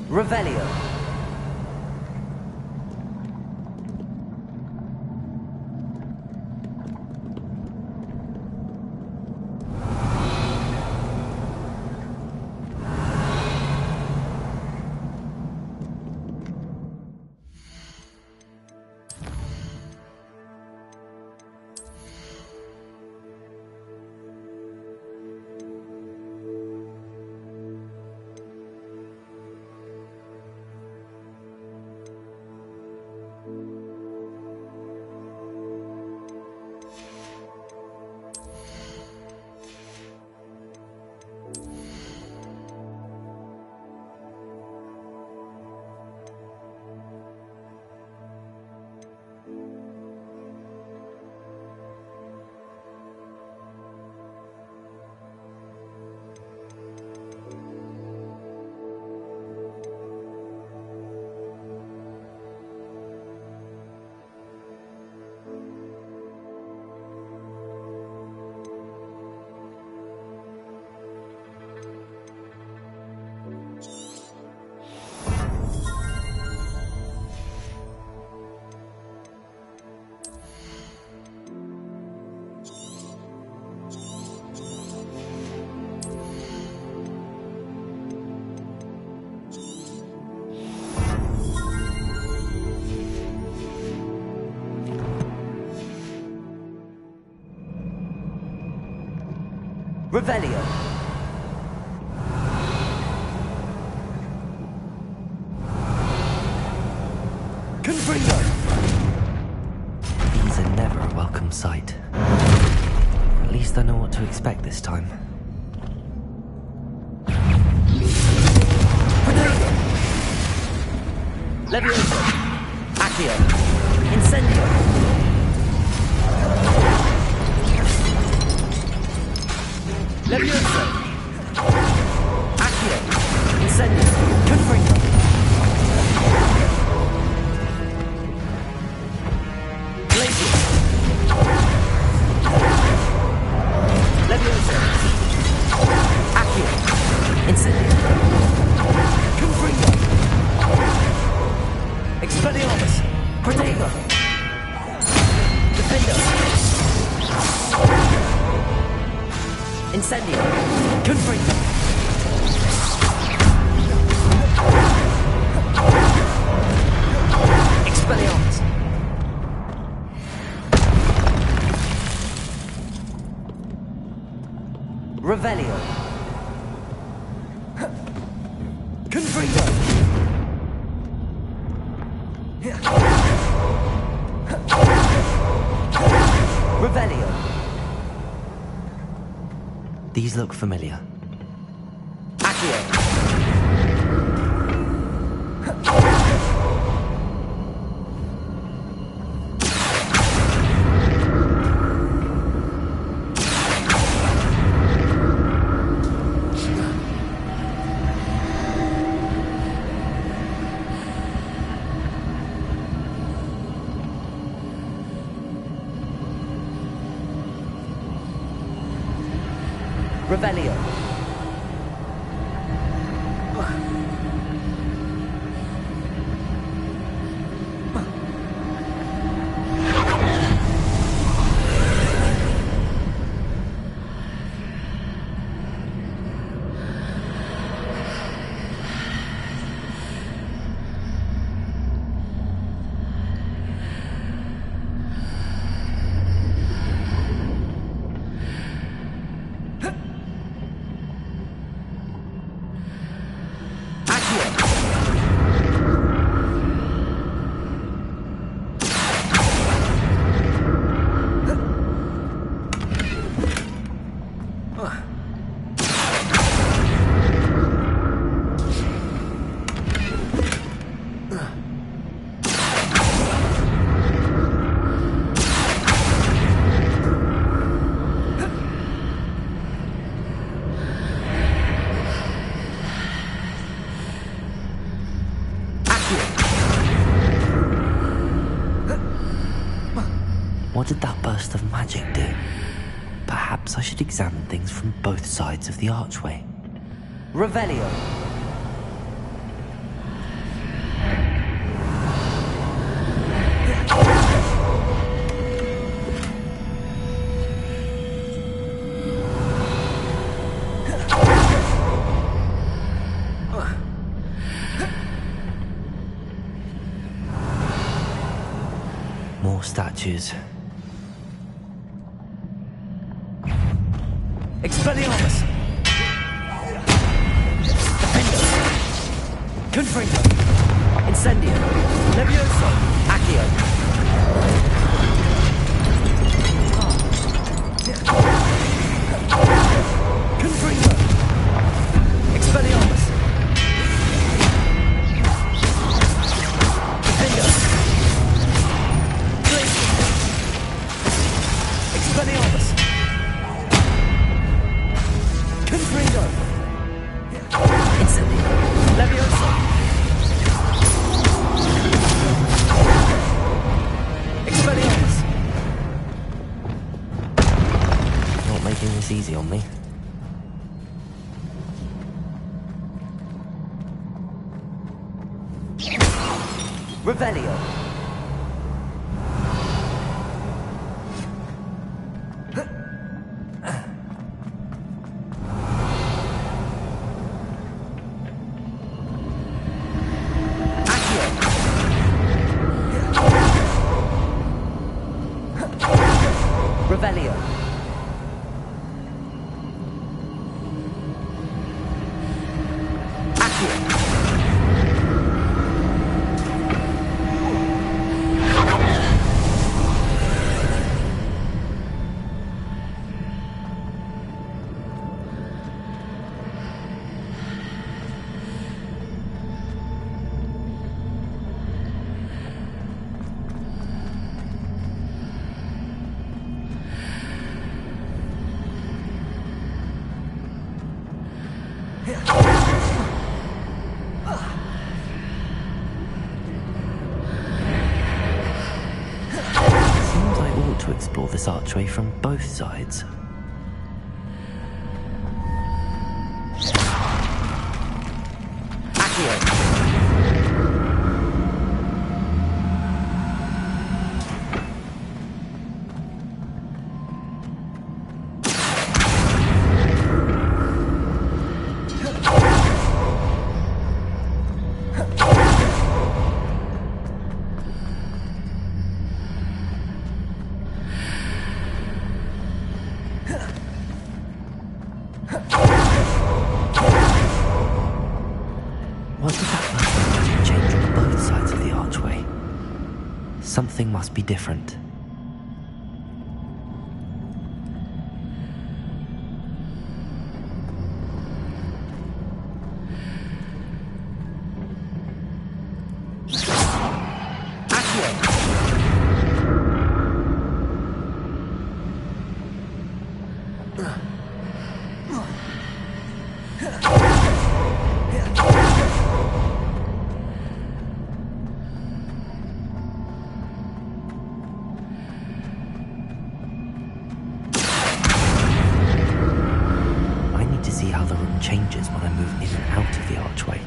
Revelio. Revelio. Confringo. These are never this time. Levioso! Accio! Incendio! Levioso! Accio! Incendio! Confringo! Glacius! Levioso! Accio! Incendio! Confringo! Expelliarmus! Protego! Defendo! Incendio! Confringo! Expelliarmus! Revelio! Confringo! Revelio! These look familiar. Accio! Revelio! What did that burst of magic do? Perhaps I should examine things from both sides of the archway. Revelio! More statues. Expelliarmus! Defendo! Confringo! Incendio! Levioso! Accio! Confringo! Expelliarmus! Defendo! Expelliarmus! Confringo! Incendio! Levioso! Expelliarmus! Not making this easy on me. Revelio! Revelio! Seems I ought to explore this archway from both sides. What did that magic change on both sides of the archway? Something must be different. See how the room changes when I move in and out of the archway.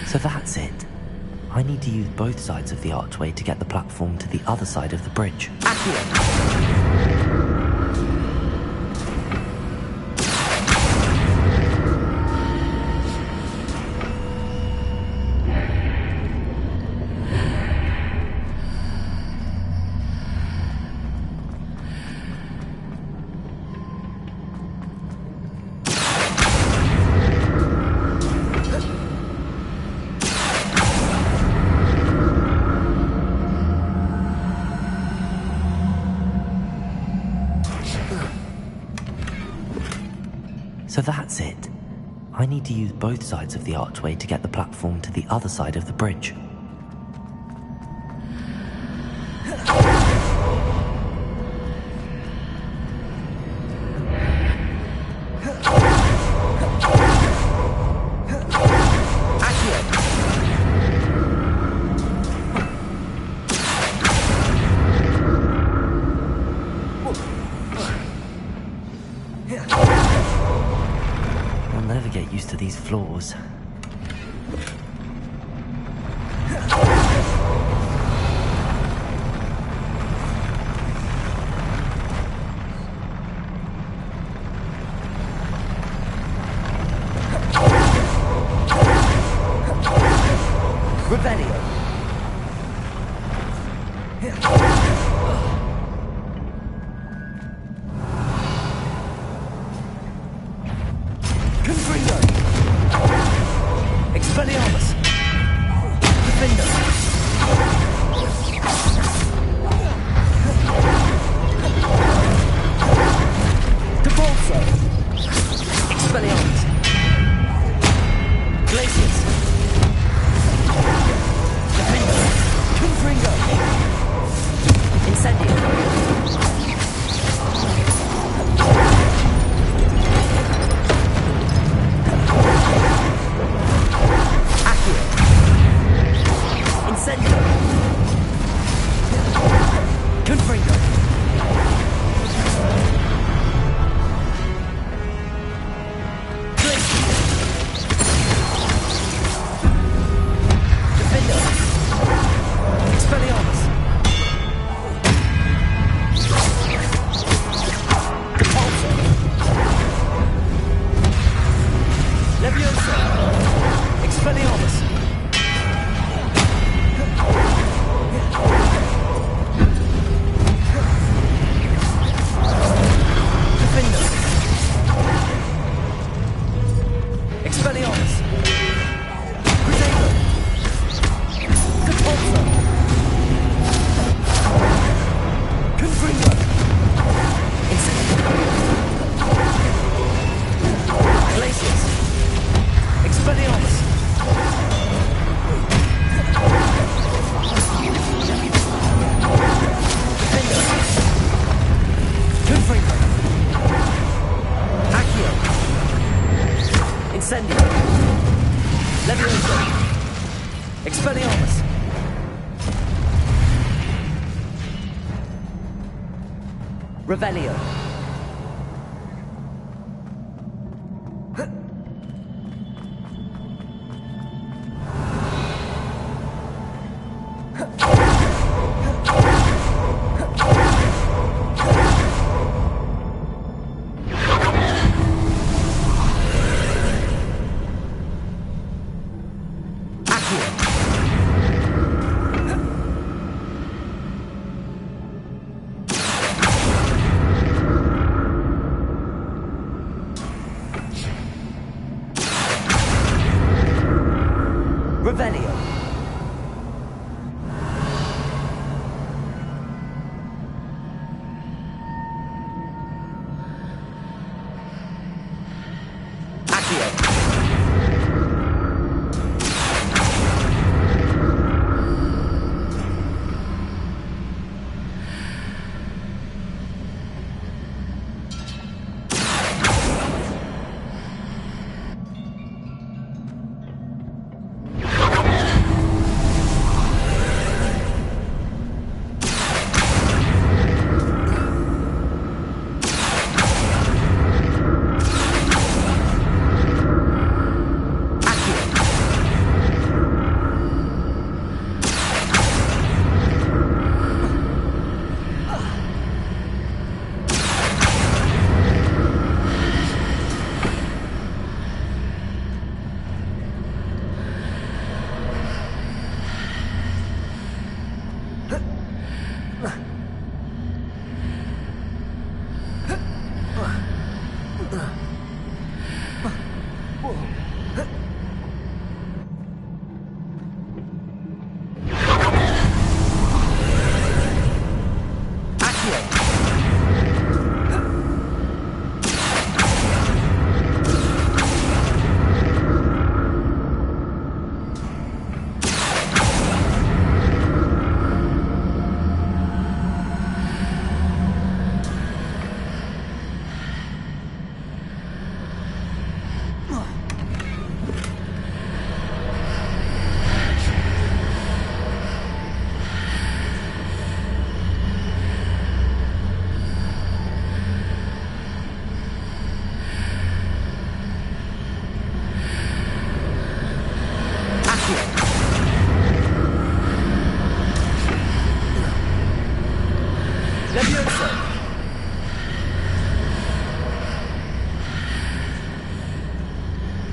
So that's it. I need to use both sides of the archway to get the platform to the other side of the bridge. So that's it. I need to use both sides of the archway to get the platform to the other side of the bridge. I'll never get used to these floors. Rebellion. Incendio. Levioso. Expelliarmus. Revelio. Revelio.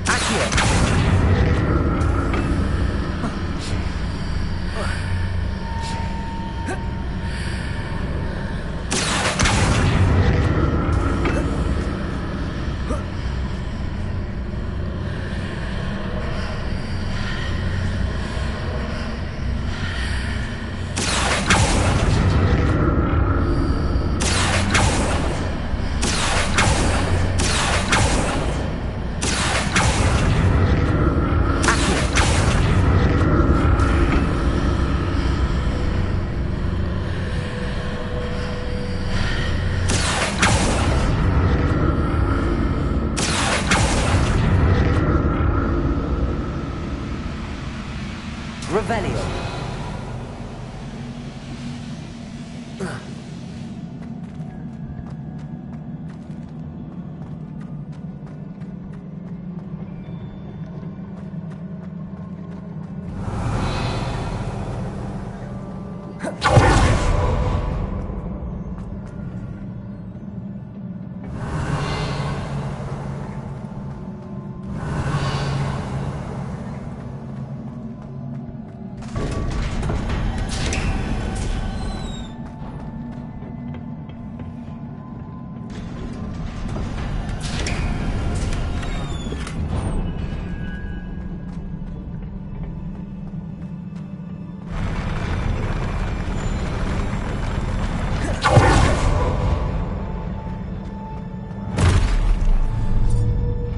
Accio. Revelio.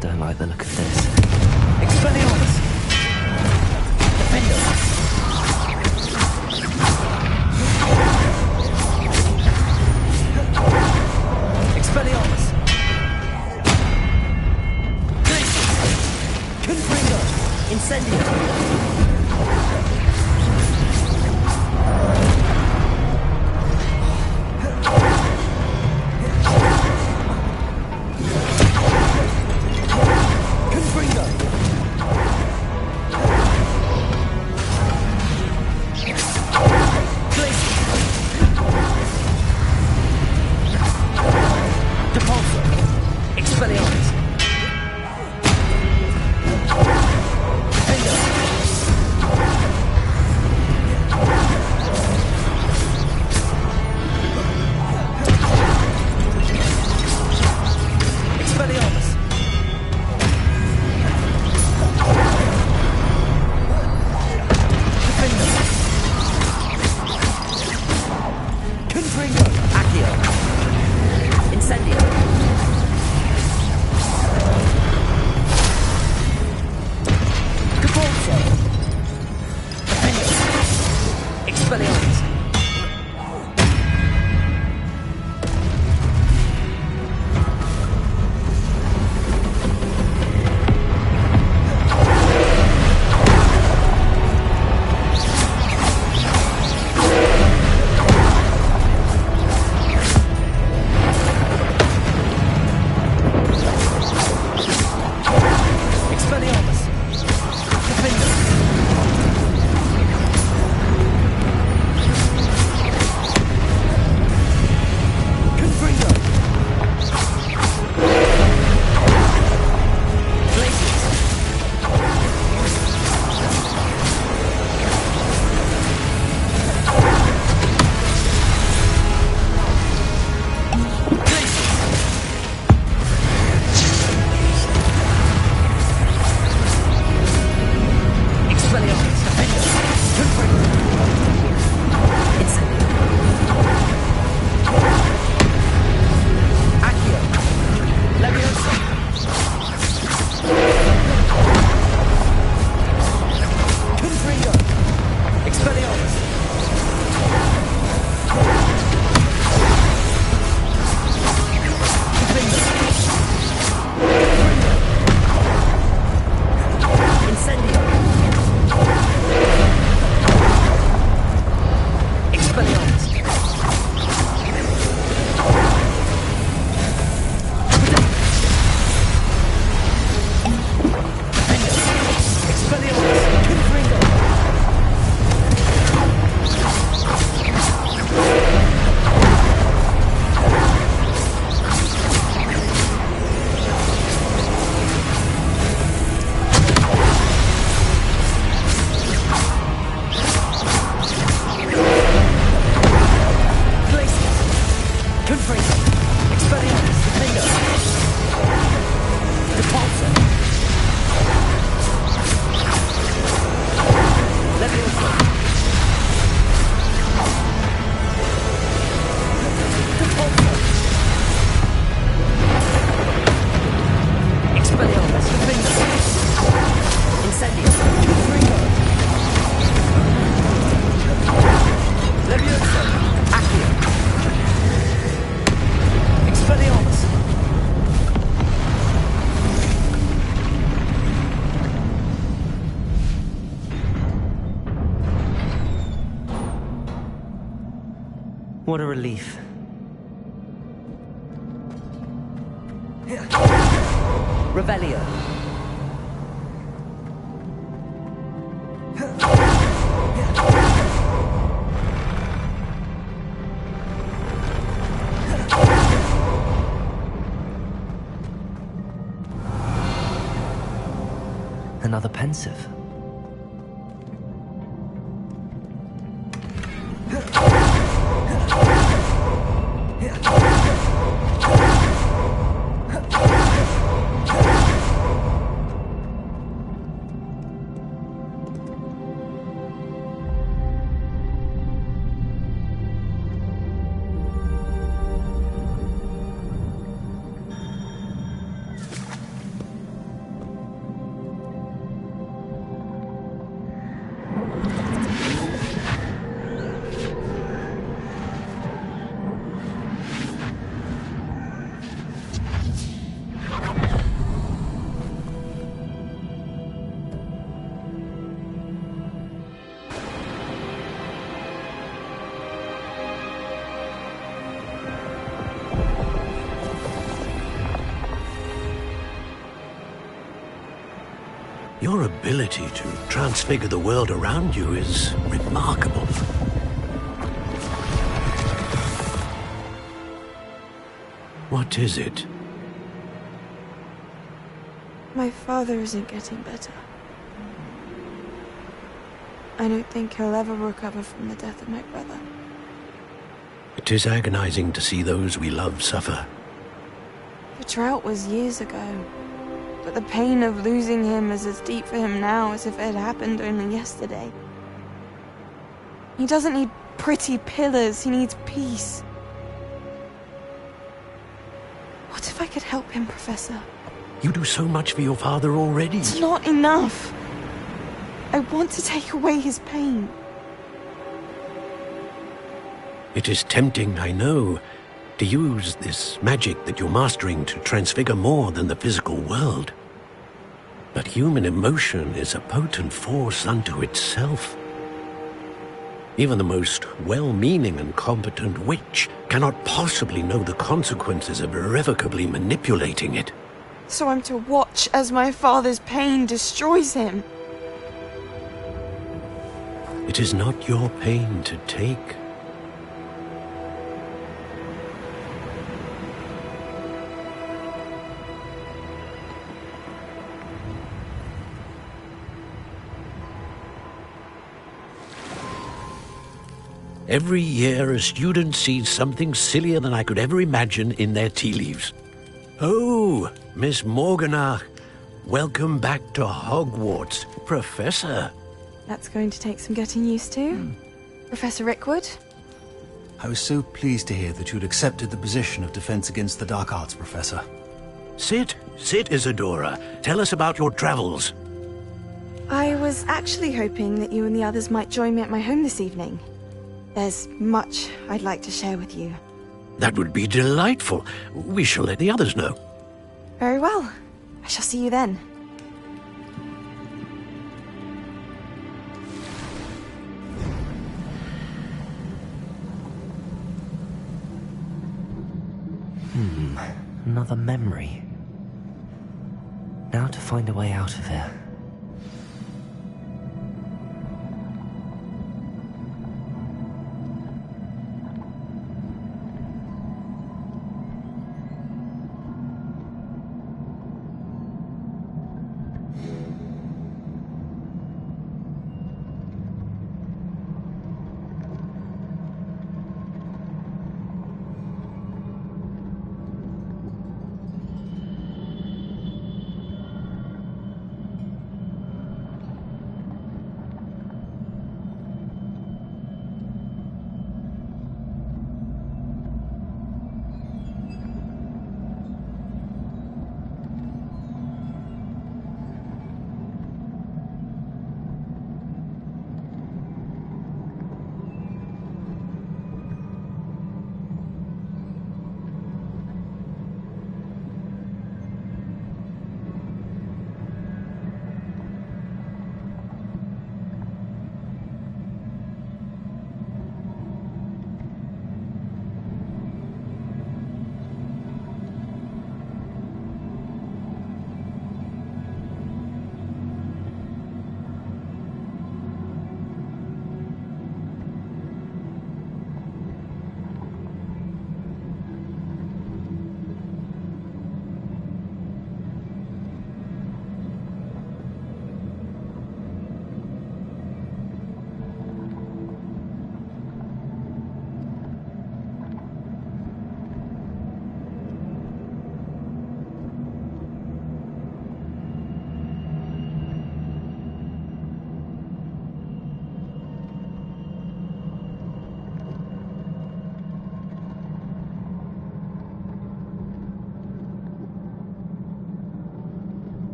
Don't like the look of this. Expelliarmus! Defender! Expelliarmus! Glacius! What a relief. Revelio. Another pensive. Your ability to transfigure the world around you is remarkable. What is it? My father isn't getting better. I don't think he'll ever recover from the death of my brother. It is agonizing to see those we love suffer. The drought was years ago, but the pain of losing him is as deep for him now as if it had happened only yesterday. He doesn't need pretty pillars, he needs peace. What if I could help him, Professor? You do so much for your father already. It's not enough. I want to take away his pain. It is tempting, I know, to use this magic that you're mastering to transfigure more than the physical world. But human emotion is a potent force unto itself. Even the most well-meaning and competent witch cannot possibly know the consequences of irrevocably manipulating it. So I'm to watch as my father's pain destroys him. It is not your pain to take. Every year, a student sees something sillier than I could ever imagine in their tea leaves. Oh, Miss Morganach, welcome back to Hogwarts, Professor. That's going to take some getting used to. Professor Rickwood? I was so pleased to hear that you'd accepted the position of Defense Against the Dark Arts, Professor. Sit, Isadora. Tell us about your travels. I was actually hoping that you and the others might join me at my home this evening. There's much I'd like to share with you. That would be delightful. We shall let the others know. Very well. I shall see you then. Another memory. Now to find a way out of here.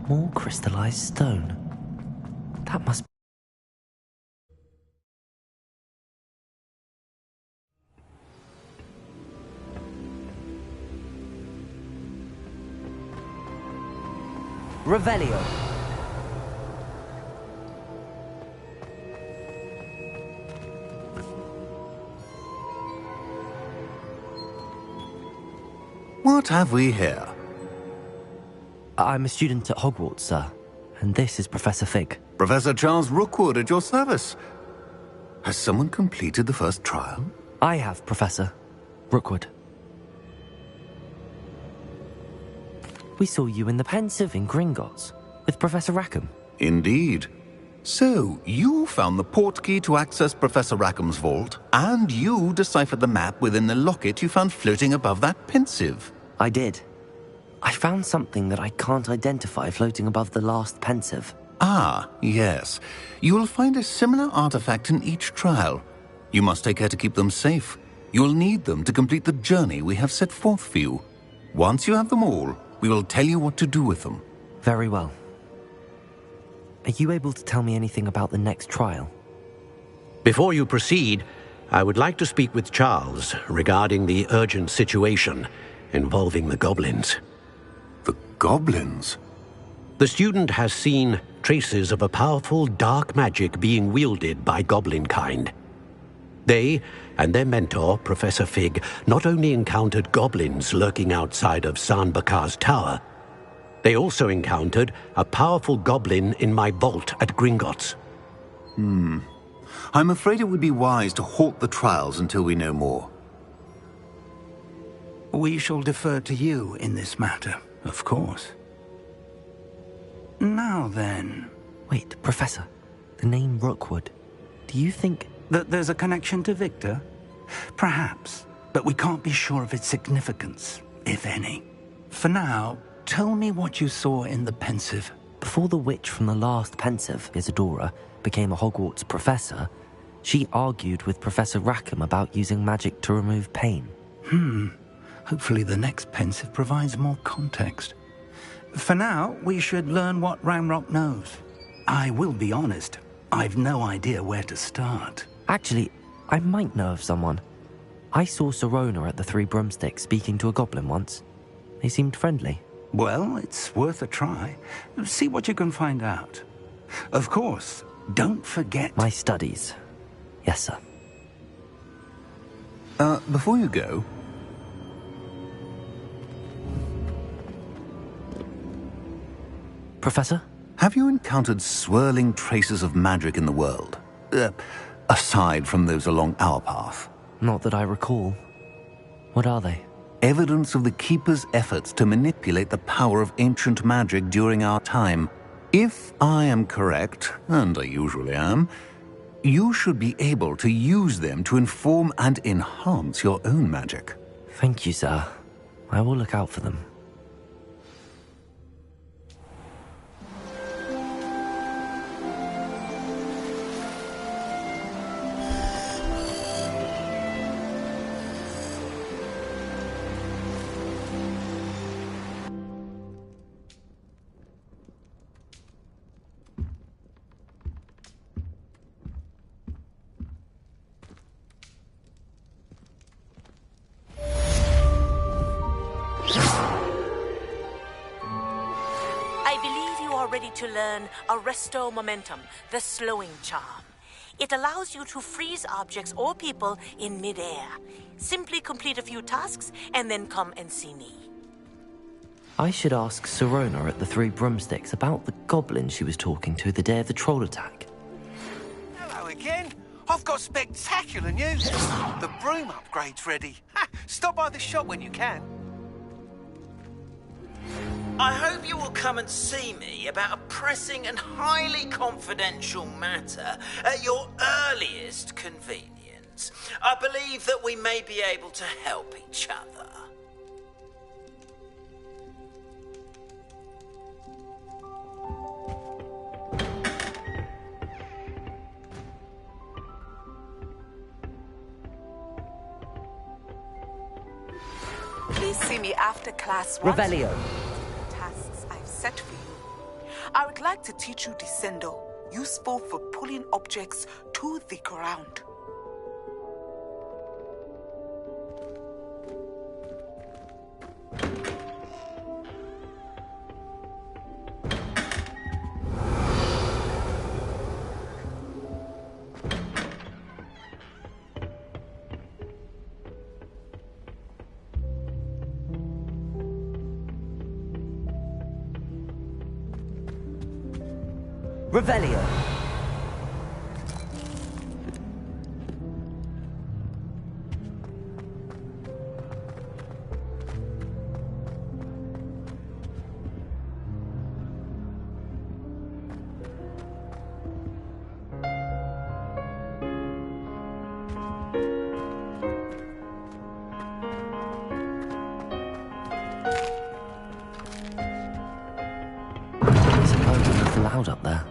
More crystallized stone. That must be... Revelio. What have we here? I'm a student at Hogwarts, sir. And this is Professor Fig. Professor Charles Rookwood at your service. Has someone completed the first trial? I have, Professor Rookwood. We saw you in the Pensive in Gringotts with Professor Rackham. Indeed. So, you found the portkey to access Professor Rackham's vault, and you deciphered the map within the locket you found floating above that Pensive. I did. I found something that I can't identify floating above the last Pensive. Ah, yes. You will find a similar artifact in each trial. You must take care to keep them safe. You will need them to complete the journey we have set forth for you. Once you have them all, we will tell you what to do with them. Very well. Are you able to tell me anything about the next trial? Before you proceed, I would like to speak with Charles regarding the urgent situation involving the goblins. The goblins? The student has seen traces of a powerful dark magic being wielded by goblin kind. They and their mentor, Professor Fig, not only encountered goblins lurking outside of San Bakar's tower, they also encountered a powerful goblin in my vault at Gringotts. I'm afraid it would be wise to halt the trials until we know more. We shall defer to you in this matter, of course. Now then... Wait, Professor. The name Rookwood. Do you think... that there's a connection to Victor? Perhaps, but we can't be sure of its significance, if any. For now, tell me what you saw in the Pensive. Before the witch from the last Pensive, Isadora, became a Hogwarts professor, she argued with Professor Rackham about using magic to remove pain. Hopefully the next Pensive provides more context. For now, we should learn what Ranrock knows. I will be honest, I've no idea where to start. Actually, I might know of someone. I saw Sirona at the Three Broomsticks speaking to a goblin once. They seemed friendly. Well, it's worth a try. See what you can find out. Of course, don't forget... My studies. Yes, sir. Before you go... Professor? Have you encountered swirling traces of magic in the world? Aside from those along our path? Not that I recall. What are they? Evidence of the Keeper's efforts to manipulate the power of ancient magic during our time. If I am correct, and I usually am, you should be able to use them to inform and enhance your own magic. Thank you, sir. I will look out for them. To learn Arresto Momentum, the slowing charm. It allows you to freeze objects or people in midair. Simply complete a few tasks and then come and see me. I should ask Sirona at the Three Broomsticks about the goblin she was talking to the day of the troll attack. Hello again. I've got spectacular news. The broom upgrade's ready. Stop by the shop when you can. I hope you will come and see me about a pressing and highly confidential matter at your earliest convenience. I believe that we may be able to help each other. Please see me after class. Revelio. Tasks I've set for you. I would like to teach you Descendo, useful for pulling objects to the ground. Revelio. Suppose it must be loud up there.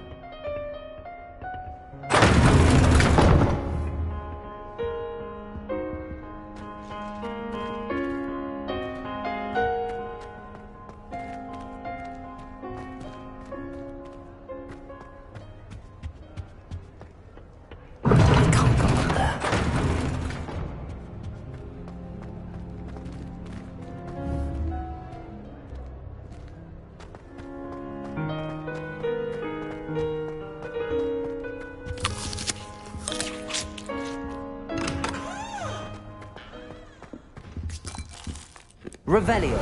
Revelio.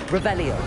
Revelio.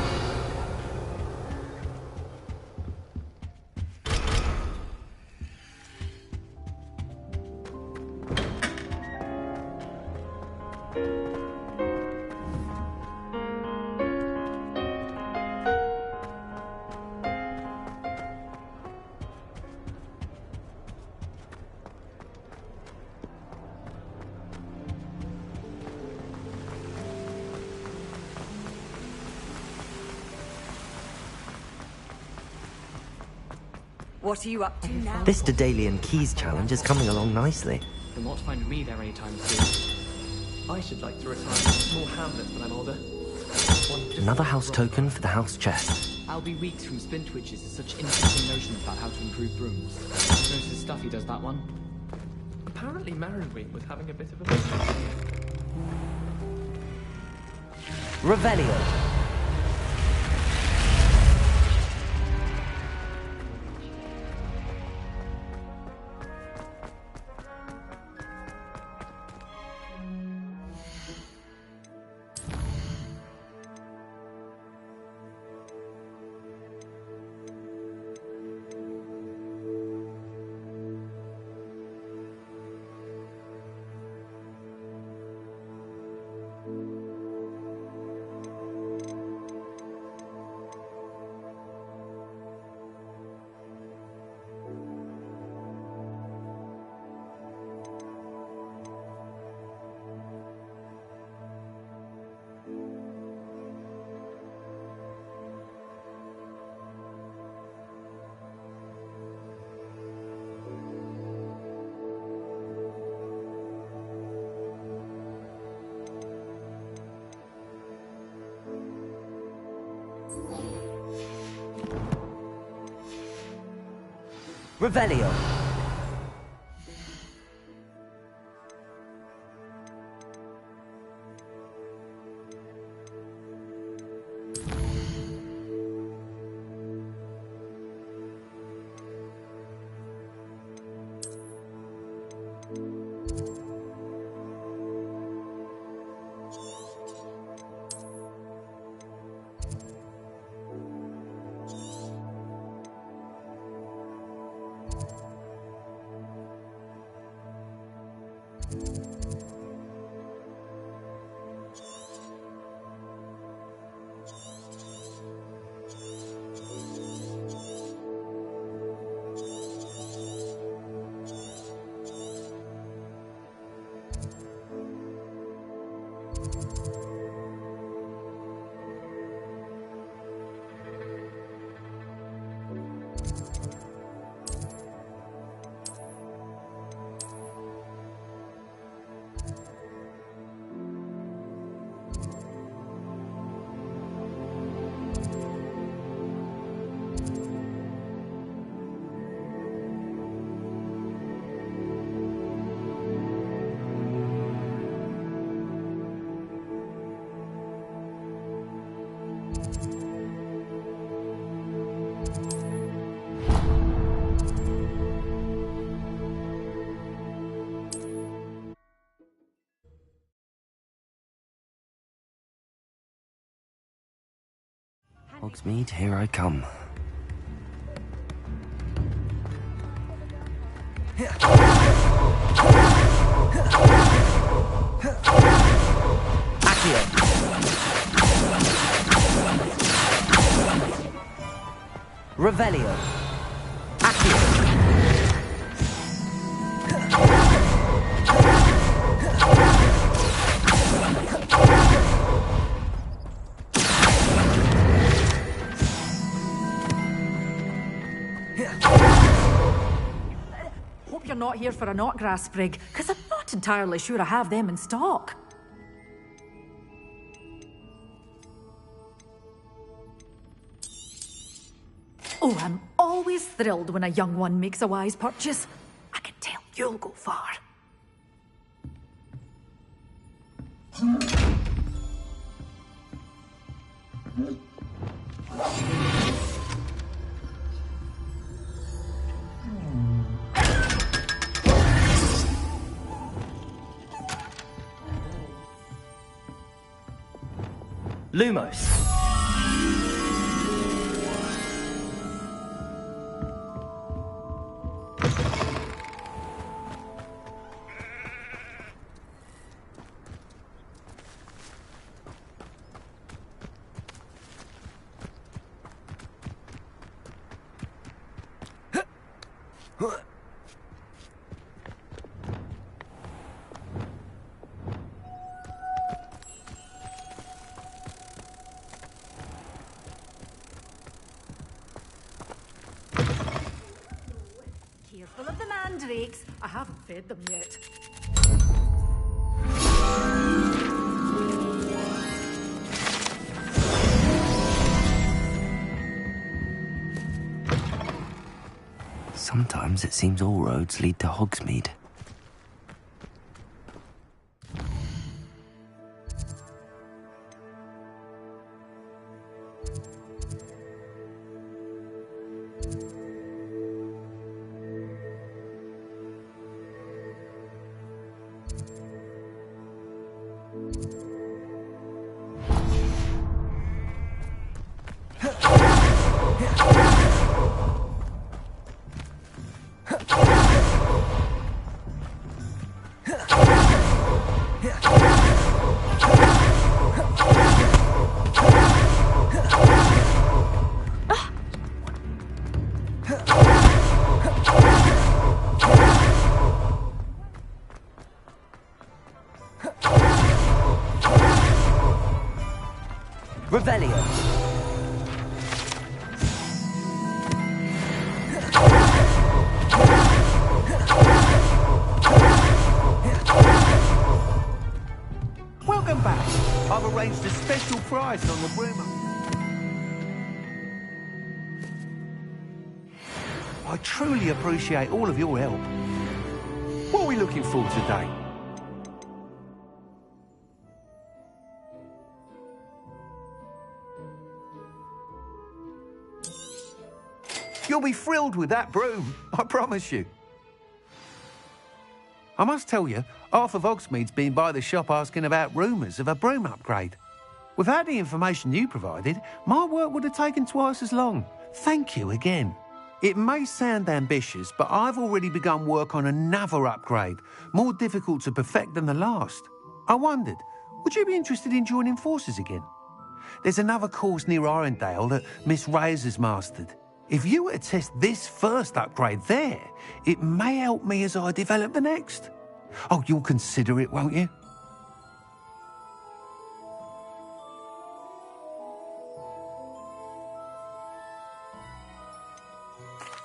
What are you up to now? This Daedalian Keys challenge is coming along nicely. You'll not find me there anytime soon. I should like to retire to a small hamlet when I'm older. Another house token for the house chest. I'll be weeks from Splint Witches with such interesting notions about how to improve brooms. Notice Stuffy does that one. Apparently Marrowwing was having a bit of a business. Revelio. Revelio. Hogsmeade, here I come. Revelio. Accio. Hope you're not here for a knotgrass sprig, because I'm not entirely sure I have them in stock. Oh, I'm always thrilled when a young one makes a wise purchase. I can tell you'll go far. Lumos. Careful of the mandrakes. I haven't fed them yet. Sometimes it seems all roads lead to Hogsmeade. Revelio. Welcome back. I've arranged a special price on the broom. I truly appreciate all of your help. What are we looking for today? You'll be thrilled with that broom, I promise you. I must tell you, half of Hogsmeade's been by the shop asking about rumours of a broom upgrade. Without the information you provided, my work would have taken twice as long. Thank you again. It may sound ambitious, but I've already begun work on another upgrade, more difficult to perfect than the last. I wondered, would you be interested in joining forces again? There's another course near Arendelle that Miss Reyes has mastered. If you were to test this first upgrade there, it may help me as I develop the next. Oh, you'll consider it, won't you?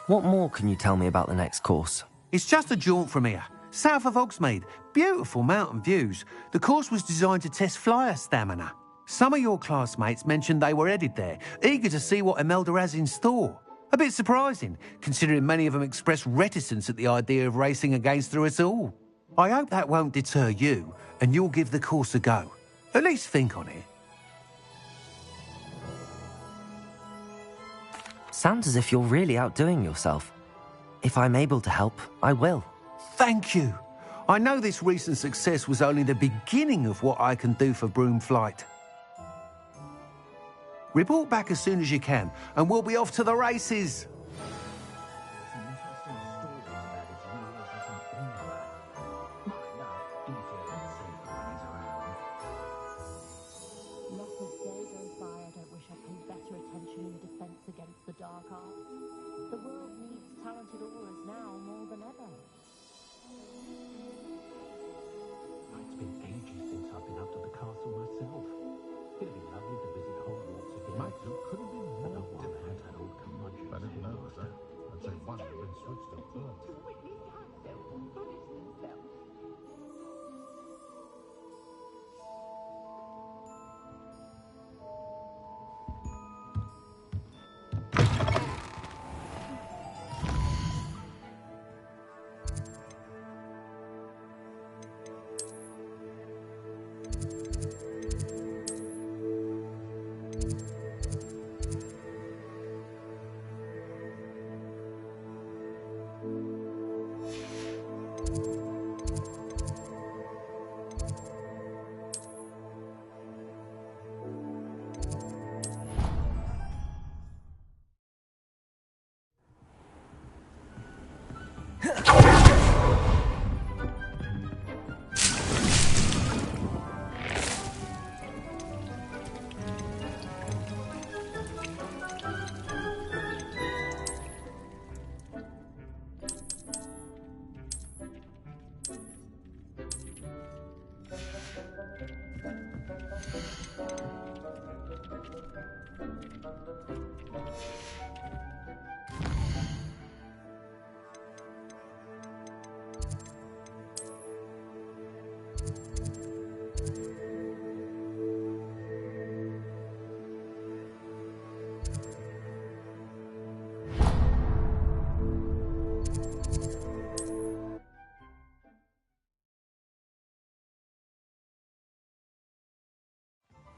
What more can you tell me about the next course? It's just a jaunt from here, south of Hogsmeade. Beautiful mountain views. The course was designed to test flyer stamina. Some of your classmates mentioned they were headed there, eager to see what Imelda has in store. A bit surprising, considering many of them expressed reticence at the idea of racing against her at all. I hope that won't deter you, and you'll give the course a go. At least think on it. Sounds as if you're really outdoing yourself. If I'm able to help, I will. Thank you. I know this recent success was only the beginning of what I can do for Broomflight. Report back as soon as you can, and we'll be off to the races. It's been ages since I've been up to the castle myself. It'd be lovely to visit Hogwarts again. Mate, you couldn't be more No one had that old curmudgeon. I didn't know that. I'd say one had been switched to birth.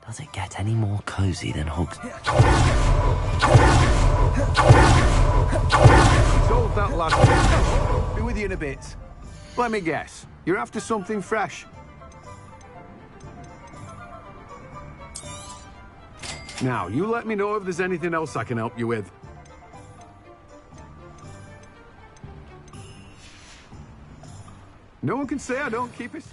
Does it get any more cozy than Hogwarts? Solve that last one. Be with you in a bit. Let me guess. You're after something fresh. Now, you let me know if there's anything else I can help you with. No one can say I don't keep it.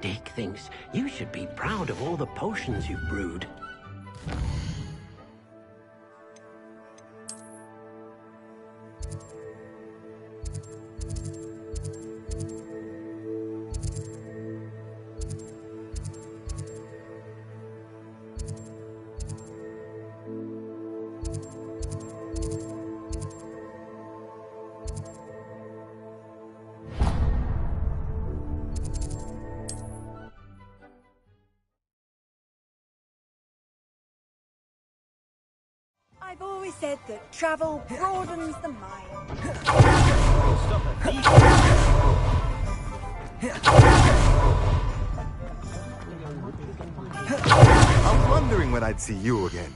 Dick thinks you should be proud of all the potions you've brewed. I've always said that travel broadens the mind. I was wondering when I'd see you again.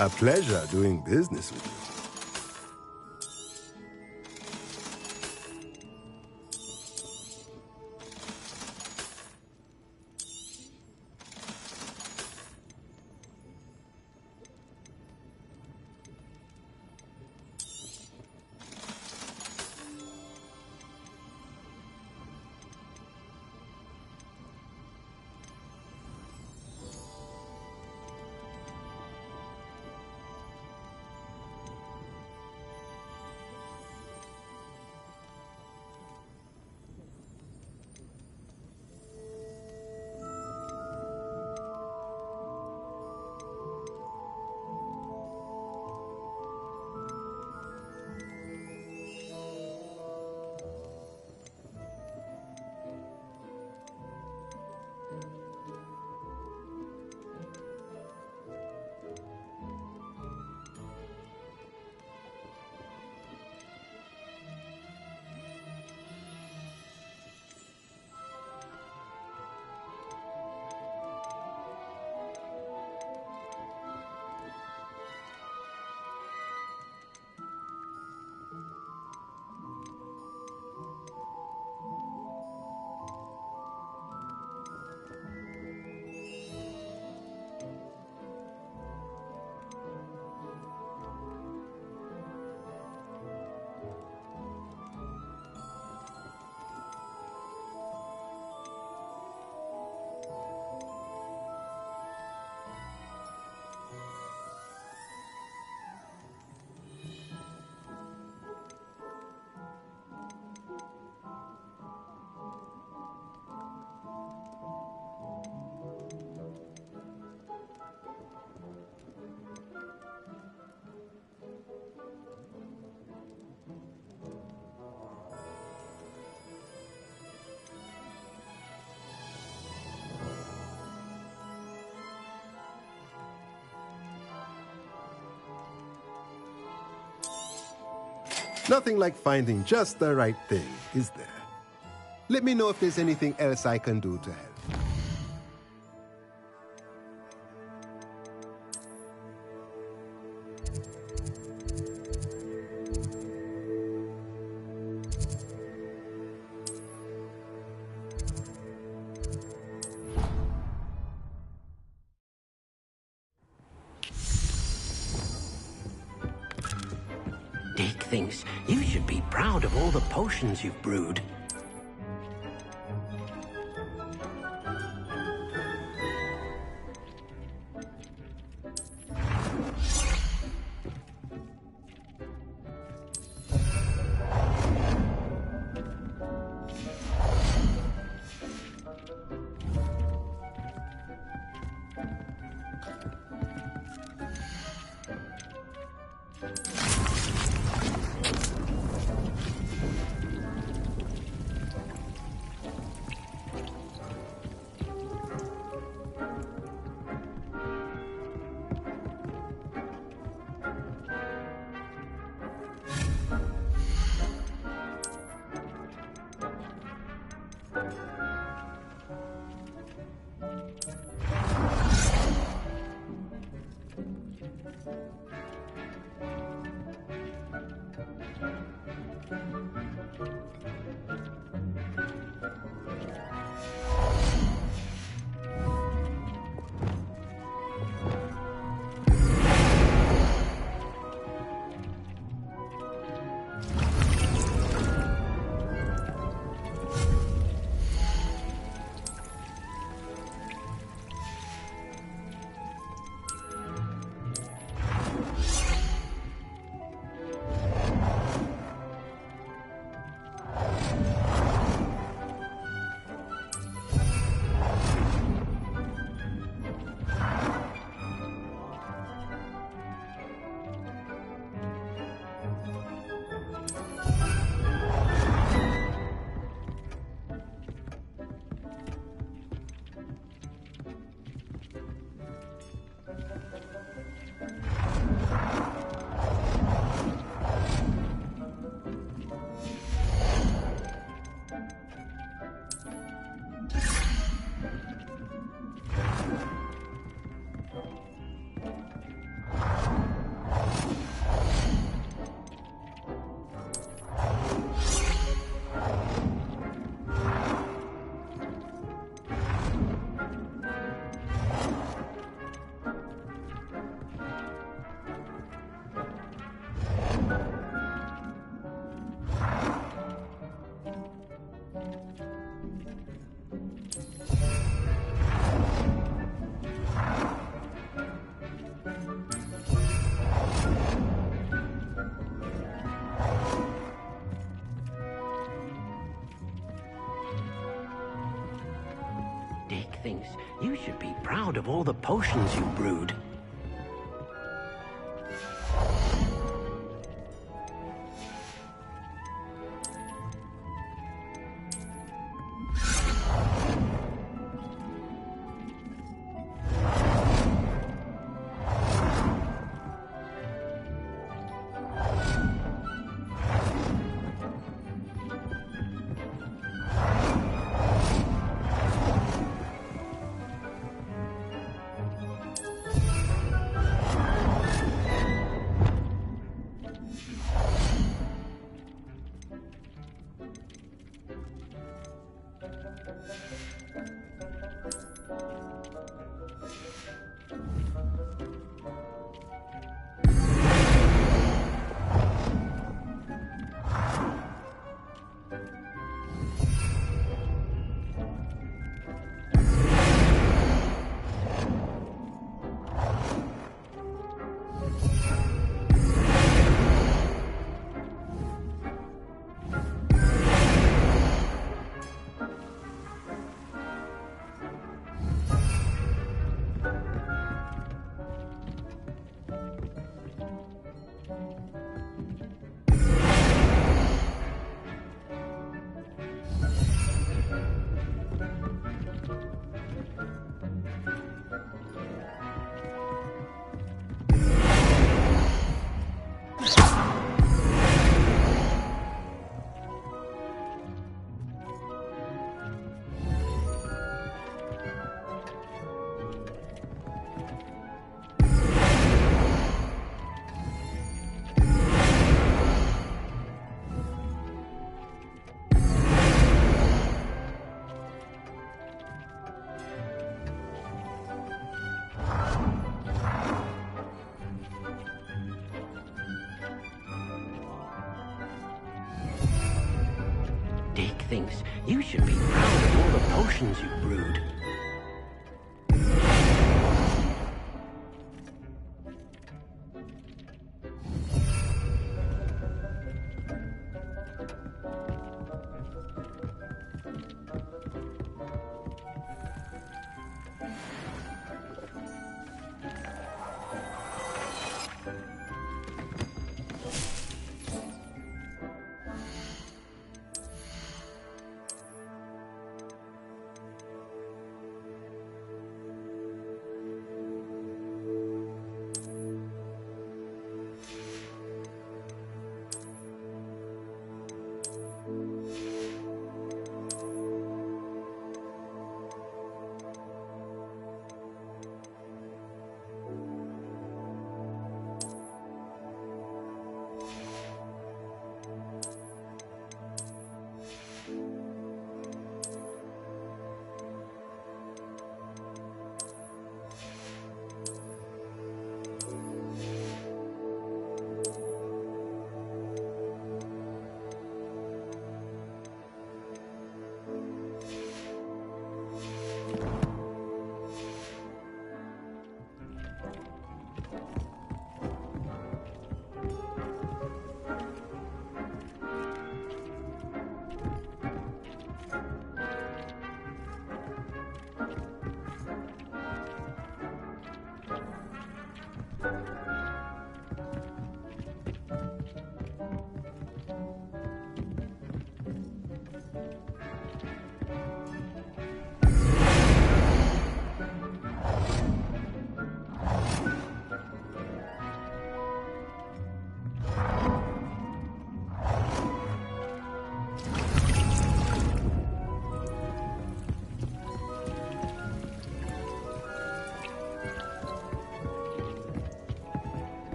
A pleasure doing business with you. Nothing like finding just the right thing, is there? Let me know if there's anything else I can do to help. Dick thinks you should be proud of all the potions you've brewed. Dick thinks you should be proud of all the potions you brewed. Dick thinks you should be proud of all the potions you brewed.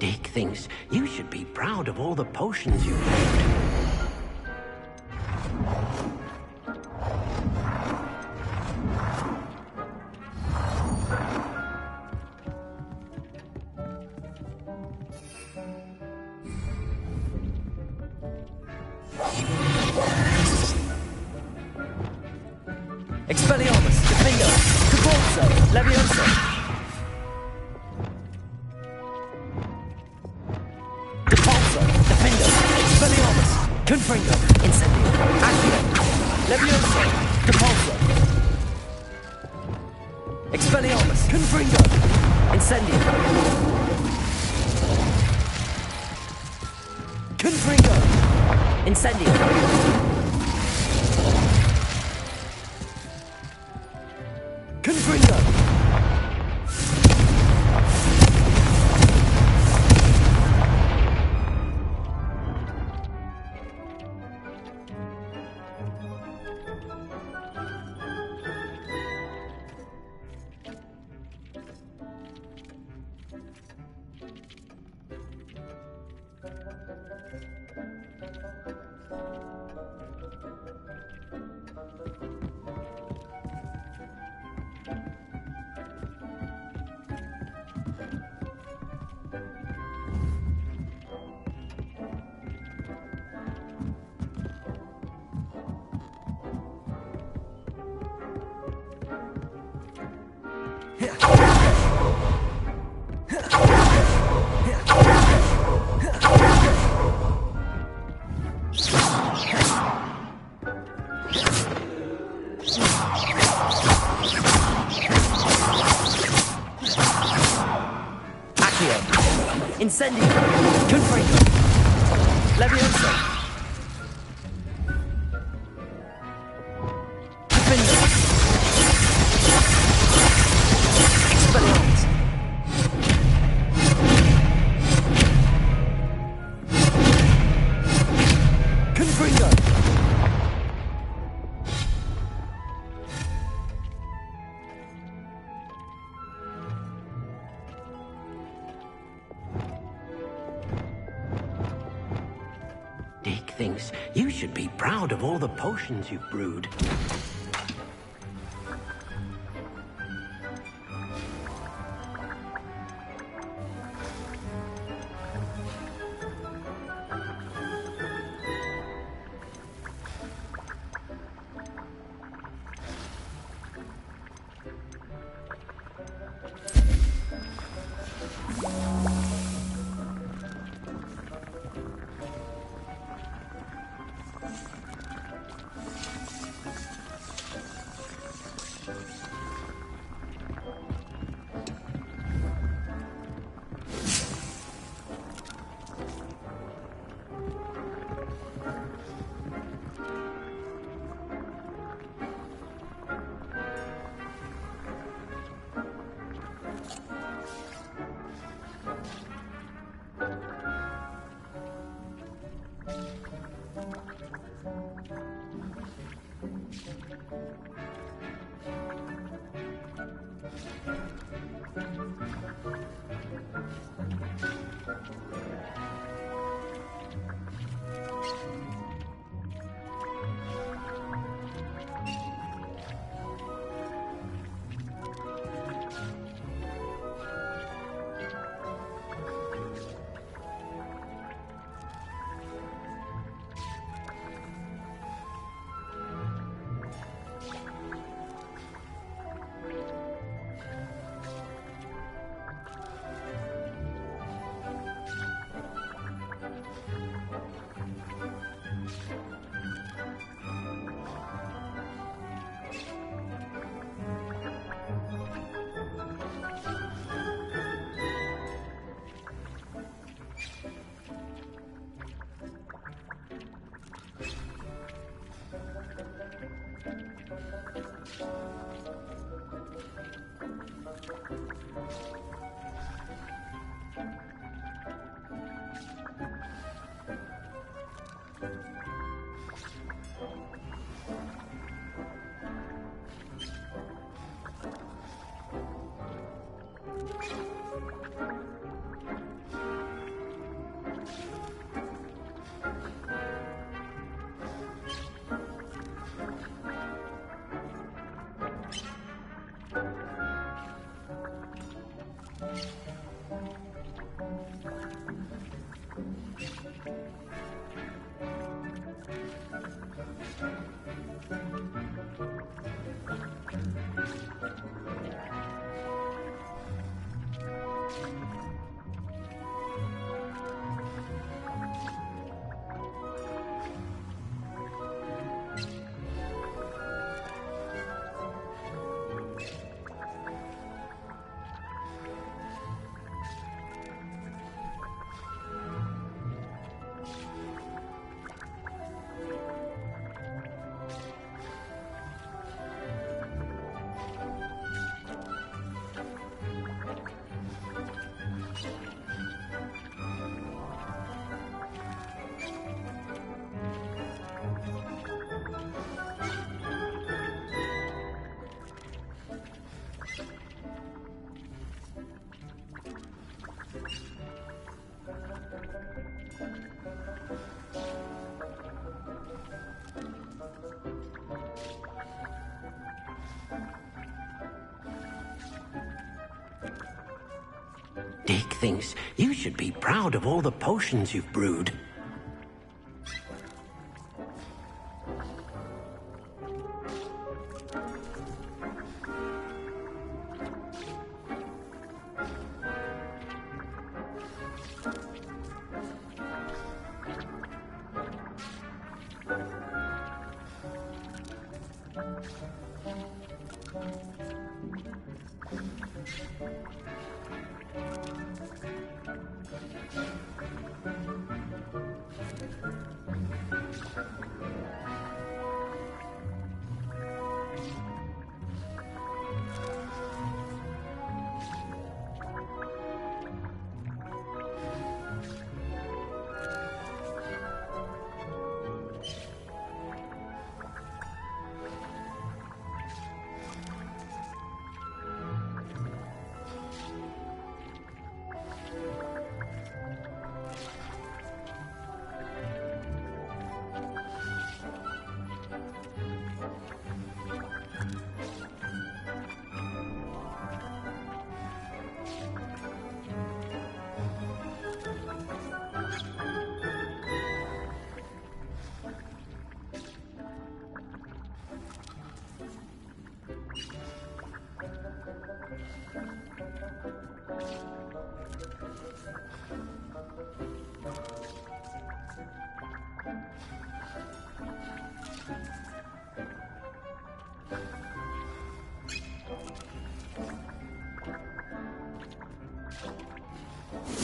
Dick thinks you should be proud of all the potions you've made. Expelliarmus, Defender, Caporzo, Levioso. Caporzo, Defender, Expelliarmus, Confringo, Incendio, Accio, Levioso, Caporzo. Expelliarmus, Confringo, Incendio. Confringo, Incendio. Confringo! Incendio! Confringo! Levioso! Defender! Expelliarmus! Confringo! Dick thinks you should be proud of all the potions you've brewed. Dick thinks you should be proud of all the potions you've brewed.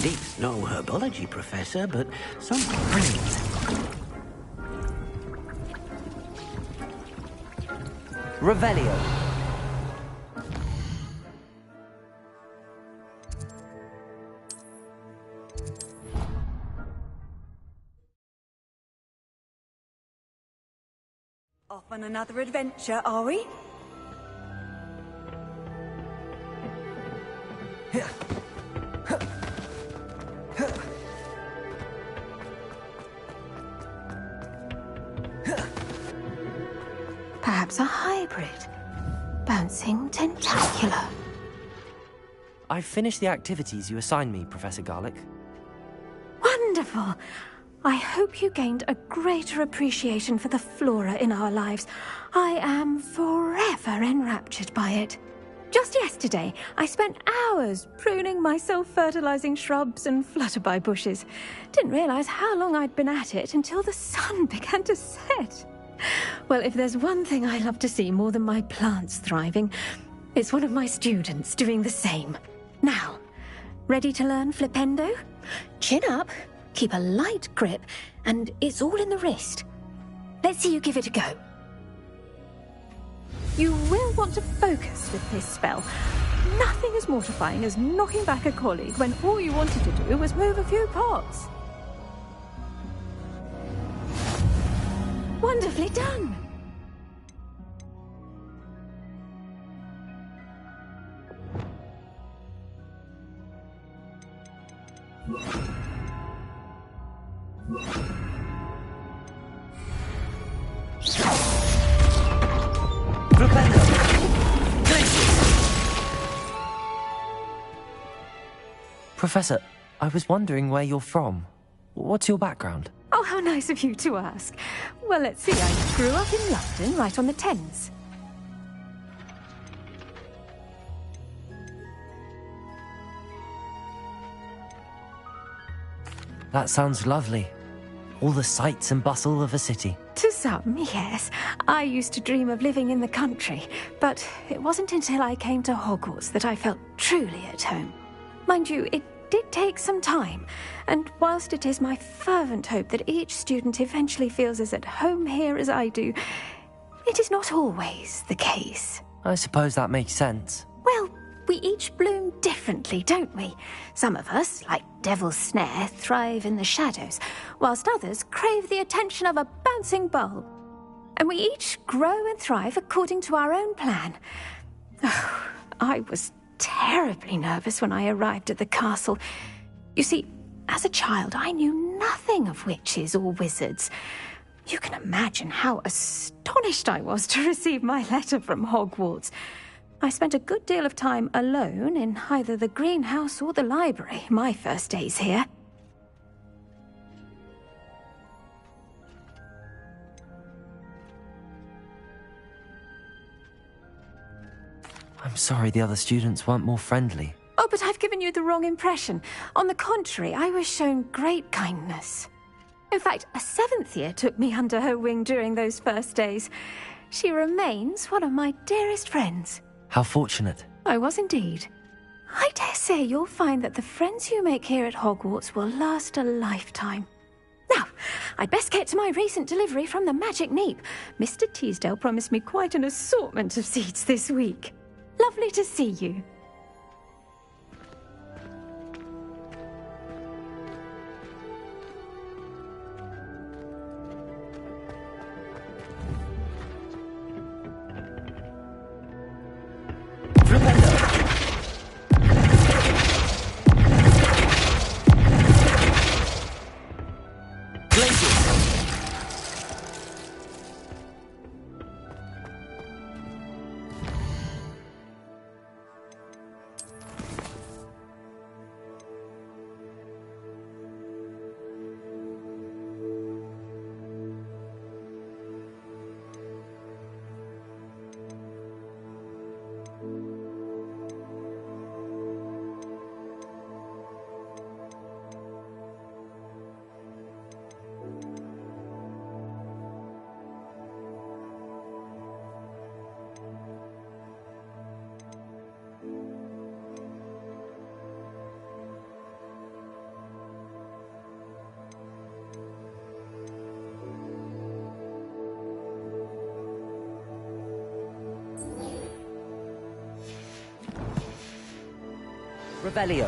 Dick's no herbology professor, but something brilliant. Revelio. Off on another adventure, are we? Perhaps a hybrid. Bouncing tentacular. I've finished the activities you assigned me, Professor Garlick. Wonderful. I hope you gained a greater appreciation for the flora in our lives. I am forever enraptured by it. Just yesterday, I spent hours pruning my self-fertilizing shrubs and flutterby bushes. Didn't realize how long I'd been at it until the sun began to set. Well, if there's one thing I love to see more than my plants thriving, it's one of my students doing the same. Now, ready to learn Flipendo? Chin up, keep a light grip, and it's all in the wrist. Let's see you give it a go. You will want to focus with this spell. Nothing as mortifying as knocking back a colleague when all you wanted to do was move a few pots. Wonderfully done! Professor, I was wondering where you're from. What's your background? Oh, how nice of you to ask. Well, let's see. I grew up in London, right on the Thames. That sounds lovely. All the sights and bustle of a city. To some, yes. I used to dream of living in the country, but it wasn't until I came to Hogwarts that I felt truly at home. Mind you, it did take some time, and whilst it is my fervent hope that each student eventually feels as at home here as I do, it is not always the case. I suppose that makes sense. Well, we each bloom differently, don't we? Some of us, like Devil's Snare, thrive in the shadows, whilst others crave the attention of a bouncing bulb. And we each grow and thrive according to our own plan. Oh, I was terribly nervous when I arrived at the castle. You see, as a child, I knew nothing of witches or wizards. You can imagine how astonished I was to receive my letter from Hogwarts. I spent a good deal of time alone in either the greenhouse or the library my first days here. I'm sorry the other students weren't more friendly. Oh, but I've given you the wrong impression. On the contrary, I was shown great kindness. In fact, a 7th year took me under her wing during those first days. She remains one of my dearest friends. How fortunate. I was indeed. I dare say you'll find that the friends you make here at Hogwarts will last a lifetime. Now, I'd best get to my recent delivery from the Magic Neep. Mr. Teasdale promised me quite an assortment of seeds this week. Lovely to see you. Revelio.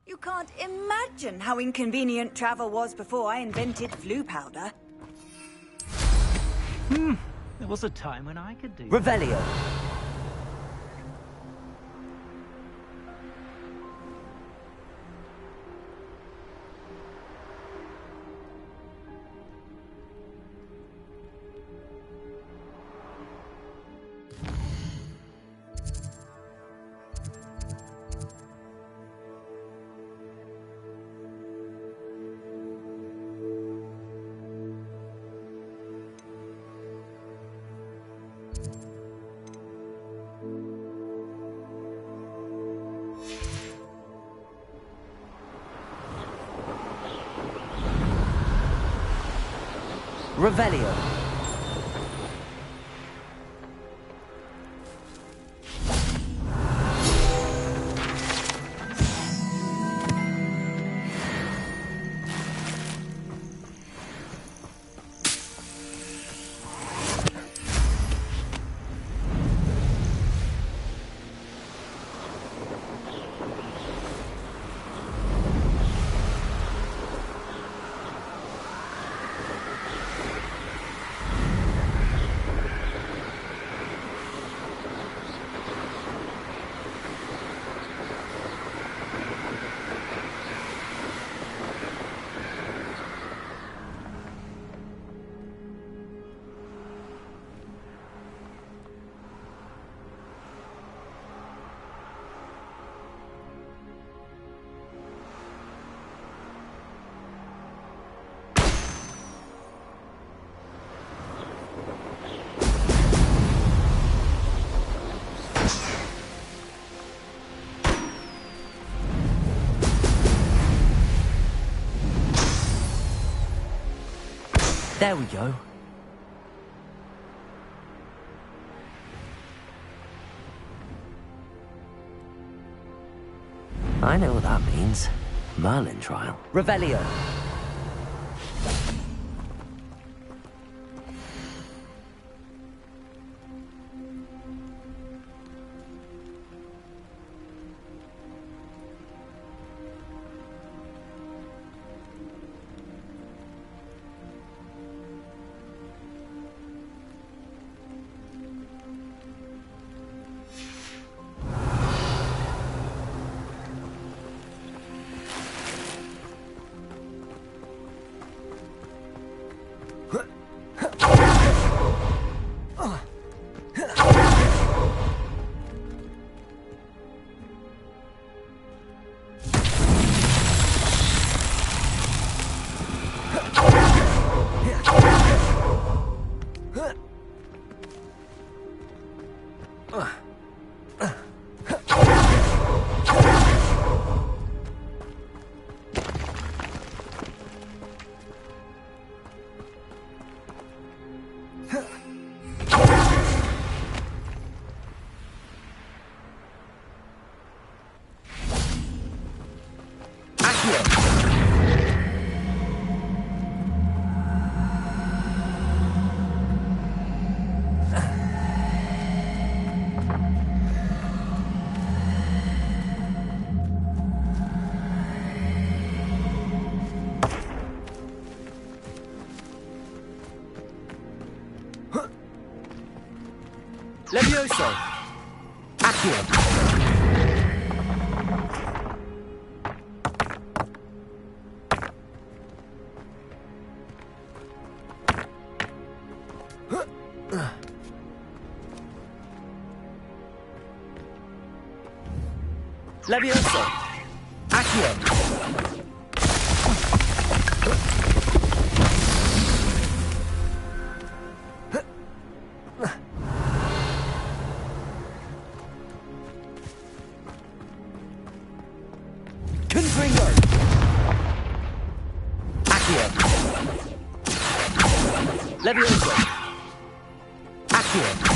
You can't imagine how inconvenient travel was before I invented flu powder. There was a time when I could do Revelio. Revelio. There we go. I know what that means. Merlin trial. Revelio. Levioso. Accio. Levioso. Accio. Levioso. Accio.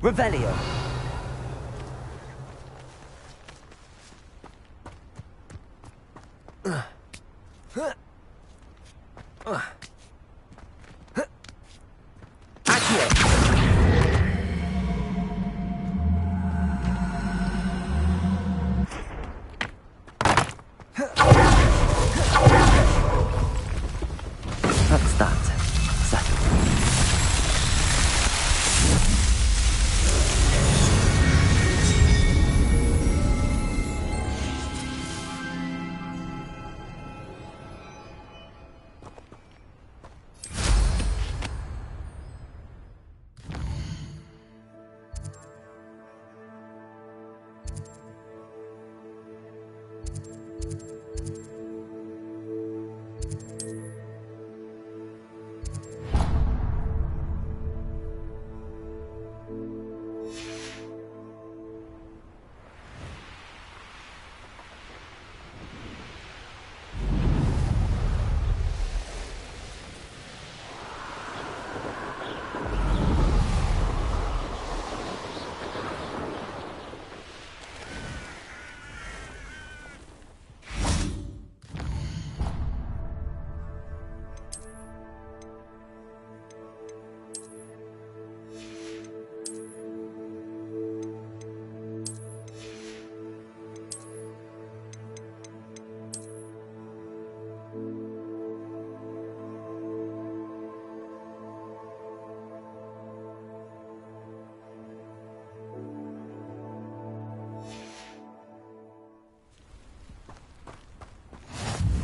Revelio. That's that. Settled.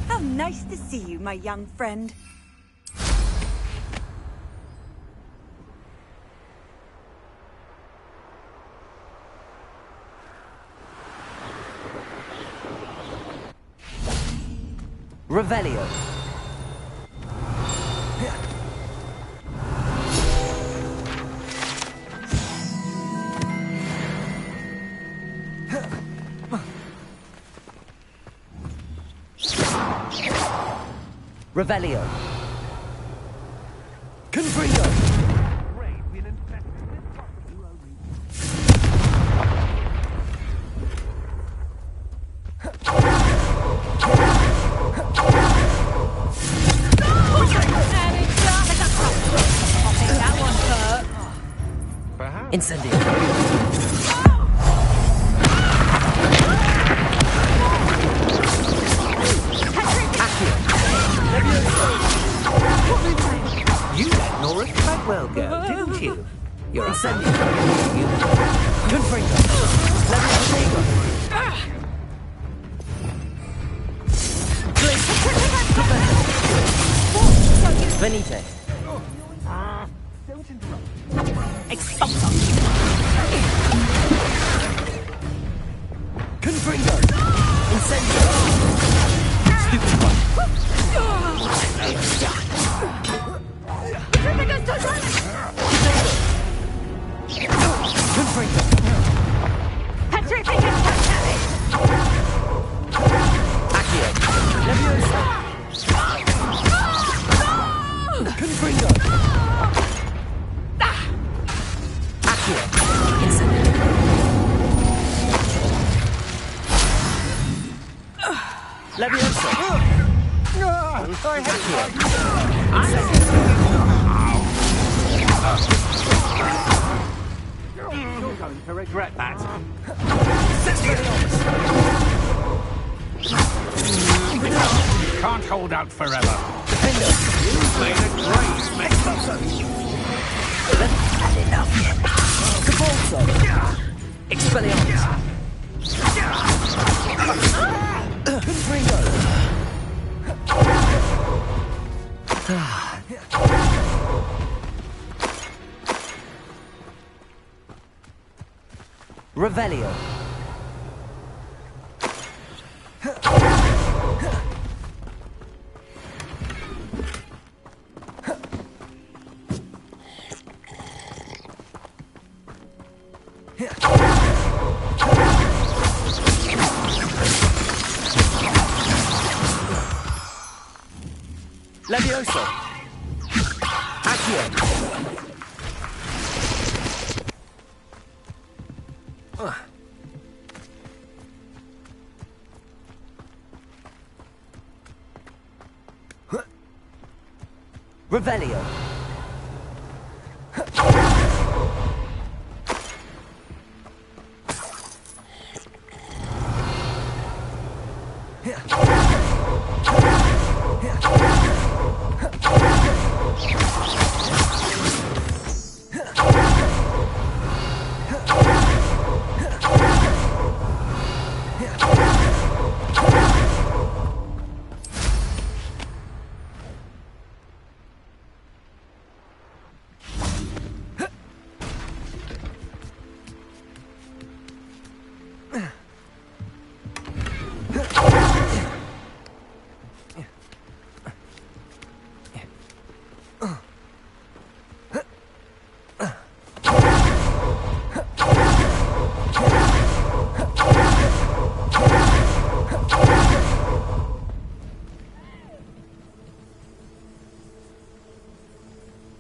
How nice to see you, my young friend. Revelio. Revelio. Confringo. Incendio. You let Nora Treadwell go, didn't you? You're a Incendio. You... Confringo. Venite. Don't interrupt. Expulso. Confringo. Incendio. Stupid one. Confringo. Accio. Leviosa. Confringo. Accio. Incendio. Leviosa. You're going to regret that. Can't hold out forever. You've made a great mess. Had enough yet. Cabalzo. Expelliarmus. Confringo. Revelio. Levioso. Accio. Revelio.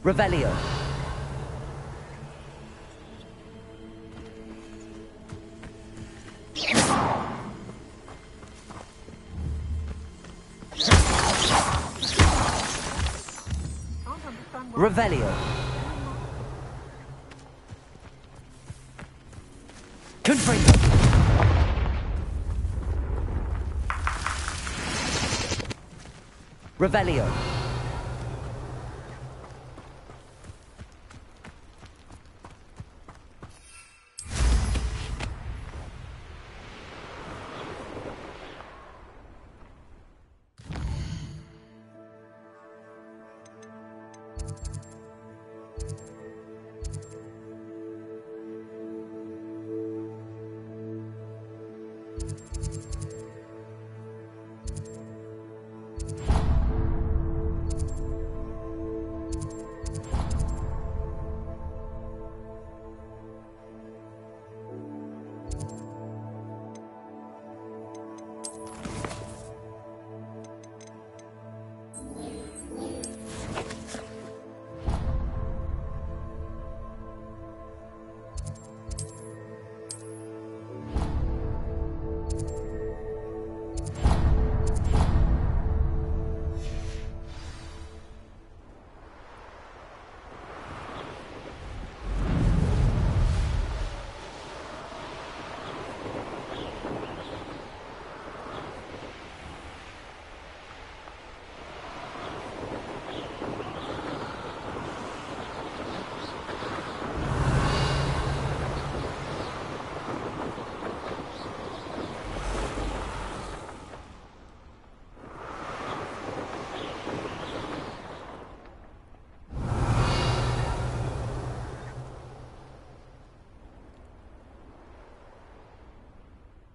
Revelio. Revelio. Confringo. Revelio.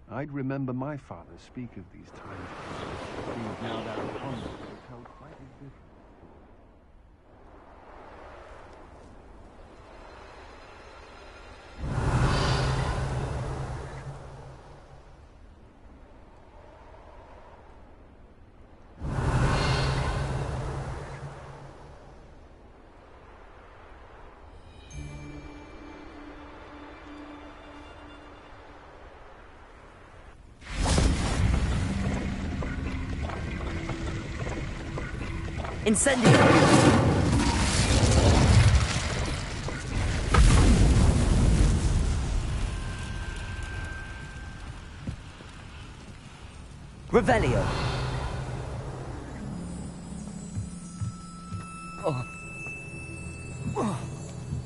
I'd remember my father speak of these times. Things now that are upon them will tell quite a different story. Incendio! Revelio!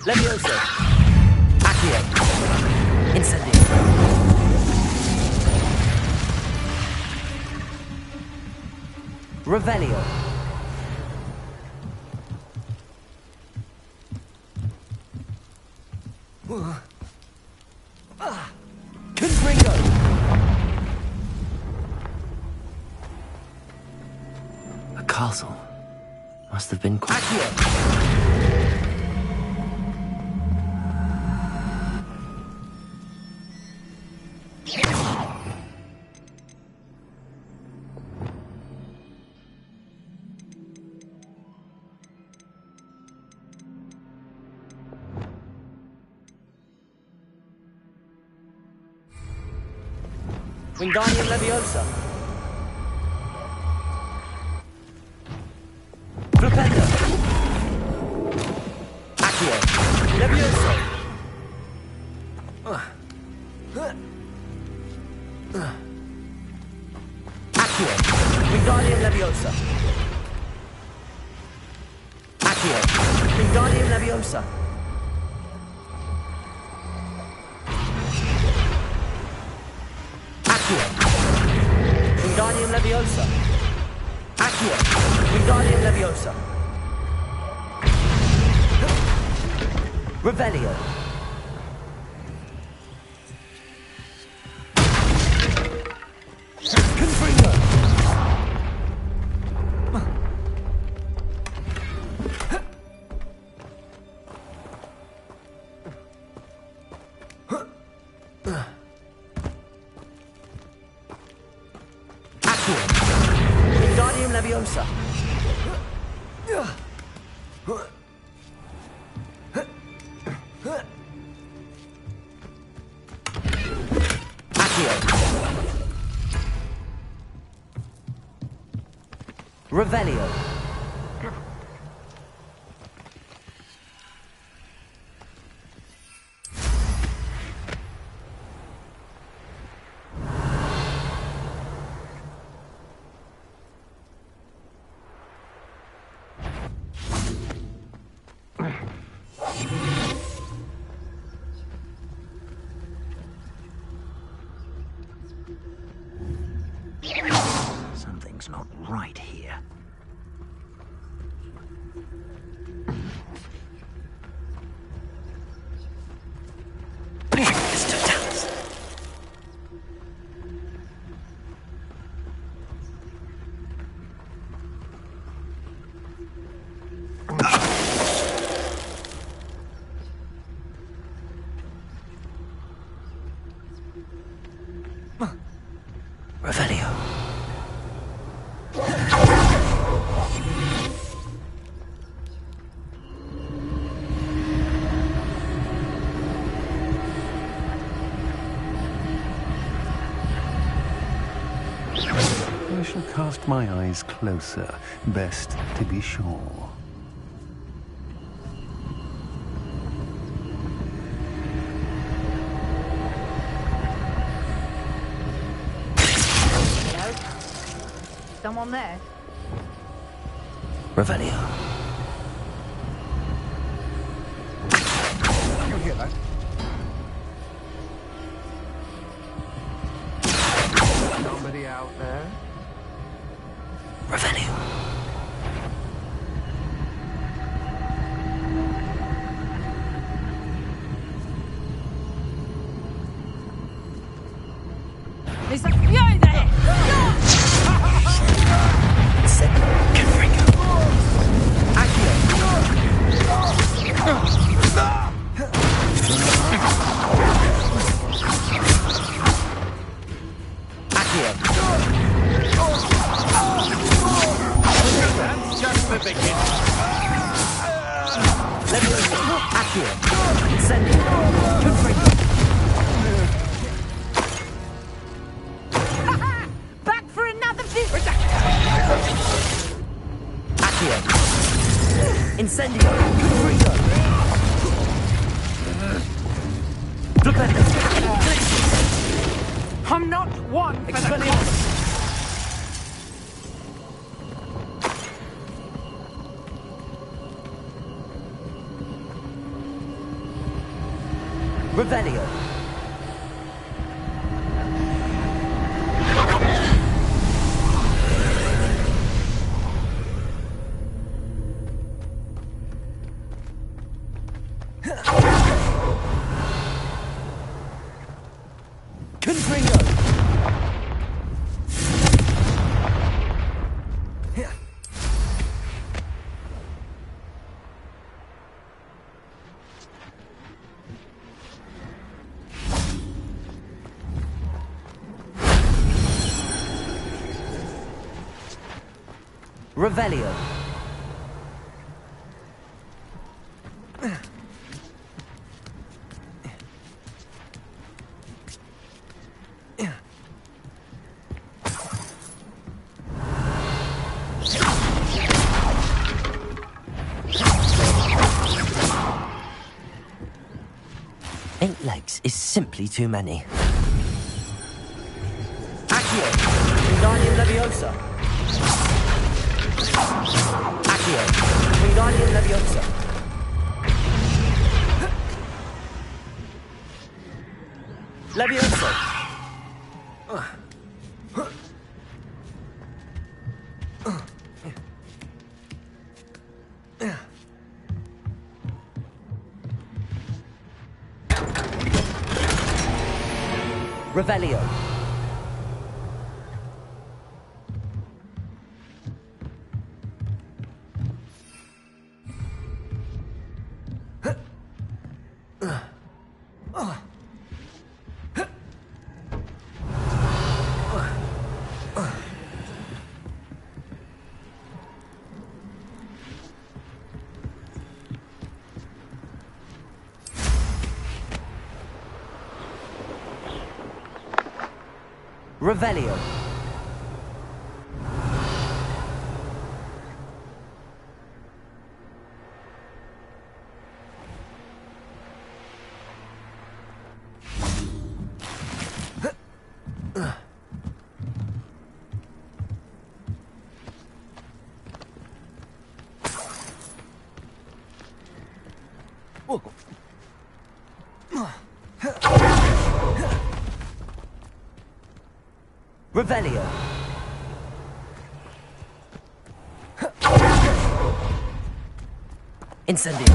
Levioso! Accio! Incendio! Revelio! Confringo! A castle. Must have been quite... Wingardium Leviosa. Flipendo. Levioso! Accio! Wingardium Leviosa! Accio! Wingardium Leviosa! Accio! Wingardium Leviosa! Accio! Wingardium Leviosa! Revelio! Confringo! Accio! Wingardium Leviosa! Accio! Revelio! Something's not right here. Mr. Dance! Revelio. I shall cast my eyes closer, best to be sure. Hello? Someone there? Revelio. You hear that? Somebody out there? Revelio. There's a fury there! Confringo. Accio. Accio. That's just the beginning. Levioso. Accio. Incendio. Confringo. Back for another visit! Accio. Incendio. Confringo. Flipendo. I'm not one for the Expelliarmus. Revelio. Confringo. Revelio. 8 legs is simply too many. Accio! Wingardium Leviosa! Accio! Wingardium Leviosa! Leviosa! Revelio. Revelio. Revelio. Incendio.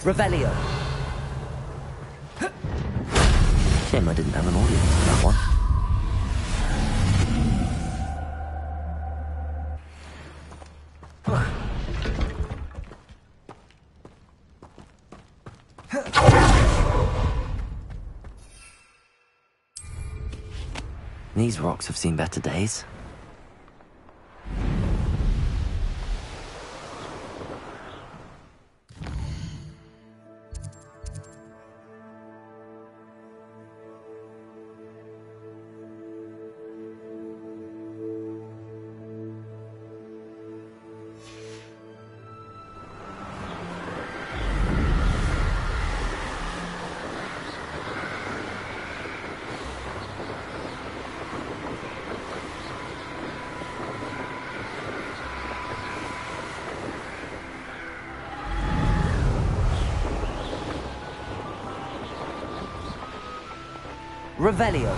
Revelio. Shame I didn't have an audience for that one. These rocks have seen better days. Revelio.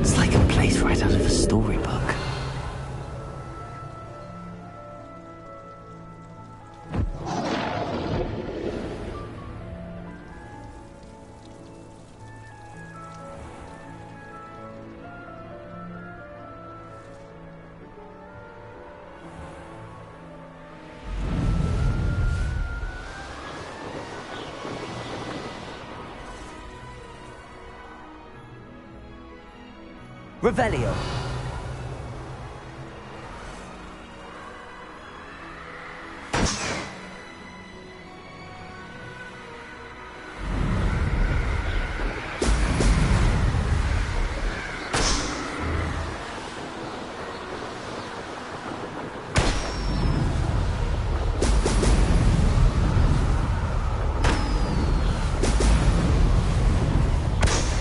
It's like a place right out of a storybook. Revelio.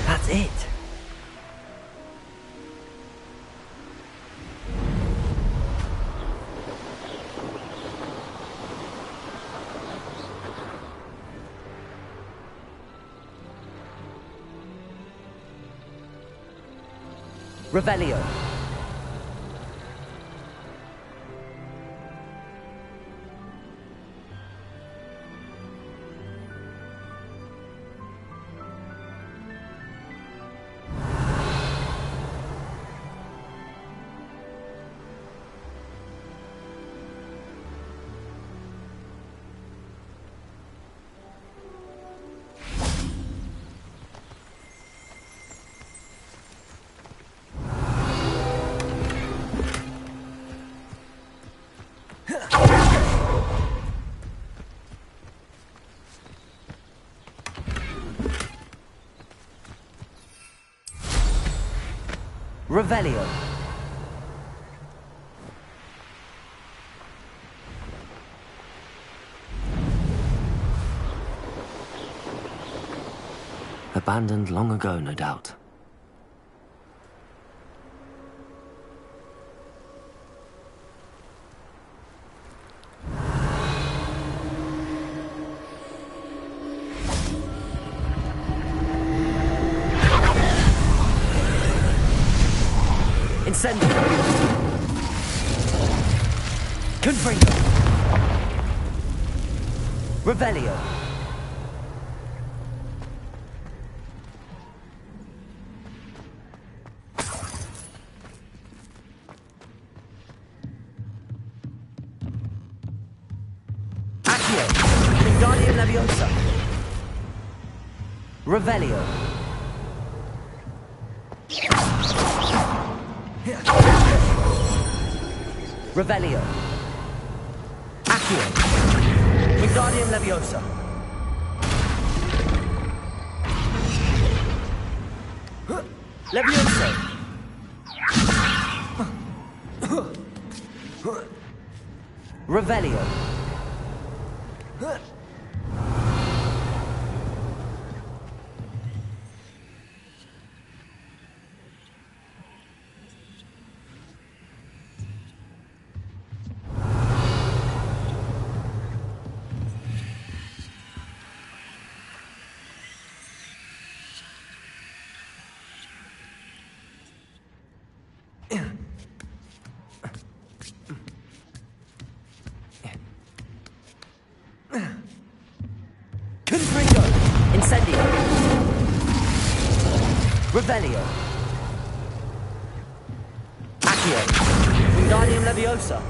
That's it. Revelio. Revelio. Abandoned long ago, no doubt. Incendio. Confringo. Revelio. Accio. Wingardium Leviosa. Revelio. Revelio. Accio. Wingardium Leviosa. Leviosa. Revelio. Confringo. Incendio. Revelio. Accio. Wingardium Leviosa.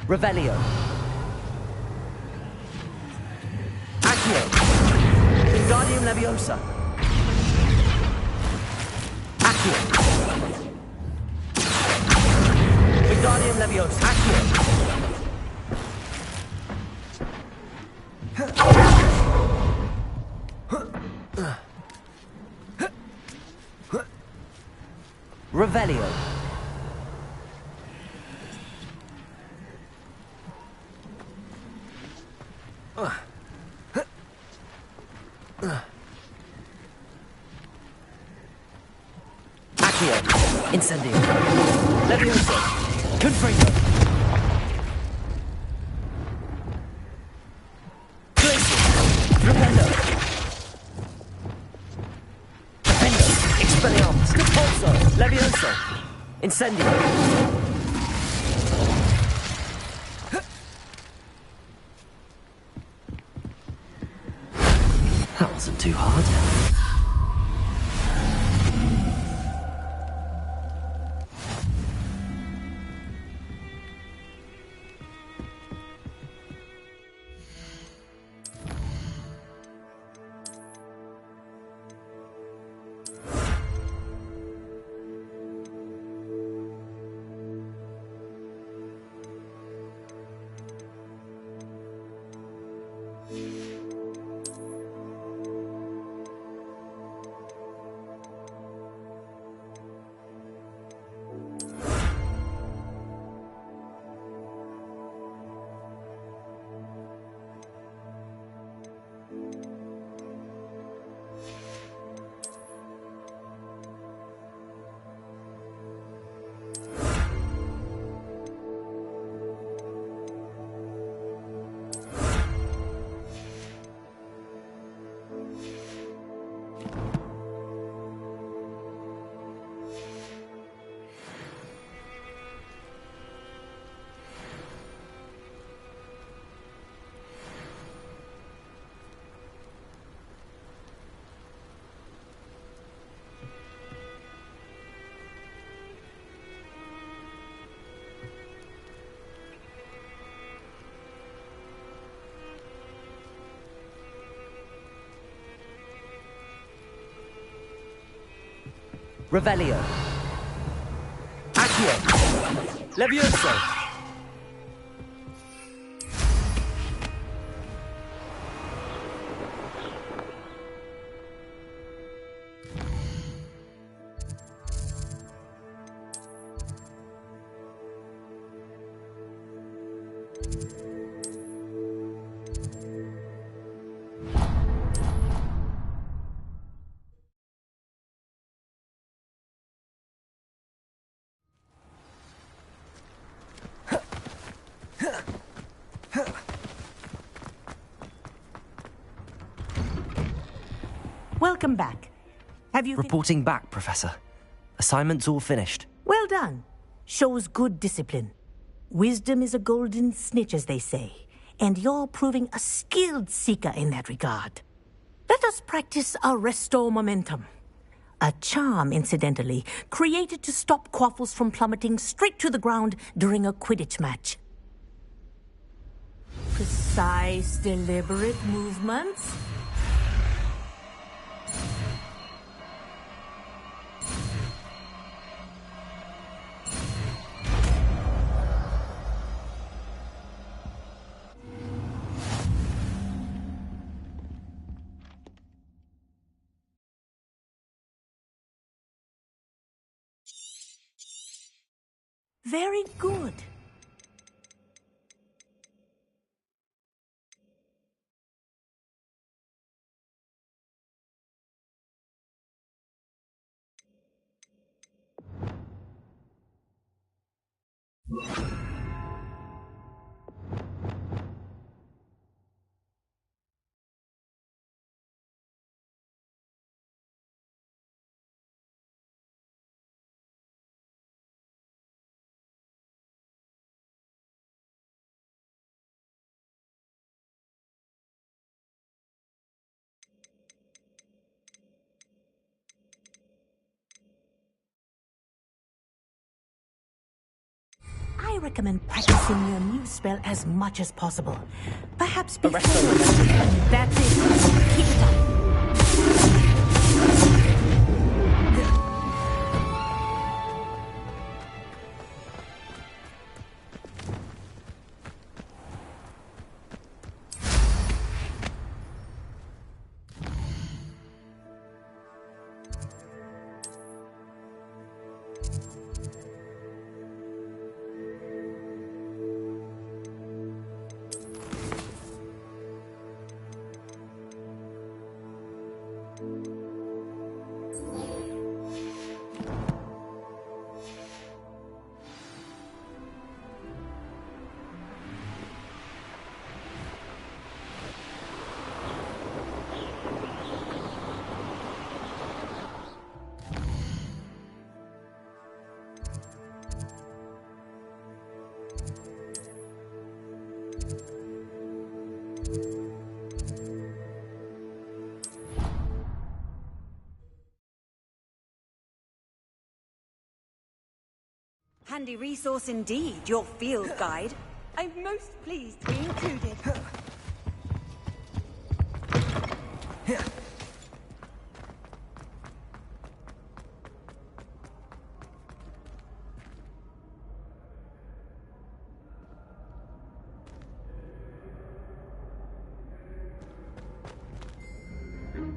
Revelio. Accio. Wingardium Leviosa. Accio. Wingardium Leviosa. Accio. Revelio. Accio. Incendio. Leviosa. Confringo. Glacius. Rependo. Rependo. Expelliarmus. Repulso. Leviosa. Incendio. That wasn't too hard. Revelio. Accio. Levioso. Welcome back. Have you... Reporting back, Professor. Assignment's all finished. Well done. Shows good discipline. Wisdom is a golden snitch, as they say, and you're proving a skilled seeker in that regard. Let us practice our restore momentum. A charm, incidentally, created to stop quaffles from plummeting straight to the ground during a Quidditch match. Precise, deliberate movements. Very good. I recommend practicing your new spell as much as possible. Perhaps before... That's it. Keep it up. Handy resource indeed, your field guide. I'm most pleased to be included.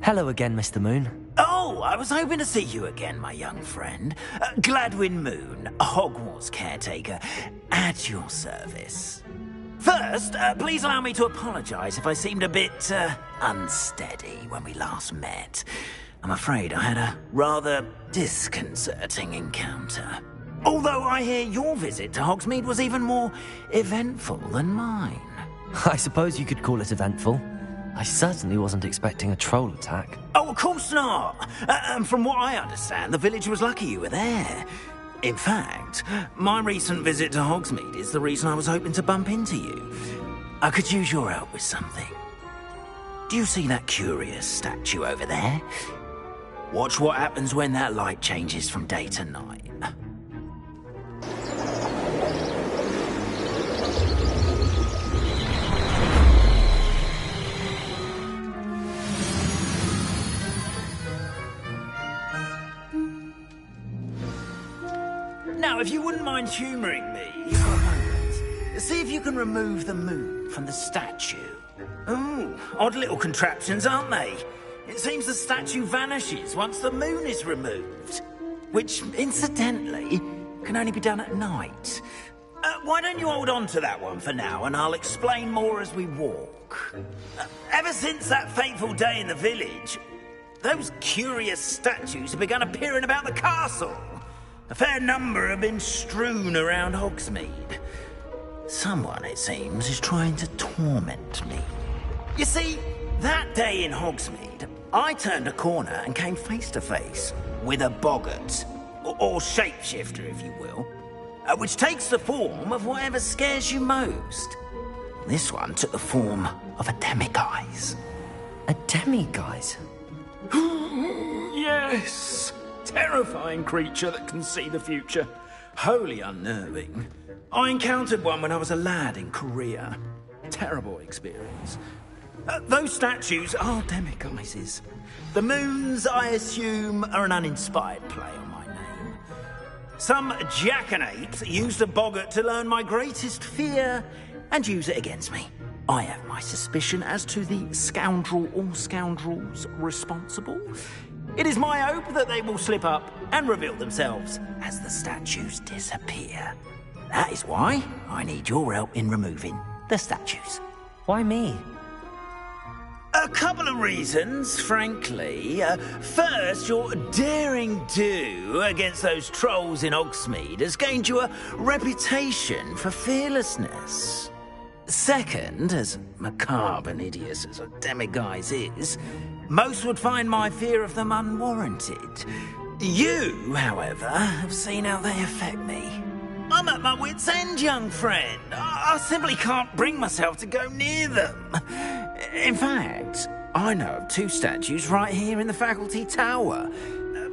Hello again, Mr. Moon. Oh, I was hoping to see you again, my young friend. Gladwin Moon, Hogwarts caretaker, at your service. First, please allow me to apologize if I seemed a bit, unsteady when we last met. I'm afraid I had a rather disconcerting encounter. Although I hear your visit to Hogsmeade was even more eventful than mine. I suppose you could call it eventful. I certainly wasn't expecting a troll attack. Oh, of course not. And from what I understand, the village was lucky you were there. In fact, my recent visit to Hogsmeade is the reason I was hoping to bump into you. I could use your help with something. Do you see that curious statue over there? Watch what happens when that light changes from day to night. Now, if you wouldn't mind humouring me for a moment, see if you can remove the moon from the statue. Ooh, odd little contraptions, aren't they? It seems the statue vanishes once the moon is removed. Which, incidentally, can only be done at night. Why don't you hold on to that one for now, and I'll explain more as we walk. Ever since that fateful day in the village, those curious statues have begun appearing about the castle. A fair number have been strewn around Hogsmeade. Someone, it seems, is trying to torment me. You see, that day in Hogsmeade, I turned a corner and came face to face with a boggart, or shapeshifter, if you will, which takes the form of whatever scares you most. This one took the form of a demiguise. A demiguise? Yes! Terrifying creature that can see the future. Wholly unnerving. I encountered one when I was a lad in Korea. Terrible experience. Those statues are demiguises. The moons, I assume, are an uninspired play on my name. Some jackanapes used a boggart to learn my greatest fear and use it against me. I have my suspicion as to the scoundrel or scoundrels responsible. It is my hope that they will slip up and reveal themselves as the statues disappear. That is why I need your help in removing the statues. Why me? A couple of reasons, frankly. First, your daring do against those trolls in Hogsmeade has gained you a reputation for fearlessness. Second, as macabre and hideous as a demiguise is, most would find my fear of them unwarranted. You, however, have seen how they affect me. I'm at my wit's end, young friend. I simply can't bring myself to go near them. In fact, I know of two statues right here in the faculty tower.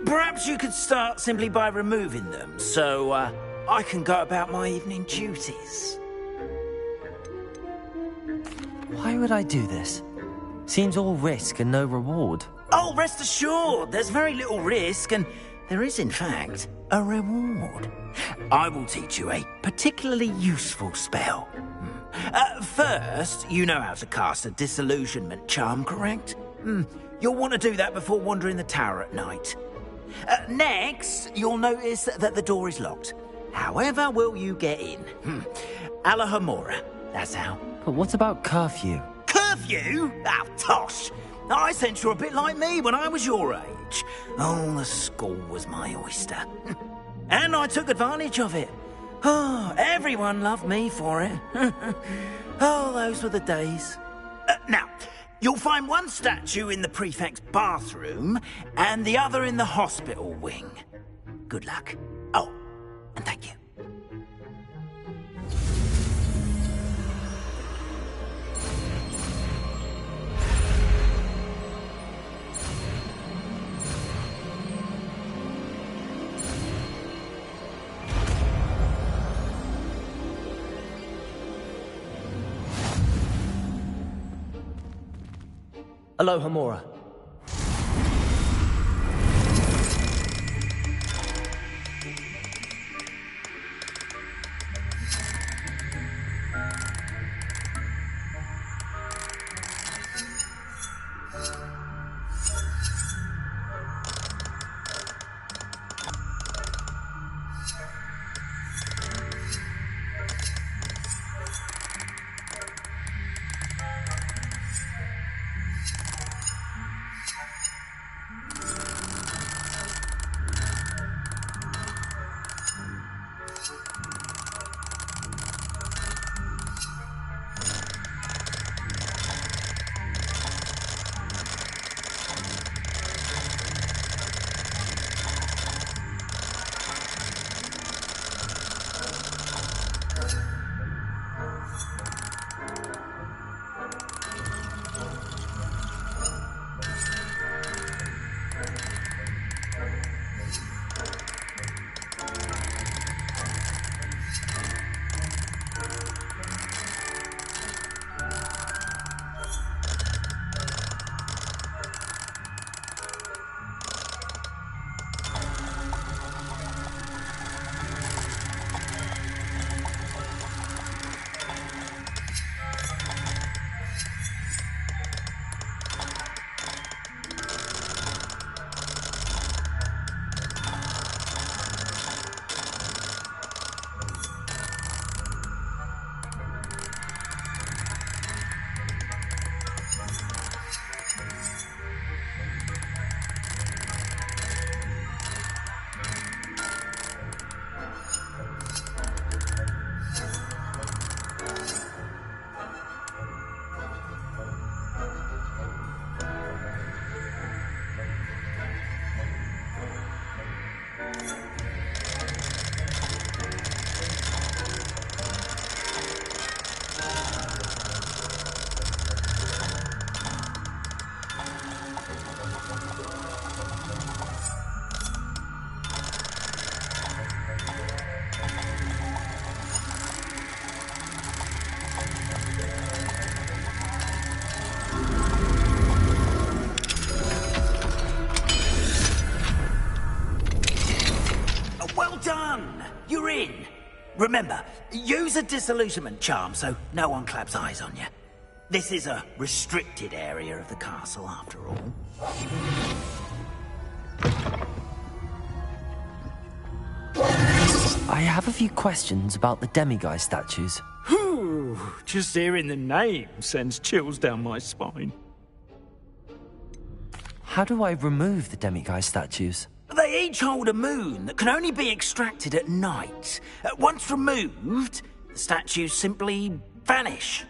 Perhaps you could start simply by removing them, so I can go about my evening duties. Why would I do this? Seems all risk and no reward. Oh, rest assured, there's very little risk, and there is, in fact, a reward. I will teach you a particularly useful spell. First, you know how to cast a disillusionment charm, correct? You'll want to do that before wandering the tower at night. Next, you'll notice that the door is locked. However will you get in? Alahomora, that's how. But what about curfew? Curfew? Oh, tosh! I sense you're a bit like me when I was your age. Oh, the school was my oyster. And I took advantage of it. Oh, everyone loved me for it. Oh, those were the days. Now, you'll find one statue in the prefect's bathroom and the other in the hospital wing. Good luck. Oh, and thank you. Alohomora. Remember, use a disillusionment charm so no one claps eyes on you. This is a restricted area of the castle, after all. I have a few questions about the demiguise statues. Whew, just hearing the name sends chills down my spine. How do I remove the demiguise statues? They each hold a moon that can only be extracted at night. Once removed, the statues simply vanish.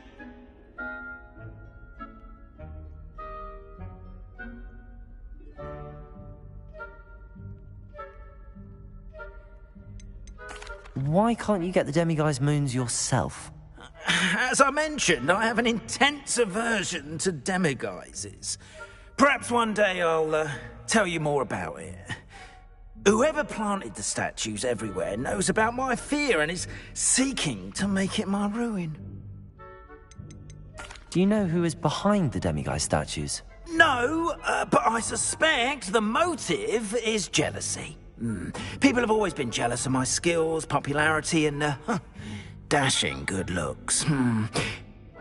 Why can't you get the demiguise moons yourself? As I mentioned, I have an intense aversion to demiguises. Perhaps one day I'll tell you more about it. Whoever planted the statues everywhere knows about my fear and is seeking to make it my ruin. Do you know who is behind the demiguise statues? No, but I suspect the motive is jealousy. People have always been jealous of my skills, popularity, and dashing good looks.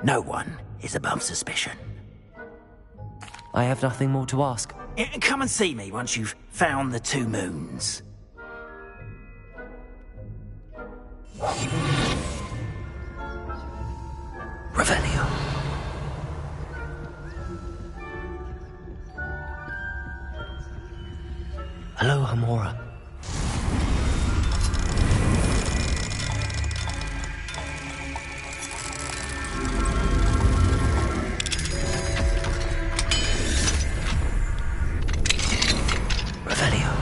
No one is above suspicion. I have nothing more to ask. Come and see me once you've found the 2 moons. Revelio. Hello, Hamora. Revelio.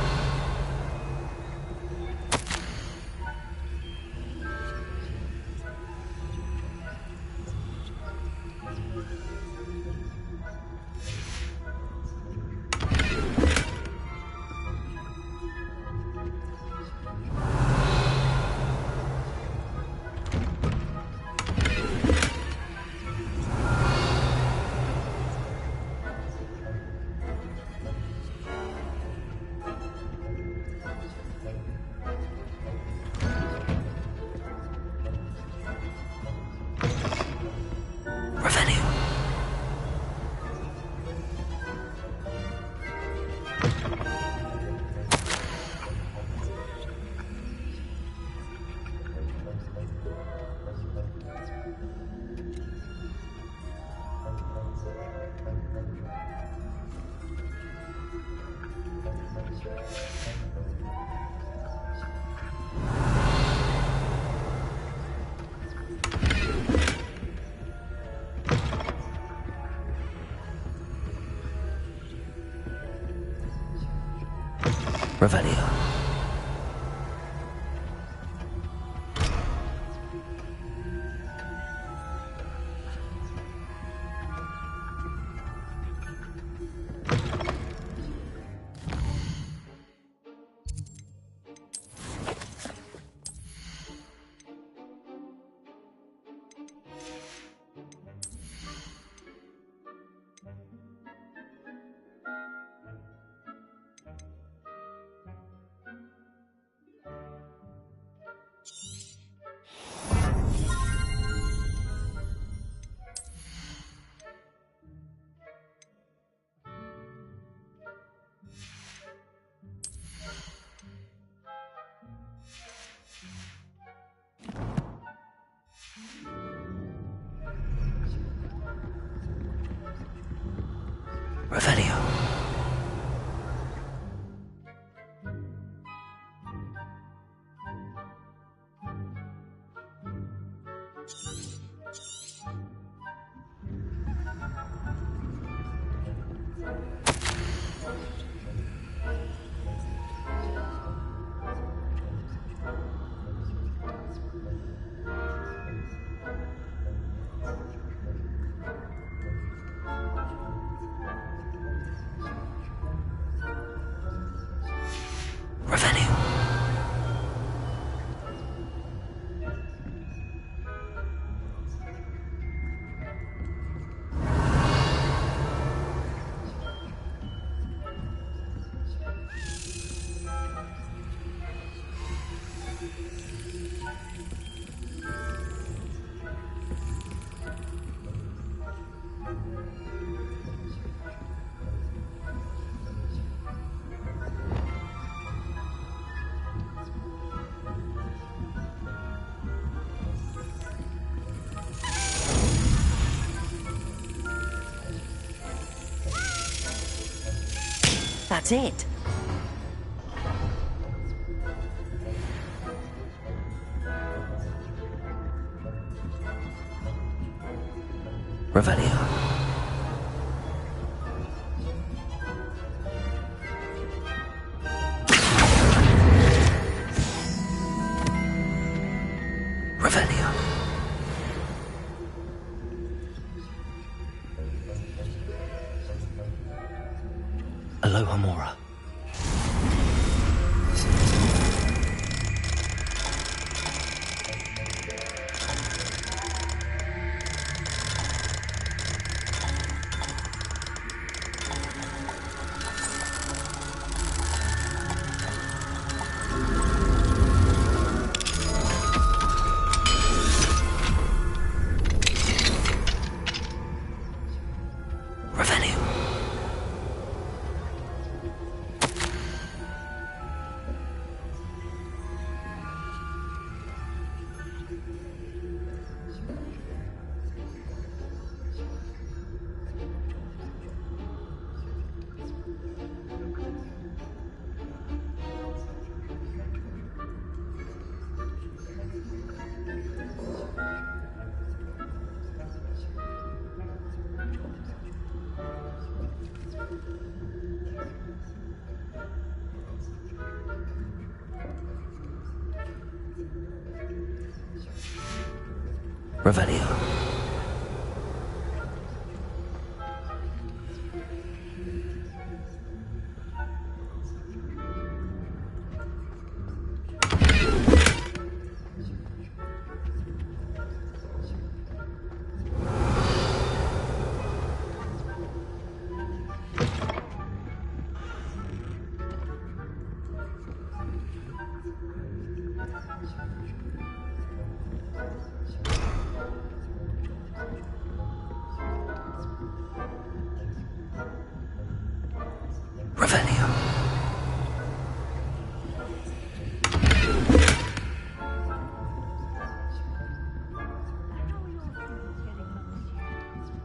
Revelio. Revelio. that's it. Revelio. Revelio. Aloha Mora. Revelio. Revelio.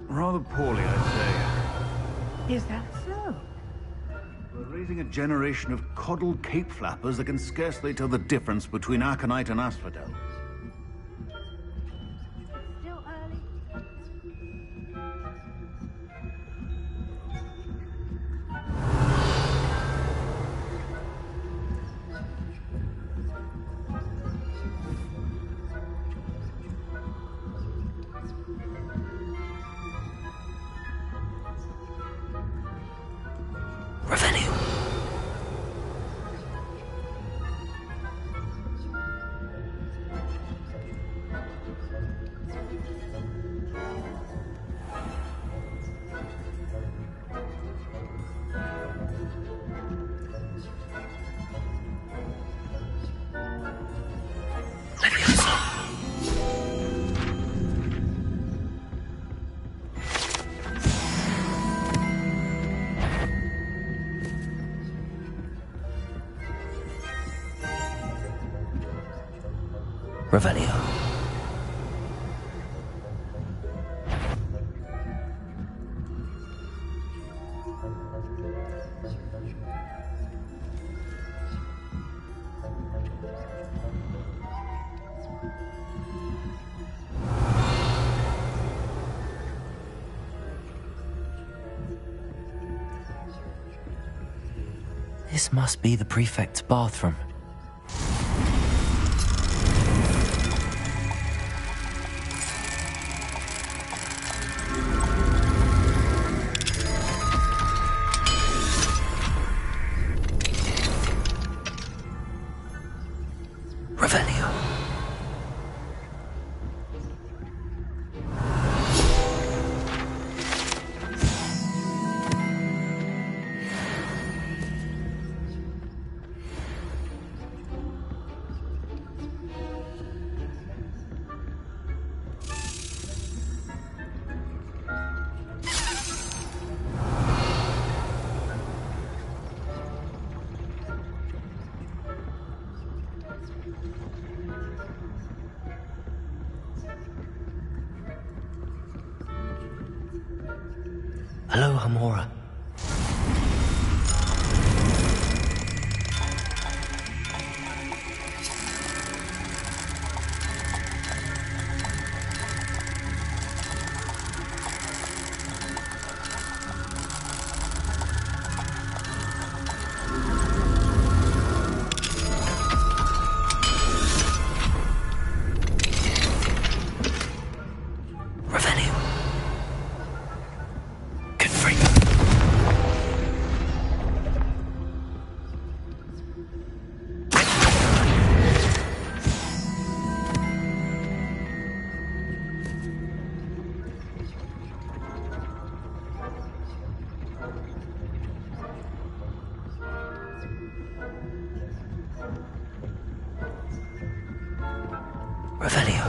Rather poorly, I'd say. Is that so? We're raising a generation of coddled cape flappers that can scarcely tell the difference between aconite and asphodel. Still early? Revelio. Revelio. This must be the prefect's bathroom. Revelio. Aloha Mora. Revelio.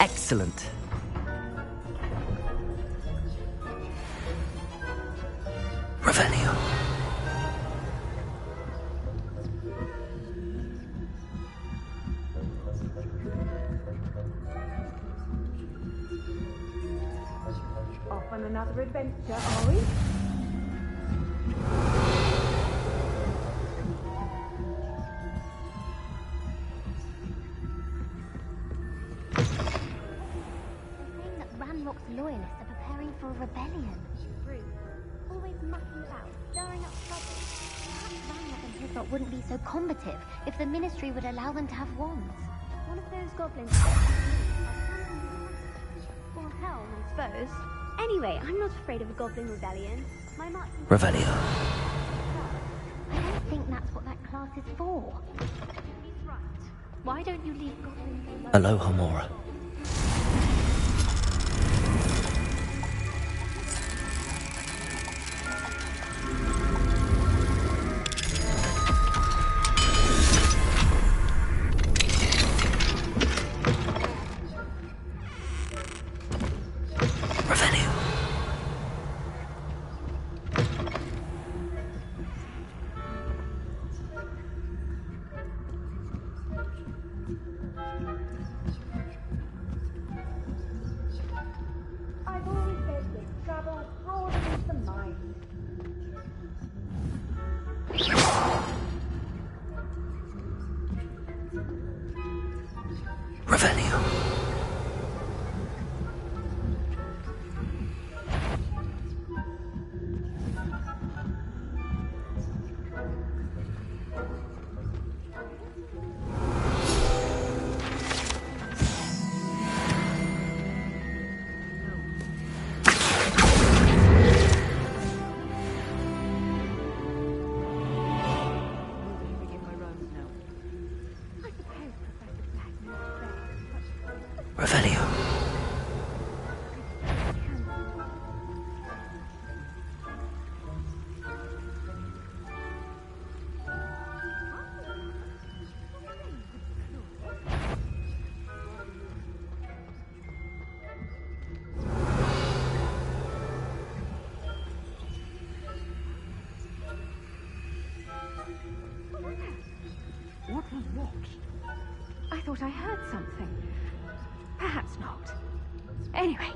Excellent. Revelio. Off on another adventure, are we? Ranrock's loyalists are preparing for a rebellion. True. Always mucking about, stirring up trouble. Perhaps Ranrock and Hisrock wouldn't be so combative if the Ministry would allow them to have wands. One of those goblins... Or hell, I suppose. Anyway, I'm not afraid of a goblin rebellion. My march... Revelio. I don't think that's what that class is for. He's right. Why don't you leave goblins alone? Aloha Mora. I've always said that travel broadens the mind. Revelio. Revelio. What was what? I thought I heard something. Perhaps not. Anyway,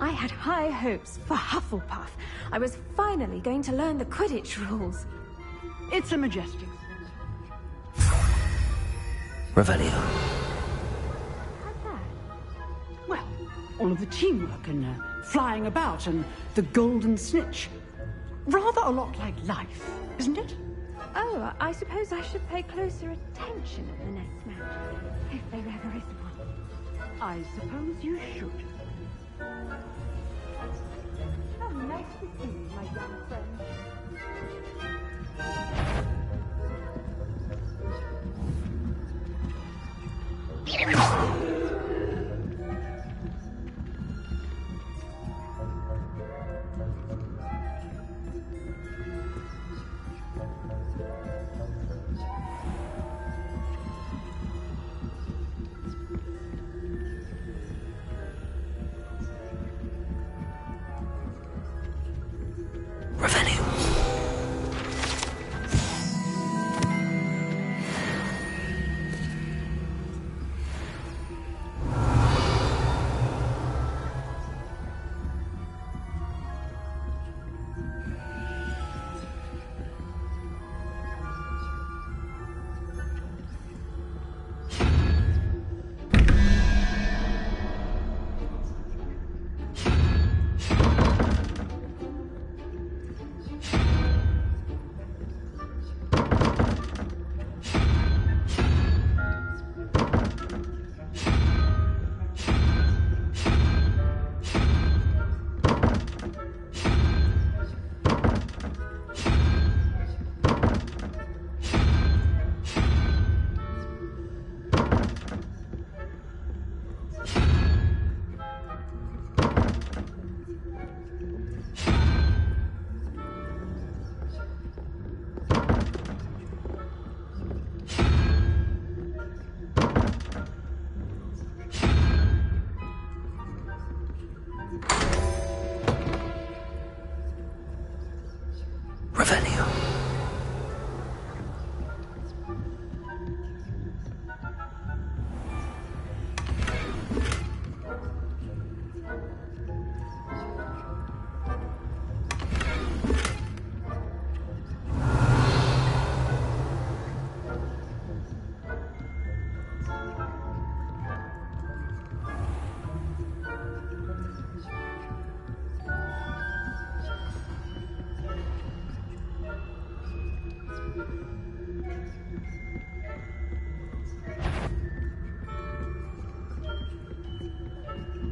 I had high hopes for Hufflepuff. I was finally going to learn the Quidditch rules. It's a majestic. Revelio. Well, all of the teamwork and flying about and the golden snitch. Rather a lot like life, isn't it? Oh, I suppose I should pay closer attention at the next match, if there ever is one. I suppose you should. How nice to see you, my young friend.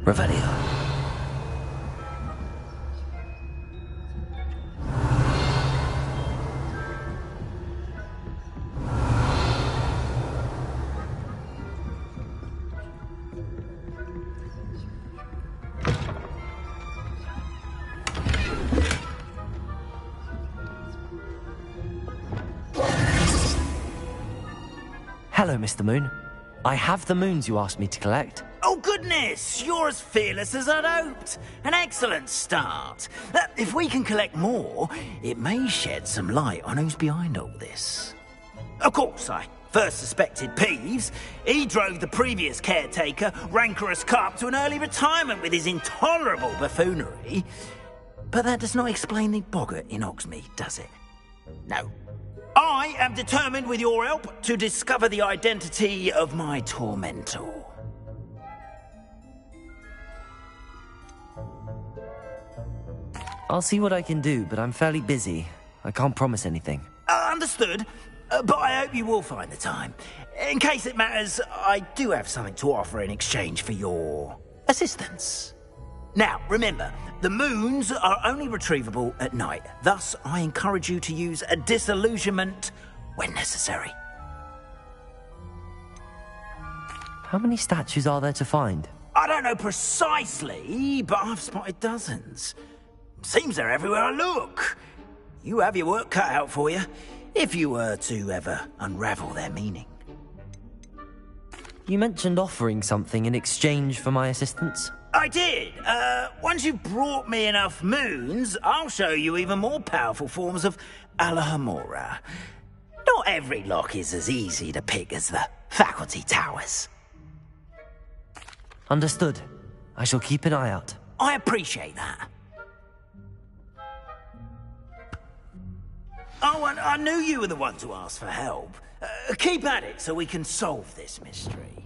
Revelio. Hello, Mr. Moon. I have the moons you asked me to collect. Oh, goodness! You're as fearless as I'd hoped. An excellent start. If we can collect more, it may shed some light on who's behind all this. Of course, I first suspected Peeves. He drove the previous caretaker, Rancorous Carp, to an early retirement with his intolerable buffoonery. But that does not explain the boggart in Hogsmeade, does it? No. I am determined, with your help, to discover the identity of my tormentor. I'll see what I can do, but I'm fairly busy. I can't promise anything. Understood. But I hope you will find the time. In case it matters, I do have something to offer in exchange for your assistance. Now, remember, the moons are only retrievable at night. Thus, I encourage you to use a disillusionment when necessary. How many statues are there to find? I don't know precisely, but I've spotted dozens. Seems they're everywhere I look. You have your work cut out for you, if you were to ever unravel their meaning. You mentioned offering something in exchange for my assistance? I did. Once you've brought me enough moons, I'll show you even more powerful forms of Alohomora. Not every lock is as easy to pick as the faculty towers. Understood. I shall keep an eye out. I appreciate that. Oh, and I knew you were the one to ask for help. Keep at it so we can solve this mystery.